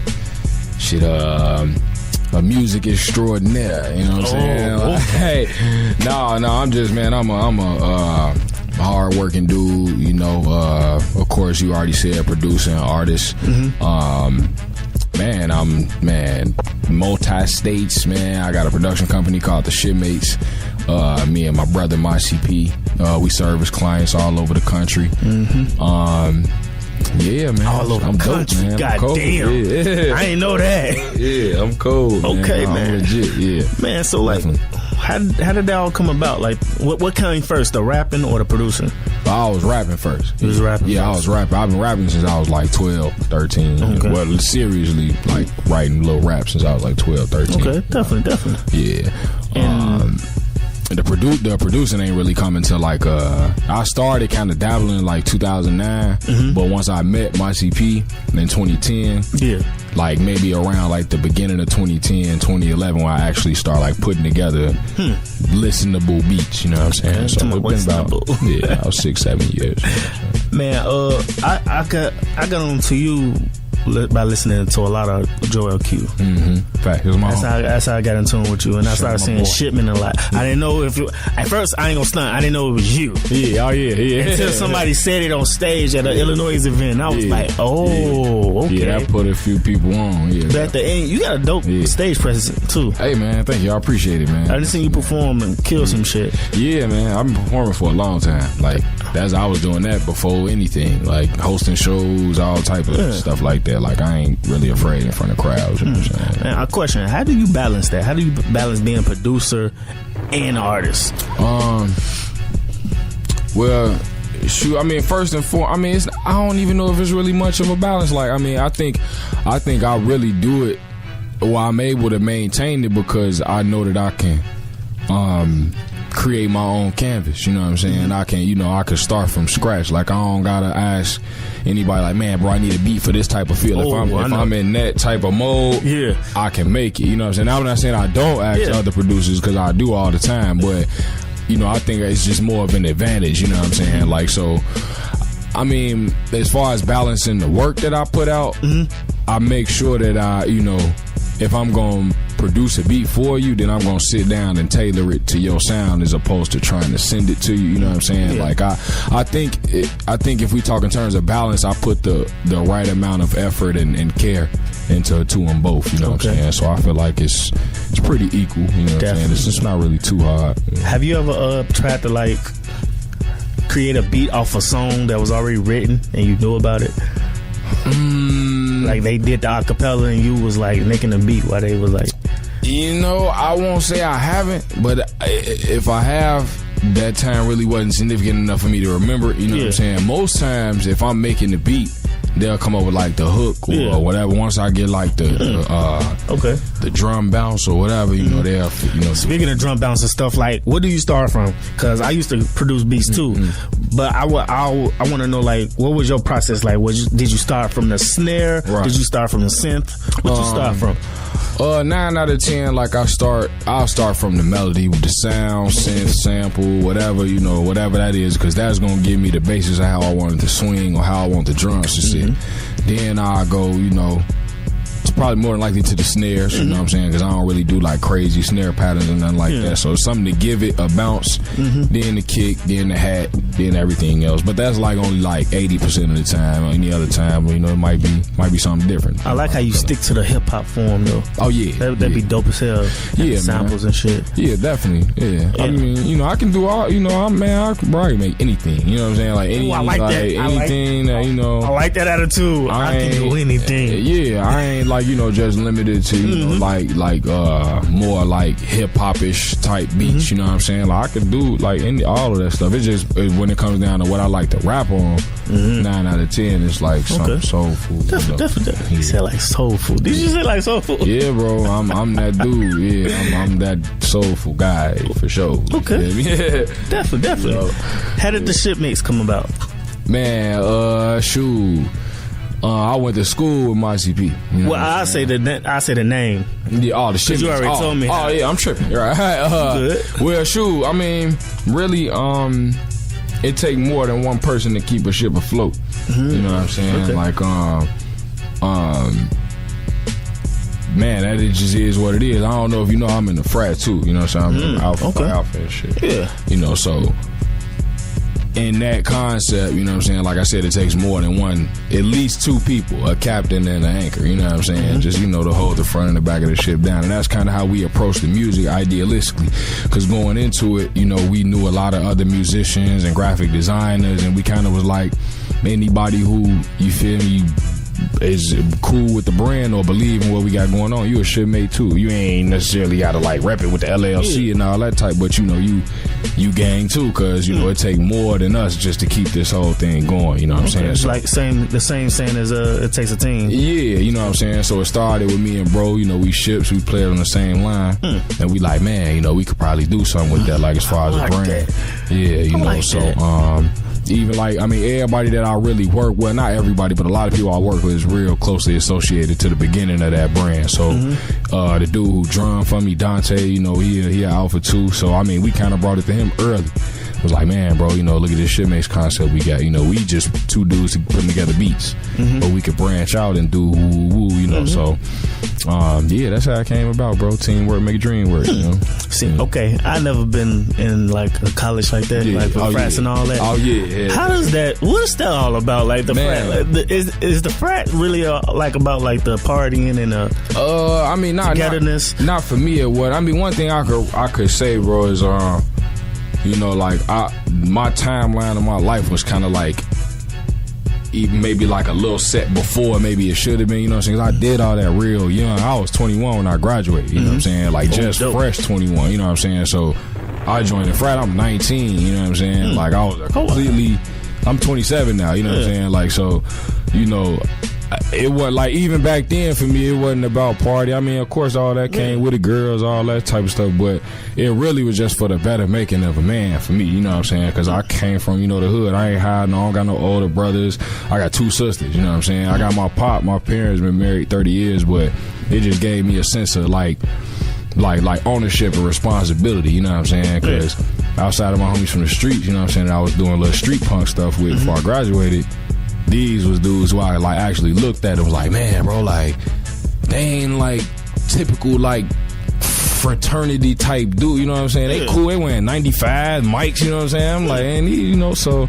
music extraordinaire. You know what I'm saying? Like, no, I'm just, man, I'm a hard-working dude, you know. Of course, you already said producing artist. I'm multi-states, man. I got a production company called the Shipmates. Me and my brother, my CP, we service clients all over the country. Yeah, man.
All over the country.
Man.
God damn.
Yeah.
I ain't know that.
Yeah, I'm cold.
Okay, man.
I'm legit, yeah.
Man, so like, how did that all come about? Like, what came first, the rapping or the producing?
I was rapping first.
You was rapping first?
I was rapping. I've been rapping since I was like 12, 13.
Okay.
Well, seriously, like writing little rap since I was like 12, 13.
Okay, definitely.
Yeah. The producing ain't really coming till like I started kind of dabbling in like 2009, but once I met my CP in 2010, like maybe around like the beginning of 2010, 2011, when I actually start like putting together listenable beats. You know what I'm saying? So it's been about about 6-7 years.
Man, I got on to you by listening to a lot of Joel Q.
Fact,
that's how I got in tune with you, and I started seeing Shipman a lot. I didn't know if at first I ain't gonna stunt. I didn't know it was you.
Yeah.
Until somebody said it on stage at an Illinois event, and I was like, okay.
Yeah, that put a few people on. Yeah,
but at the end, you got a dope stage presence too.
Hey man, thank you. I appreciate it, man.
I just seen you perform and kill some shit.
Yeah, man. I've been performing for a long time. Like I was doing that before anything. Like hosting shows, all type of stuff like that. Like I ain't really afraid in front of crowds. You know what I'm saying?
Man, a question: how do you balance that? How do you balance being a producer and artist?
Well, shoot. I mean, first and foremost, I mean, I don't even know if it's really much of a balance. Like, I mean, I think I really do it. Well, I'm able to maintain it because I know that I can create my own canvas. You know what I'm saying? I can start from scratch. Like I don't gotta ask anybody like, man, bro, I need a beat for this type of feel. If I'm in that type of mode, I can make it. You know what I'm saying? I'm not saying I don't ask other producers, because I do all the time, but you know, I think it's just more of an advantage. You know what I'm saying? Like, so I mean, as far as balancing the work that I put out, I make sure that I, you know, if I'm gonna produce a beat for you, then I'm gonna sit down and tailor it to your sound as opposed to trying to send it to you. You know what I'm saying? Like I think if we talk in terms of balance, I put the right amount of effort and care into them both. You know what I'm saying? So I feel like it's pretty equal. You know what I'm saying? It's just not really too hard. You know?
Have you ever tried to like create a beat off a song that was already written and you knew about it? Like they did the acapella and you was like making the beat while they was like.
You know, I won't say I haven't, but if I have, that time really wasn't significant enough for me to remember. You know what I'm saying? Most times, if I'm making the beat, they'll come up with like the hook or whatever. Once I get like the drum bounce or whatever, you know, they'll, you know.
Speaking of drum bounce and stuff, like, what do you start from? Because I used to produce beats too, but I want to know, like, what was your process like? Did you start from the snare? Right. Did you start from the synth? What you start from?
9 out of 10, like I'll start from the melody with the sound, synth, sample, whatever, you know, whatever that is, because that's gonna give me the basis of how I want it to swing or how I want the drums to sit. Then I'll go, you know, it's probably more than likely to the snares, you know what I'm saying, because I don't really do like crazy snare patterns and nothing like that. So something to give it a bounce, then the kick, then the hat, then everything else. But that's like only like 80% of the time. Any other time, you know, it might be something different.
I like how you stick to the hip hop form though.
Oh yeah,
that'd be dope as hell.
Yeah,
samples and shit.
Yeah, definitely. Yeah. I mean, you know, I can do all. You know, I can probably make anything. You know what I'm saying? Like anything.
I like that.
Anything that, you know.
I like that attitude. I can do anything.
Yeah, I ain't like, you know, just limited to, you know, like more like hip hop-ish type beats. You know what I'm saying? Like I could do like all of that stuff. It's just when it comes down to what I like to rap on, 9 out of 10 it's like something soulful.
Definitely. You said like soulful. Did you say like soulful?
Yeah, bro. I'm that dude. Yeah, I'm that soulful guy for sure.
Okay.
Yeah.
Definitely.
So,
how did the Shipmates come about?
Man, shoot. I went to school with my CP. You know
I say the name.
Yeah, the shit.
You already told me.
Oh yeah, I'm tripping. Right.
Good.
Well, shoot. I mean, really, it take more than one person to keep a ship afloat. You know what I'm saying?
Okay.
Like, man, that just is what it is. I don't know if you know, I'm in the frat too. You know what I'm saying? I'm alpha and shit.
Yeah.
You know, so. In that concept, you know what I'm saying? Like I said, it takes more than one, at least two people, a captain and an anchor, you know what I'm saying? Just, you know, to hold the front and the back of the ship down. And that's kind of how we approach the music idealistically. Because going into it, you know, we knew a lot of other musicians and graphic designers, and we kind of was like, anybody who, you feel me, is cool with the brand or believe in what we got going on, you a shipmate too. You ain't necessarily gotta like rep it with the LLC and all that type, but you know, you gang too, because you know it take more than us just to keep this whole thing going. You know what I'm saying?
It's like the same saying as it takes a team.
Yeah, you know what I'm saying. So it started with me and bro. You know, we ships, we played on the same line, and we like, man, you know, we could probably do something with that, like as far as a brand. Yeah, you know, so even like, I mean, everybody that I really work with, not everybody, but a lot of people I work with is real closely associated to the beginning of that brand. So the dude who drummed for me, Dante, you know, he Alpha too. So I mean, we kind of brought it to him early. Was like, man, bro, you know, look at this Shipmates concept we got. You know, we just two dudes putting together beats, but we could branch out and do woo, you know. So, yeah, that's how it came about, bro. Teamwork make a dream work, you know.
See, okay, I never been in like a college like that, like with frats and all that.
Oh yeah.
How does that? What's that all about? Like the frat? Like, is the frat really like about like the partying and
I mean,
togetherness?
Not for me. It was. I mean, one thing I could say, bro, is you know, like my timeline of my life was kind of like even maybe like a little set before maybe it should have been, you know what I'm saying? 'Cause I did all that real young. I was 21 when I graduated, you know what I'm saying? Like just fresh 21, you know what I'm saying? So I joined the frat, I'm 19, you know what I'm saying? Like I was completely, I'm 27 now, you know what I'm saying? Like, so, you know, it wasn't like, even back then for me, it wasn't about party. I mean, of course, all that came with the girls, all that type of stuff, but it really was just for the better making of a man for me, you know what I'm saying? Because I came from, you know, the hood. I ain't hiding, I don't got no older brothers. I got 2 sisters, you know what I'm saying? I got my parents been married 30 years, but it just gave me a sense of like ownership and responsibility, you know what I'm saying? Because outside of my homies from the streets, you know what I'm saying, I was doing a little street punk stuff with before I graduated. These was dudes who I like actually looked at and was like, man, bro, like they ain't like typical like fraternity type dude, you know what I'm saying? They cool, they wearing 95 mics, you know what I'm saying? I'm like, and you know, so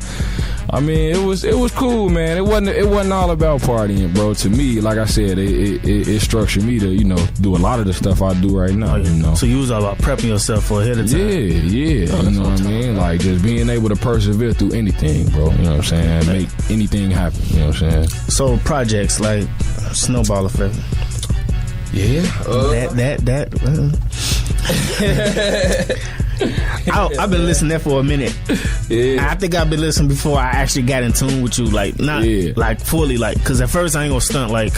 I mean, it was cool, man. It wasn't all about partying, bro. To me, like I said, it structured me to, you know, do a lot of the stuff I do right now. You know,
so you was all about prepping yourself for ahead of time.
Yeah. You know what I mean? Like just being able to persevere through anything, bro. You know what I'm saying? Make anything happen. You know what I'm saying?
So projects like Snowball Effect.
Yeah.
I've been listening to that for a minute.
Yeah.
I think I've been listening before I actually got in tune with you, like not like fully, like because at first I ain't gonna stunt, like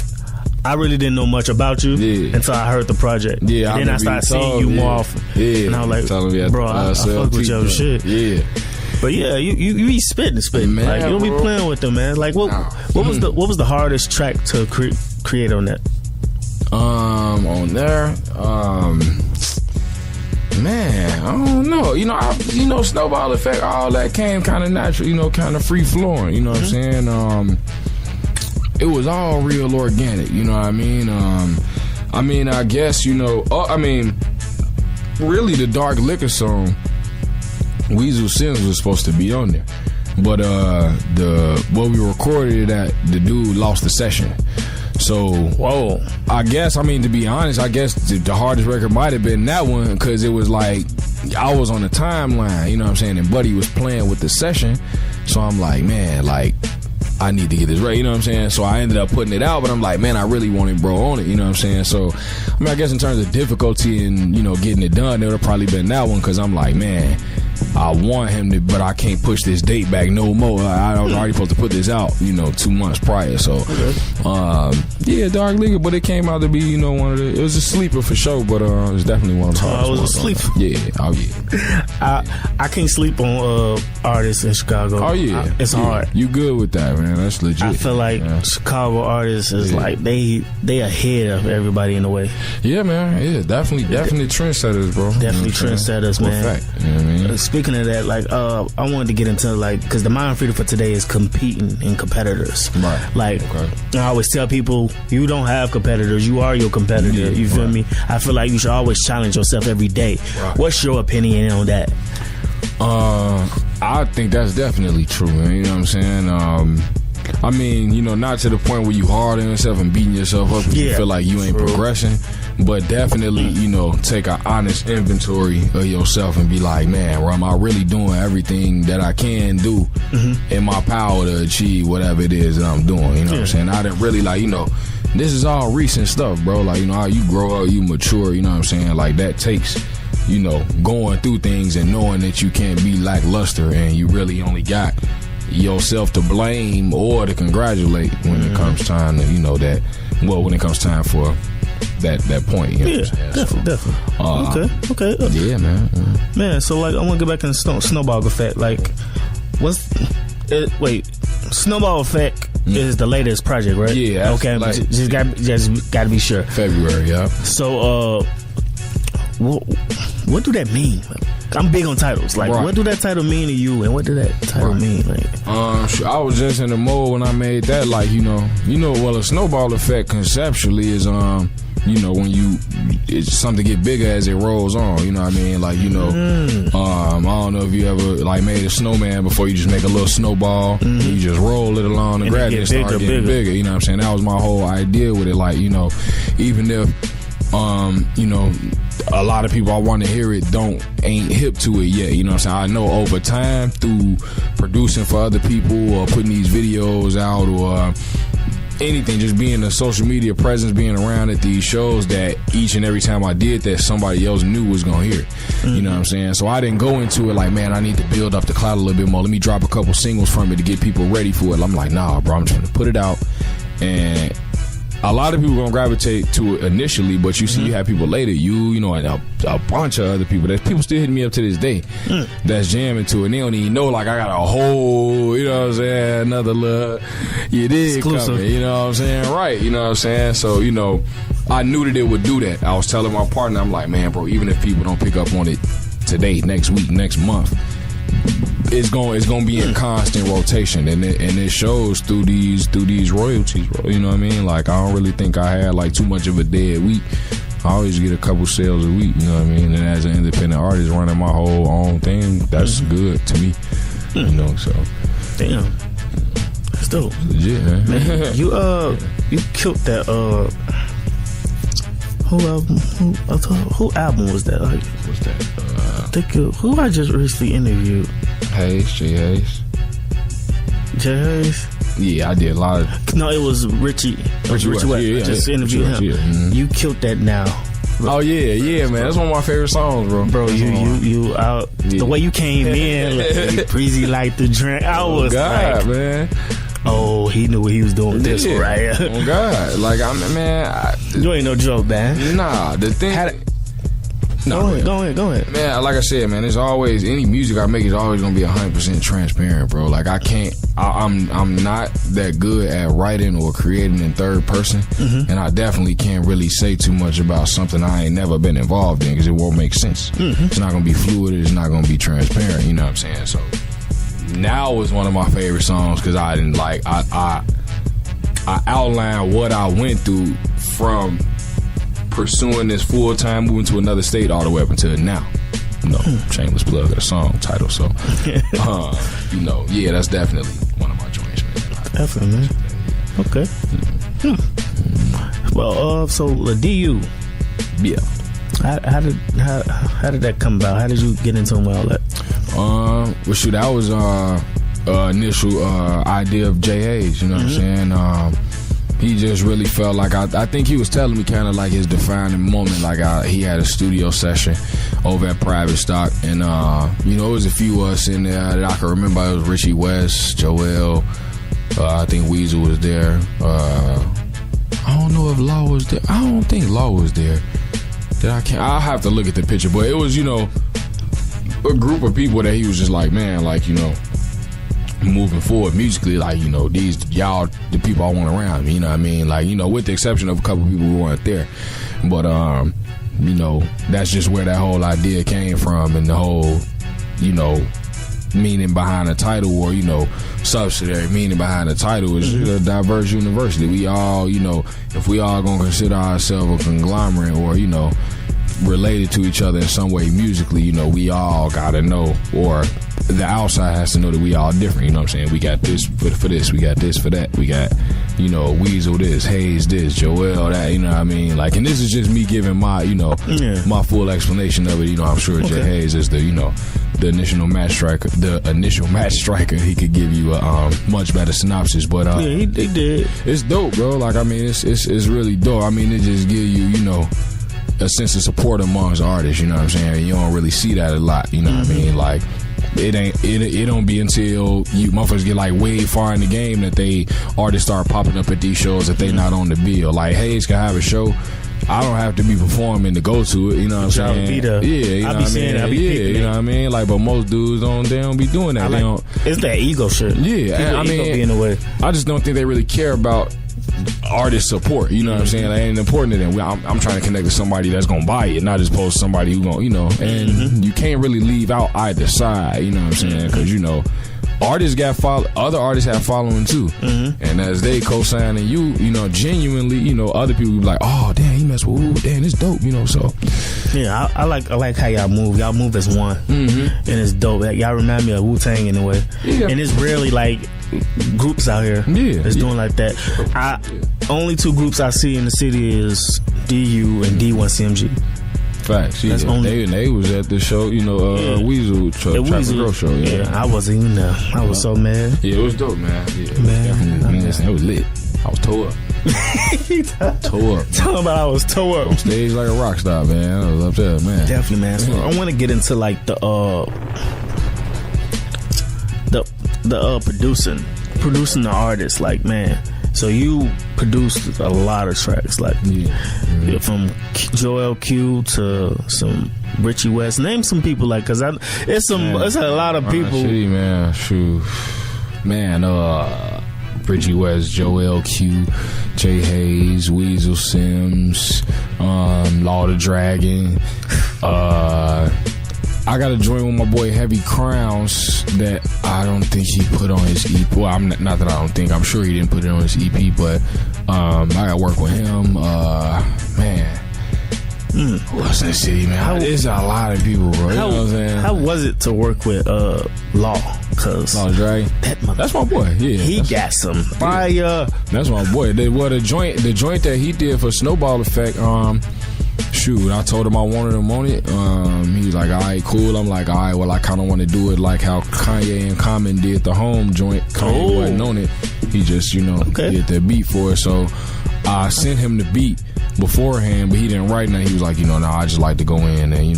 I really didn't know much about you until I heard the project.
Yeah,
and then I started seeing you more often.
Yeah,
and I was like, bro, I fuck with your shit.
Yeah.
But yeah, you be spitting,
man,
like you don't be playing with them, man. Like what was the hardest track to create on that?
On there, man, I don't know. You know, Snowball Effect, all that came kind of natural. You know, kind of free flowing. You know what I'm saying? It was all real organic. You know what I mean? I guess really the Dark Liquor song, Weasel Sims was supposed to be on there, but what we recorded it at, the dude lost the session. So, I guess, to be honest, I guess the hardest record might have been that one, because it was like, I was on the timeline, you know what I'm saying, and Buddy was playing with the session, so I'm like, man, like, I need to get this right, you know what I'm saying, so I ended up putting it out, but I'm like, man, I really wanted bro on it, you know what I'm saying, so, I guess in terms of difficulty and, you know, getting it done, it would have probably been that one, because I'm like, man, I want him to, but I can't push this date back no more. I was already supposed to put this out, 2 months prior. So, yeah, Dark Liquor, but it came out to be, it was a sleeper for sure, but it was definitely one of the hardest.
It was a sleeper.
Yeah,
I can't sleep on artists in Chicago.
Oh yeah,
it's hard.
You good with that, man? That's legit.
I feel like Chicago artists is like they ahead of everybody in a way.
Yeah, man. Yeah, definitely trendsetters, bro.
Definitely trendsetters, man.
Fact. You know what I mean?
Speaking of that, like, I wanted to get into, like, because the MindFeeder for today is competing in competitors.
Right.
Like, I always tell people, you don't have competitors, you are your competitor. Yeah, you feel me? I feel like you should always challenge yourself every day. Right. What's your opinion on that?
I think that's definitely true, man. You know what I'm saying? Not to the point where you hard on yourself and beating yourself up because you feel like you ain't progressing, but definitely, take an honest inventory of yourself and be like, man, am I really doing everything that I can do in my power to achieve whatever it is that I'm doing? You know what I'm saying? I didn't really this is all recent stuff, bro. Like, how you grow up, you mature, you know what I'm saying? Like, that takes, going through things and knowing that you can't be lackluster and you really only got yourself to blame or to congratulate when it comes time to, when it comes time for that point. You know
definitely. Okay.
Yeah, man.
Man, so, like, I want to get back in Snowball Effect. Like, Snowball Effect is the latest project, right?
Yeah.
Okay, just got to be sure.
February, yeah.
So, what do that mean? I'm big on titles. Like, what do that title mean to you, and what do that title mean? Like,
I was just in the mode when I made that. Like, a Snowball Effect conceptually is, when it's something get bigger as it rolls on. You know what I mean? Like, I don't know if you ever made a snowman before. You just make a little snowball, and you just roll it along and gradually it start getting bigger. You know what I'm saying? That was my whole idea with it. Like, even if a lot of people I want to hear it ain't hip to it yet. You know what I'm saying? I know over time through producing for other people or putting these videos out or anything, just being a social media presence, being around at these shows, that each and every time I did that, somebody else knew was gonna hear it. You know what I'm saying? So I didn't go into it like, man, I need to build up the cloud a little bit more. Let me drop a couple singles from it to get people ready for it. I'm like, nah, bro, I'm trying to put it out. And a lot of people gonna gravitate to it initially, but you see, you have people later, and a bunch of other people. That people still hitting me up to this day that's jamming to it. And they don't even know, like, I got a whole, you know what I'm saying, another little, you did coming, you know what I'm saying, right? You know what I'm saying? So, I knew that it would do that. I was telling my partner, I'm like, man, bro, even if people don't pick up on it today, next week, next month, it's going be in constant rotation, and it shows through these royalties, bro. You know what I mean? Like, I don't really think I had too much of a dead week. I always get a couple sales a week. You know what I mean? And as an independent artist running my whole own thing, that's good to me. So
Damn. That's dope.
Legit, man.
You killed that who album was that? Like,
what's that?
I think who I just recently interviewed.
Jay Hayes.
Jay Hayes?
Yeah, I did a lot of.
No, it was Richie West.
Yeah,
just interviewed him.
Yeah. Mm-hmm.
You killed that now.
Oh yeah, man. That's one of my favorite songs, bro.
You out. Yeah. The way you came in, like, breezy like the drink. I was like,
man.
Oh, he knew what he was doing with this one, right?
Oh God, like
you ain't no joke, man.
Nah, the thing.
Go ahead.
Man, like I said, man, it's always any music I make is always gonna be 100% transparent, bro. Like I'm not that good at writing or creating in third person, and I definitely can't really say too much about something I ain't never been involved in because it won't make sense. It's not gonna be fluid. It's not gonna be transparent. You know what I'm saying? So now was one of my favorite songs because I didn't like I outlined what I went through from pursuing this full time, moving to another state, all the way up until now. Shameless plug of the song title. So, that's definitely one of my joints, man.
Definitely, man. Okay. Well, so the DU.
Yeah.
How did that come about? How did you get into all that?
Well, shoot, that was initial idea of Jay Hayes. You know what I'm saying? He just really felt like I think he was telling me kind of like his defining moment. Like he had a studio session over at Private Stock, and it was a few of us in there that I can remember. It was Richie West, Joel. I think Weasel was there. I don't know if Law was there. I don't think Law was there. I'll have to look at the picture, but it was a group of people that he was just like, man, like moving forward musically, like, these y'all the people I want around me, you know what I mean? Like, with the exception of a couple people who weren't there. But that's just where that whole idea came from, and the whole, meaning behind the title, or, subsidiary meaning behind the title is a diverse university. We all, if we all gonna consider ourselves a conglomerate or, related to each other in some way musically, we all gotta know, or the outside has to know that we all different, you know what I'm saying? We got this for this, we got this for that, we got, Weasel this, Hayes this, Joel that, you know what I mean? Like, and this is just me giving my, my full explanation of it, I'm sure Jay Hayes is the, the initial match striker, he could give you a much better synopsis, but
he did.
It's dope, bro. Like, I mean, it's really dope. I mean, it just give you, a sense of support amongst artists, you know what I'm saying? You don't really see that a lot, you know what I mean? Like, it don't be until you motherfuckers get like way far in the game that artists start popping up at these shows that they not on the bill. Like, Hayes can have a show, I don't have to be performing to go to it, you know what I'm saying?
Yeah, you know what I mean?
You know what I mean? Like, but most dudes don't be doing that.
It's that ego shit.
Yeah,
ego be in the way.
I just don't think they really care about artist support, you know what I'm saying? That ain't important to them. I'm trying to connect with somebody that's gonna buy it, not just post somebody who gonna, and you can't really leave out either side, you know what I'm saying? Because artists other artists have following too, and as they co-signing you, genuinely, other people be like, oh damn, he messed with, ooh, damn, it's dope, so
yeah, I like how y'all move as one, and it's dope. Like, y'all remind me of Wu-Tang in a way, and it's rarely like groups out here that's doing like that. Only two groups I see in the city is DU and D1CMG.
Facts. Yeah. They was at the show, Weasel Trapper Girl show.
Yeah, I wasn't even there. I was so mad.
Yeah, it was dope, man. Yeah, man, it was lit. I was tore up. Tore up.
Talking about I was tore up
on stage like a rock star, man. I was up there, man.
Definitely, man. So I want to get into like the producing the artist, like, man. So you produced a lot of tracks, like from Joel Q to some Richie West. Name some people, like, cause it's a lot of people.
Richie West, Joel Q, Jay Hayes, Weasel Sims, Law the Dragon. I got a joint with my boy Heavy Crowns that I don't think he put on his EP. Well, not that I don't think. I'm sure he didn't put it on his EP, but I got to work with him. Man, Who else in the city, man? There's a lot of people, bro. You know what I'm saying?
How was it to work with Raww? Cause
Dre, that's my boy. Yeah,
he got some fire.
Yeah. That's my boy. The joint that he did for Snowball Effect. Shoot, I told him I wanted him on it. He's like, all right, cool. I'm like, all right, well, I kind of want to do it like how Kanye and Common did the Home joint. Kanye wasn't on it. He just, did the beat for it. So I sent him the beat beforehand, but he didn't write nothing. He was like, I just like to go in and,
he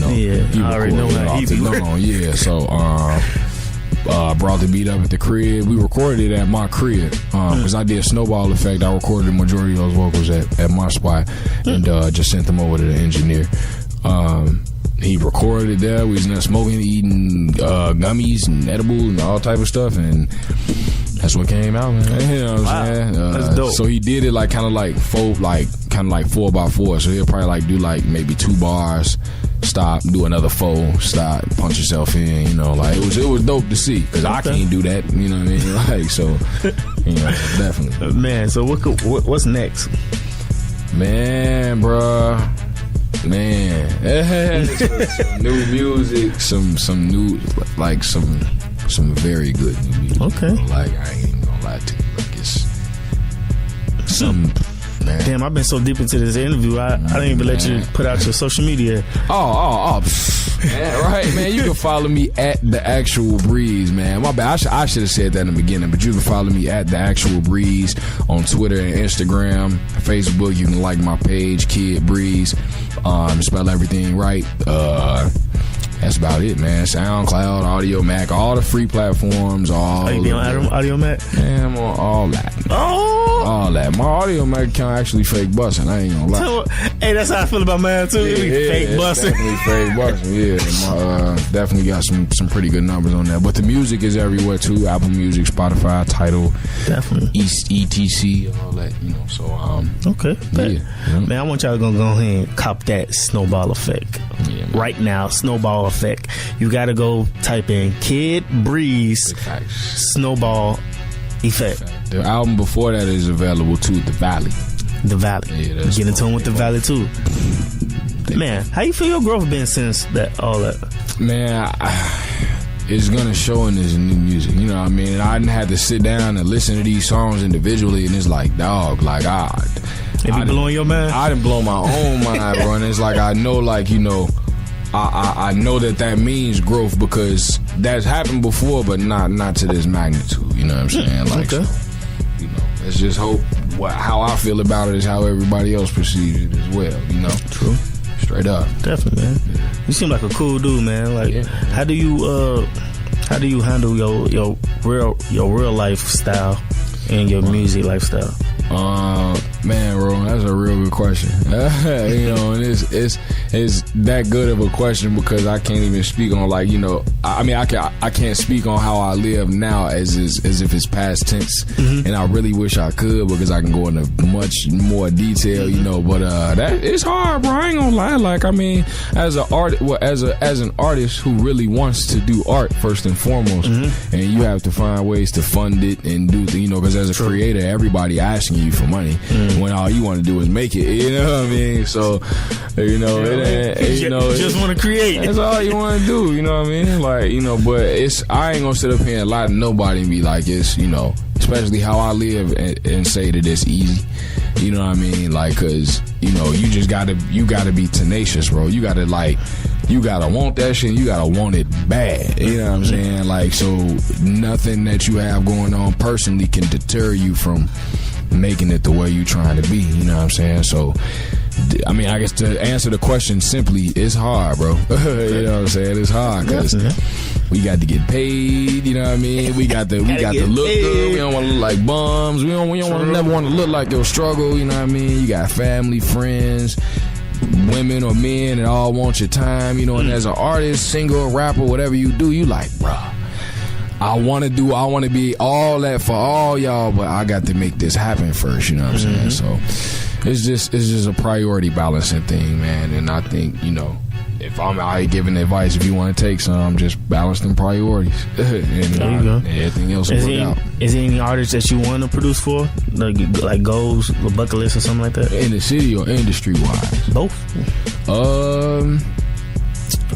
I already know how he be.
Yeah, so brought the beat up at the crib. We recorded it at my crib because I did Snowball Effect. I recorded the majority of those vocals at my spot and just sent them over to the engineer. He recorded it there. We was in there smoking, eating gummies and edibles and all type of stuff, and that's what came out, man. You know what I'm saying?
That's dope.
So he did it like kind of like 4x4. So he'll probably do maybe 2 bars, stop, do another 4, stop, punch yourself in. It was dope to see because I can't do that. You know what I mean? So definitely.
Man, so what's next?
Man, bruh. Man, some new music, some new, some very good new music.
Okay.
I ain't gonna lie to you. It's some. Man.
Damn, I've been so deep into this interview, I didn't even let you put out your social media.
Oh, man, right, man. You can follow me at The Actual Breeze, man. My bad. I should have said that in the beginning, but you can follow me at The Actual Breeze on Twitter and Instagram, Facebook. You can like my page, Kid Breeze. Spell everything right. That's about it, man. SoundCloud, Audio Mac, all the free platforms.
You be on Audio Mac?
Yeah, I'm on all that. All that. My Audio Mac account actually fake busting. I ain't gonna lie.
Hey, that's how I feel about mine too. Fake busting.
Definitely fake busting. Yeah, definitely got some pretty good numbers on that. But the music is everywhere too. Apple Music, Spotify, Tidal,
definitely,
etc. All that. So
okay. Yeah. Man, I want y'all to go ahead and cop that Snowball Effect right now. Snowball Effect. You gotta go type in Kid Breeze Snowball Effect.
The album before that is available too, The Valley.
The Valley.
Yeah,
get in tune with The Valley too. Man, how you feel your growth been since all that?
Man, it's gonna show in this new music. You know what I mean? And I didn't have to sit down and listen to these songs individually, and it's like, dog,
it be blowing your mind?
I didn't blow my own mind, bro. And it's like I know, I know that means growth because that's happened before, but not to this magnitude. You know what I'm saying?
Okay.
So, let's just hope how I feel about it is how everybody else perceives it as well.
True.
Straight up.
Definitely, man. You seem like a cool dude, man. How do you handle your real lifestyle and your music lifestyle?
Man, bro, that's a real good question. And it's that good of a question because I can't even speak on I can't speak on how I live now as if it's past tense, and I really wish I could because I can go into much more detail, But that it's hard, bro. I ain't gonna lie. As an artist who really wants to do art first and foremost, and you have to find ways to fund it and do because as a creator, everybody asking you for money when all you want to do is make it. You know what I mean? So
just want to create.
That's all you want to do. You know what I mean? But I ain't gonna sit up here and lie to nobody and be like it's especially how I live and say that it's easy. You know what I mean? Cause you just gotta be tenacious, bro. You gotta want that shit. You gotta want it bad. You know what I'm saying? So nothing that you have going on personally can deter you from making it the way you trying to be. You know what I'm saying? So I guess to answer the question simply, it's hard, bro. You know what I'm saying? It's hard because we got to get paid. You know what I mean? We got to look good. We don't want to look like bums. We don't never want to look like your struggle. You know what I mean? You got family, friends, women or men that all want your time. And as an artist, singer, rapper, whatever you do, you like, bro, I want to be all that for all y'all, but I got to make this happen first. You know what I'm saying? So it's just a priority balancing thing, man. And I think, if I'm out here giving advice, if you want to take some, just balance them priorities. And
there you go.
Everything else will work out.
Is there any artists that you want to produce for? Like goals, a bucket list or something like that?
In the city or industry-wise?
Both.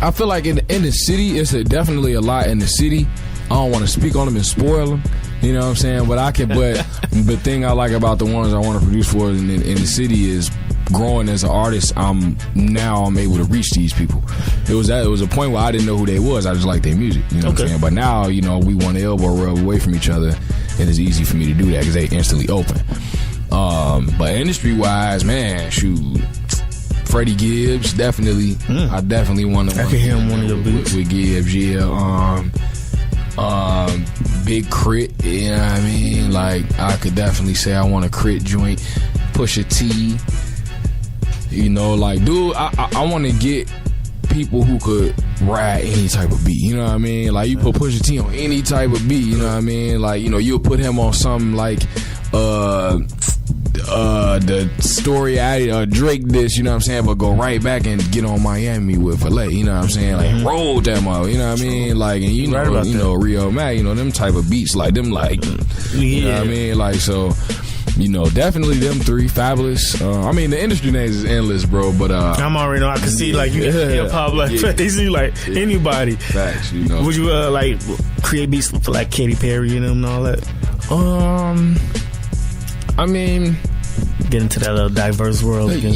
I feel like in the city, it's definitely a lot in the city. I don't want to speak on them and spoil them. You know what I'm saying? But the thing I like about the ones I want to produce for in the city is growing as an artist. I'm able to reach these people. It was a point where I didn't know who they was. I just liked their music. You know what I'm saying? But now, you know, we want to elbow rub away from each other, and it's easy for me to do that because they instantly open. But industry wise, man, shoot. Freddie Gibbs, definitely. I definitely want to.
I can hear him one of your beats
with Gibbs. Yeah. Big Crit. You know what I mean? Like, I could definitely say I want a Crit joint. Pusha T. You know, like, dude, I want to get people who could ride any type of beat. You know what I mean? Like, you put Pusha T on any type of beat. You know what I mean? Like, you know, you'll put him on something like the story Drake this, you know what I'm saying, but go right back and get on Miami with Fadah, you know what I'm saying, like roll them out, you know what I mean, like, and you know Rio Mac, you know, them type of beats, like them, like, you know what I mean, like, so, you know, definitely them three. Fabulous. I mean, the industry names is endless, bro, but
I'm already know. I can see like you hip hop, like they see like anybody.
Facts, you know.
Would you like create beats for like Katy Perry and them and all that?
I mean,
get into that little diverse world again.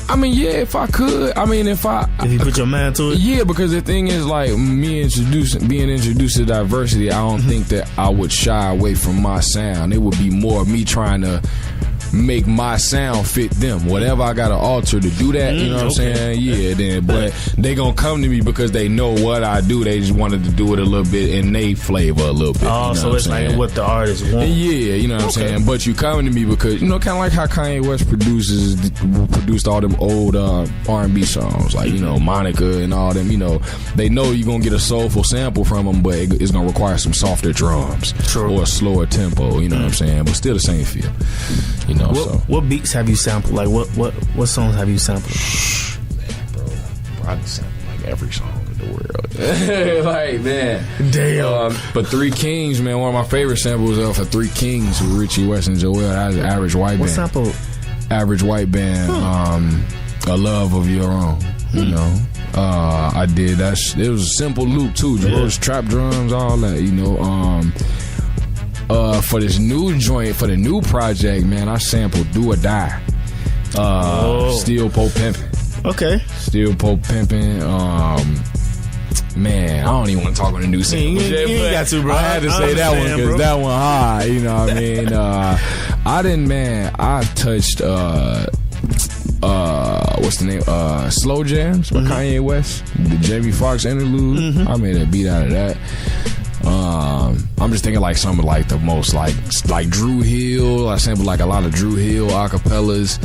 I mean, if I could. I mean, if you
put your mind to it.
Yeah, because the thing is, like, being introduced to diversity, I don't think that I would shy away from my sound. It would be more me trying to make my sound fit them. Whatever I gotta alter to do that, you know what I'm saying? Yeah, then, but they gonna come to me because they know what I do. They just wanted to do it a little bit in they flavor a little bit.
Oh, you know so it's like what the artist want.
Yeah, you know what I'm saying? But you coming to me because, you know, kind of like how Kanye West produced all them old R&B songs, like, you know, Monica and all them, you know, they know you're gonna get a soulful sample from them, but it's gonna require some softer drums.
True.
Or a slower tempo, you know what I'm saying? But still the same feel. You know,
what beats have you sampled? Like what songs have you sampled?
Man, bro, I done sampled like every song in the world. Like, man,
damn.
But Three Kings, man, one of my favorite samples for Three Kings with Richie West and Joel. That was Average White Band.
What sample?
Average White Band. A Love of Your Own. You know, I did that. It was a simple loop too. Joel's trap drums, all that. You know, for this new joint, for the new project, man, I sampled Do or Die. Steel Pope Pimpin'.
Okay.
Steel Pope Pimpin'. Man, I don't even want to talk on the new single.
You ain't got to, bro.
I had to say that one because that one high. You know what I mean? I touched what's the name? Slow Jams by Kanye West. The Jamie Foxx interlude. I made a beat out of that. I'm just thinking like some of like the most like Drew Hill. I sampled like a lot of Drew Hill acapellas.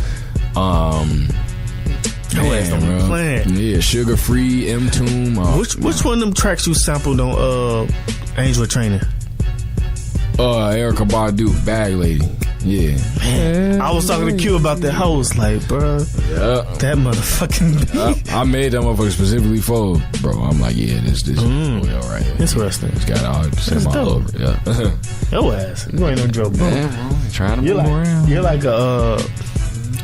Yeah, Sugar Free, M-Tune.
Which one of them tracks you sampled on Angel Training?
Erykah Badu, Bag Lady. Yeah.
Man, I was talking to Q about that host, like, bro, that motherfucking beat.
I made that motherfucker specifically for, bro. I'm like, yeah, this boy, all right.
Interesting.
It's got all over it. Yeah.
Yo ass, you ain't no joke, bro.
Man, bro, trying to move around.
You're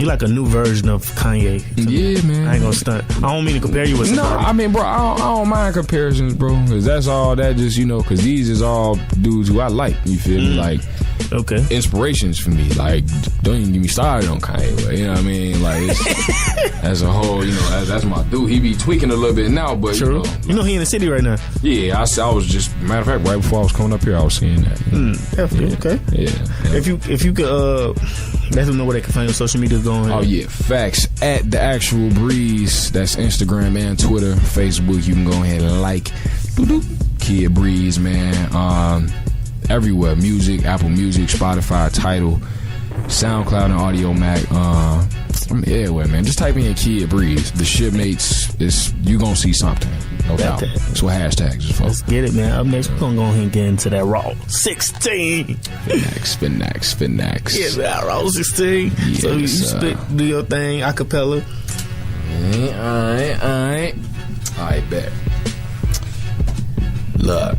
like a new version of Kanye.
Yeah, man.
I ain't gonna stunt. I don't mean to compare you with somebody.
No, I mean, bro, I don't mind comparisons, bro. Because that's all that just, you know, because these is all dudes who I like. You feel me? Like,
okay,
inspirations for me. Like, don't even get me started on Kanye. You know what I mean? Like, as a whole, you know, that's my dude. He be tweaking a little bit now, but
true. You know he in the city right now.
Yeah, I was just, matter of fact, right before I was coming up here, I was seeing that.
Definitely.
Yeah.
Okay.
Yeah.
If you could let them know where they can find your social media going.
Oh yeah, facts. At The Actual Breeze. That's Instagram and Twitter. Facebook, you can go ahead and like Kid Breeze, man. Everywhere. Music, Apple Music, Spotify, Tidal, SoundCloud, and Audio Mac. I'm everywhere, man. Just type in Kid Breeze. The Shipmates, you gonna see something. No doubt. That's what hashtags is for.
Let's get it, man. Up next, we're gonna go ahead and get into that Raww 16.
Finnax.
Yeah, that Raww 16.
Yeah,
so you do your thing, acapella.
Alright, bet. Look.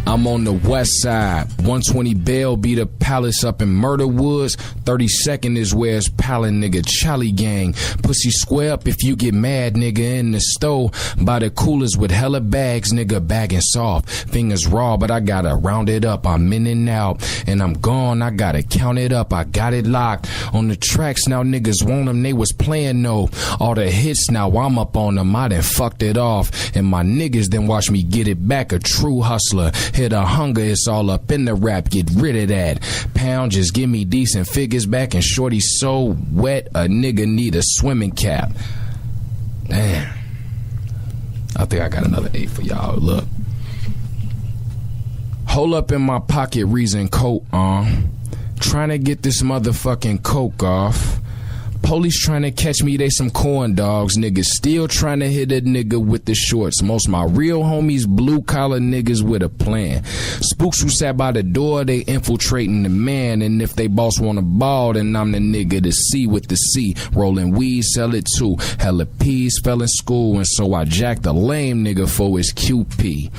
I'm on the west side. 120 Bell be the palace up in Murder Woods. 32nd is where it's Palin, nigga. Charlie gang. Pussy square up if you get mad, nigga. In the stove by the coolers with hella bags, nigga. Bagging soft. Fingers raw, but I gotta round it up. I'm in and out. And I'm gone. I gotta count it up. I got it locked. On the tracks now, niggas want them. They was playing no. All the hits now, I'm up on them. I done fucked it off. And my niggas then watch me get it back. A true hustler. Hit a hunger, it's all up in the rap, get rid of that. Pound, just give me decent figures back, and shorty so wet, a nigga need a swimming cap. Damn. I think I got another 8 for y'all. Look. Hold up in my pocket, reason coat on. Trying to get this motherfucking coke off. Police trying to catch me, they some corn dogs. Niggas still trying to hit a nigga with the shorts. Most my real homies blue collar niggas with a plan. Spooks who sat by the door, they infiltrating the man. And if they boss want a ball, then I'm the nigga to see with the C. Rolling weed, sell it too. Hella peas, fell in school, and so I jacked a lame nigga for his QP.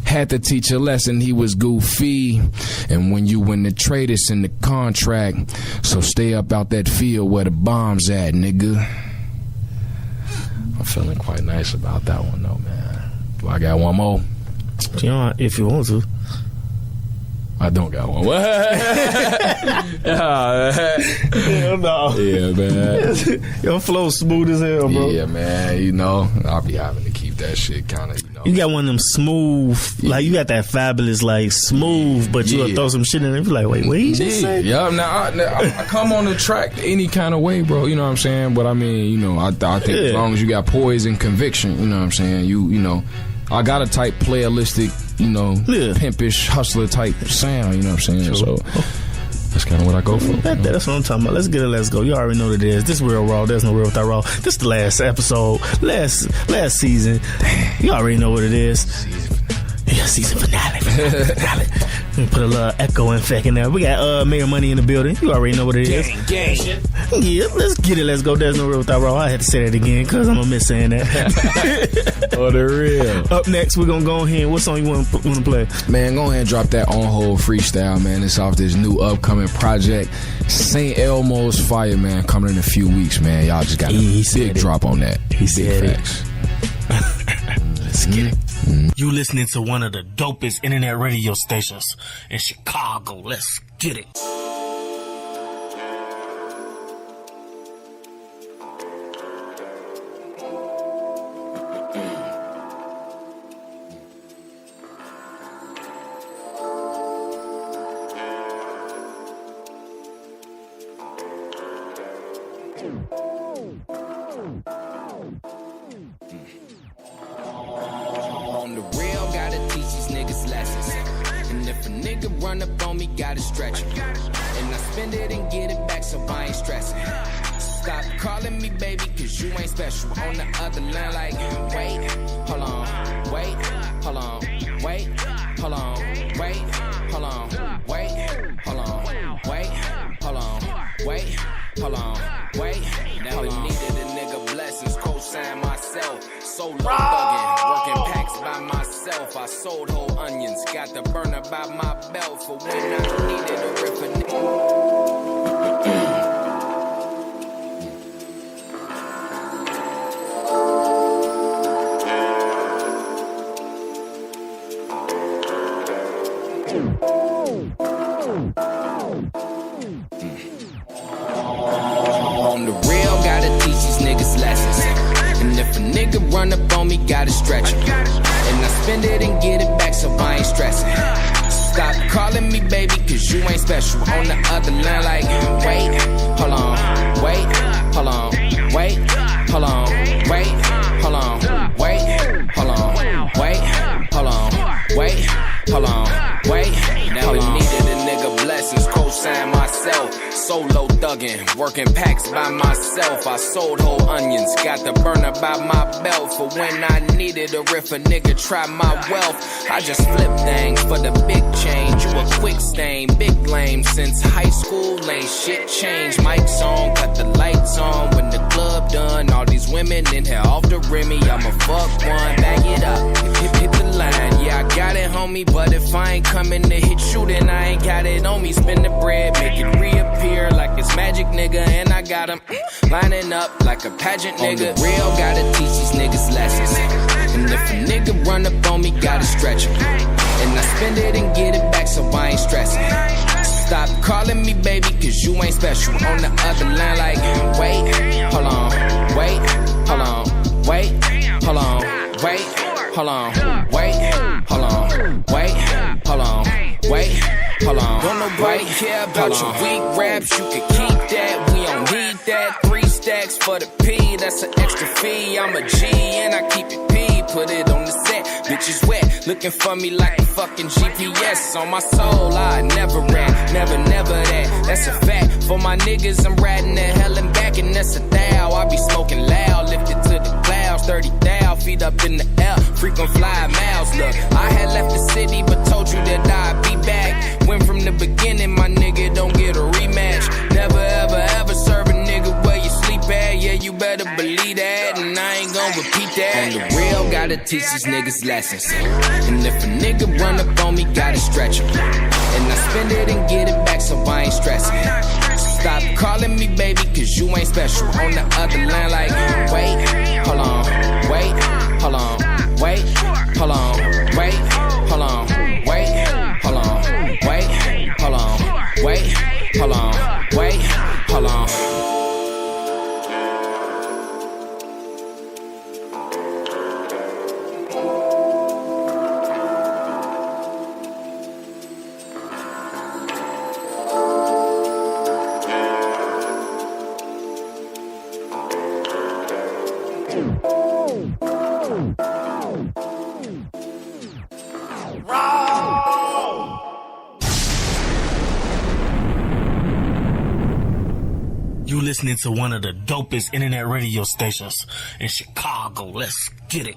Had to teach a lesson, he was goofy. And when you win the trade, it's in the contract. So stay up out that field where the bomb's at, nigga. I'm feeling quite nice about that one, though, man. Do I got one more?
You know, if you want to.
I don't got one.
Hell no.
Yeah, man.
Your flow smooth as hell, bro.
Yeah, man. You know, I'll be having to keep that shit kind of, you know.
You got one of them smooth, like you got that fabulous, like smooth, but you'll throw some shit in it. You like, wait, what he just say?
Yeah, now I come on the track any kind of way, bro. You know what I'm saying? But I mean, you know, I think as long as you got poise and conviction, you know what I'm saying? You know, I got a type playalistic, you know, pimpish hustler type sound. You know what I'm saying? So that's kind of what I go for.
That's what I'm talking about. Let's get it. Let's go. You already know what it is. This is Real Raw. There's no real without Raw. This is the last episode, last season. You already know what it is. Yeah, season finale. Put a little echo effect in there. We got Mayor Money in the building. You already know what it is.
Gang.
Yeah, let's get it. Let's go. There's no real without Raw. I had to say that again because I'm gonna miss saying that.
Oh, the real.
Up next, we're gonna go ahead. What song you want to play?
Man, go ahead and drop that On Hold freestyle, man. It's off this new upcoming project, St. Elmo's Fire, man. Coming in a few weeks, man. Y'all just got a big drop on that.
He said
facts.
Let's get it. You listening to one of the dopest internet radio stations in Chicago. Let's get it.
On the real, gotta teach these niggas lessons. And if a nigga run up on me, gotta stretch him. And I spend it and get it back, so I ain't stressing. Stop calling me baby, cause you ain't special. On the other line, like, wait, hold on, wait, hold on, wait, hold on, wait, hold on, wait, hold on, wait, hold on, wait, hold on, wait. Never needed a nigga blessings, co-sign myself. So low thuggin', working packs by myself. I sold whole onions, got the burner by my belt for when I needed a rip a On the real, gotta teach these niggas lessons. And if a nigga run up on me, gotta stretch him. And I spend it and get it back, so I ain't stressing. Stop calling me baby, cause you ain't special. On the other line, like, wait, hold on, wait, hold on, wait, hold on, wait, hold on, wait, hold on, wait, hold on, wait, hold on, wait. Never needed a nigga blessings, co-sign myself.
solo thuggin', working packs by myself. I sold whole onions, got the burner by my belt. For when I needed a riff, a nigga try my wealth. I just flip things for the big change. You a quick stain, big lame. Since high school, ain't shit changed. Mic's on, cut the lights on. When the club done, all these women in here off the rimmy. I'ma fuck one, bag it up, hit the line. Yeah, I got it, homie, but if I ain't coming to hit you, then I ain't got it on me. Spin the bread, make it reappear like it's magic, nigga. And I got them lining up like a pageant, nigga. On the real, gotta teach these niggas lessons. And if a nigga run up on me, gotta stretch him. And I spend it and get it back, so I ain't stressing. Stop calling me baby, cause you ain't special. On the other line like, wait, hold on, wait, hold on, wait, hold on, wait, hold on, wait, hold on, wait, hold on, wait, hold on. Don't nobody care about your weak raps, you can keep that, we don't need that. 3 stacks for the P, that's an extra fee. I'm a G and I keep it P, put it on the set. Bitches wet, looking for me like a fucking GPS. On my soul, I never ran, never that. That's a fact. For my niggas, I'm riding the hell and back, and that's a thou. I be smoking loud, lifted to the clouds, 30,000 feet up in the air, frequent fly miles. Look, I had left the city, but told you that I'd be back. Went from the beginning, my nigga, don't get a rematch. Never ever serve a nigga where you sleep at. Yeah, you better believe that, and I ain't gon' repeat that. And the real gotta teach these niggas lessons. And if a nigga run up on me, gotta stretch him. And I spend it and get it back, so I ain't stressing. Stop calling me baby, cause you ain't special. On the other line like, wait, hold on, wait, hold on, wait, hold on, wait, hold on, wait, hold on, wait, hold on, wait, hold on, wait, hold on.
You listening to one of the dopest internet radio stations in Chicago. Let's get it.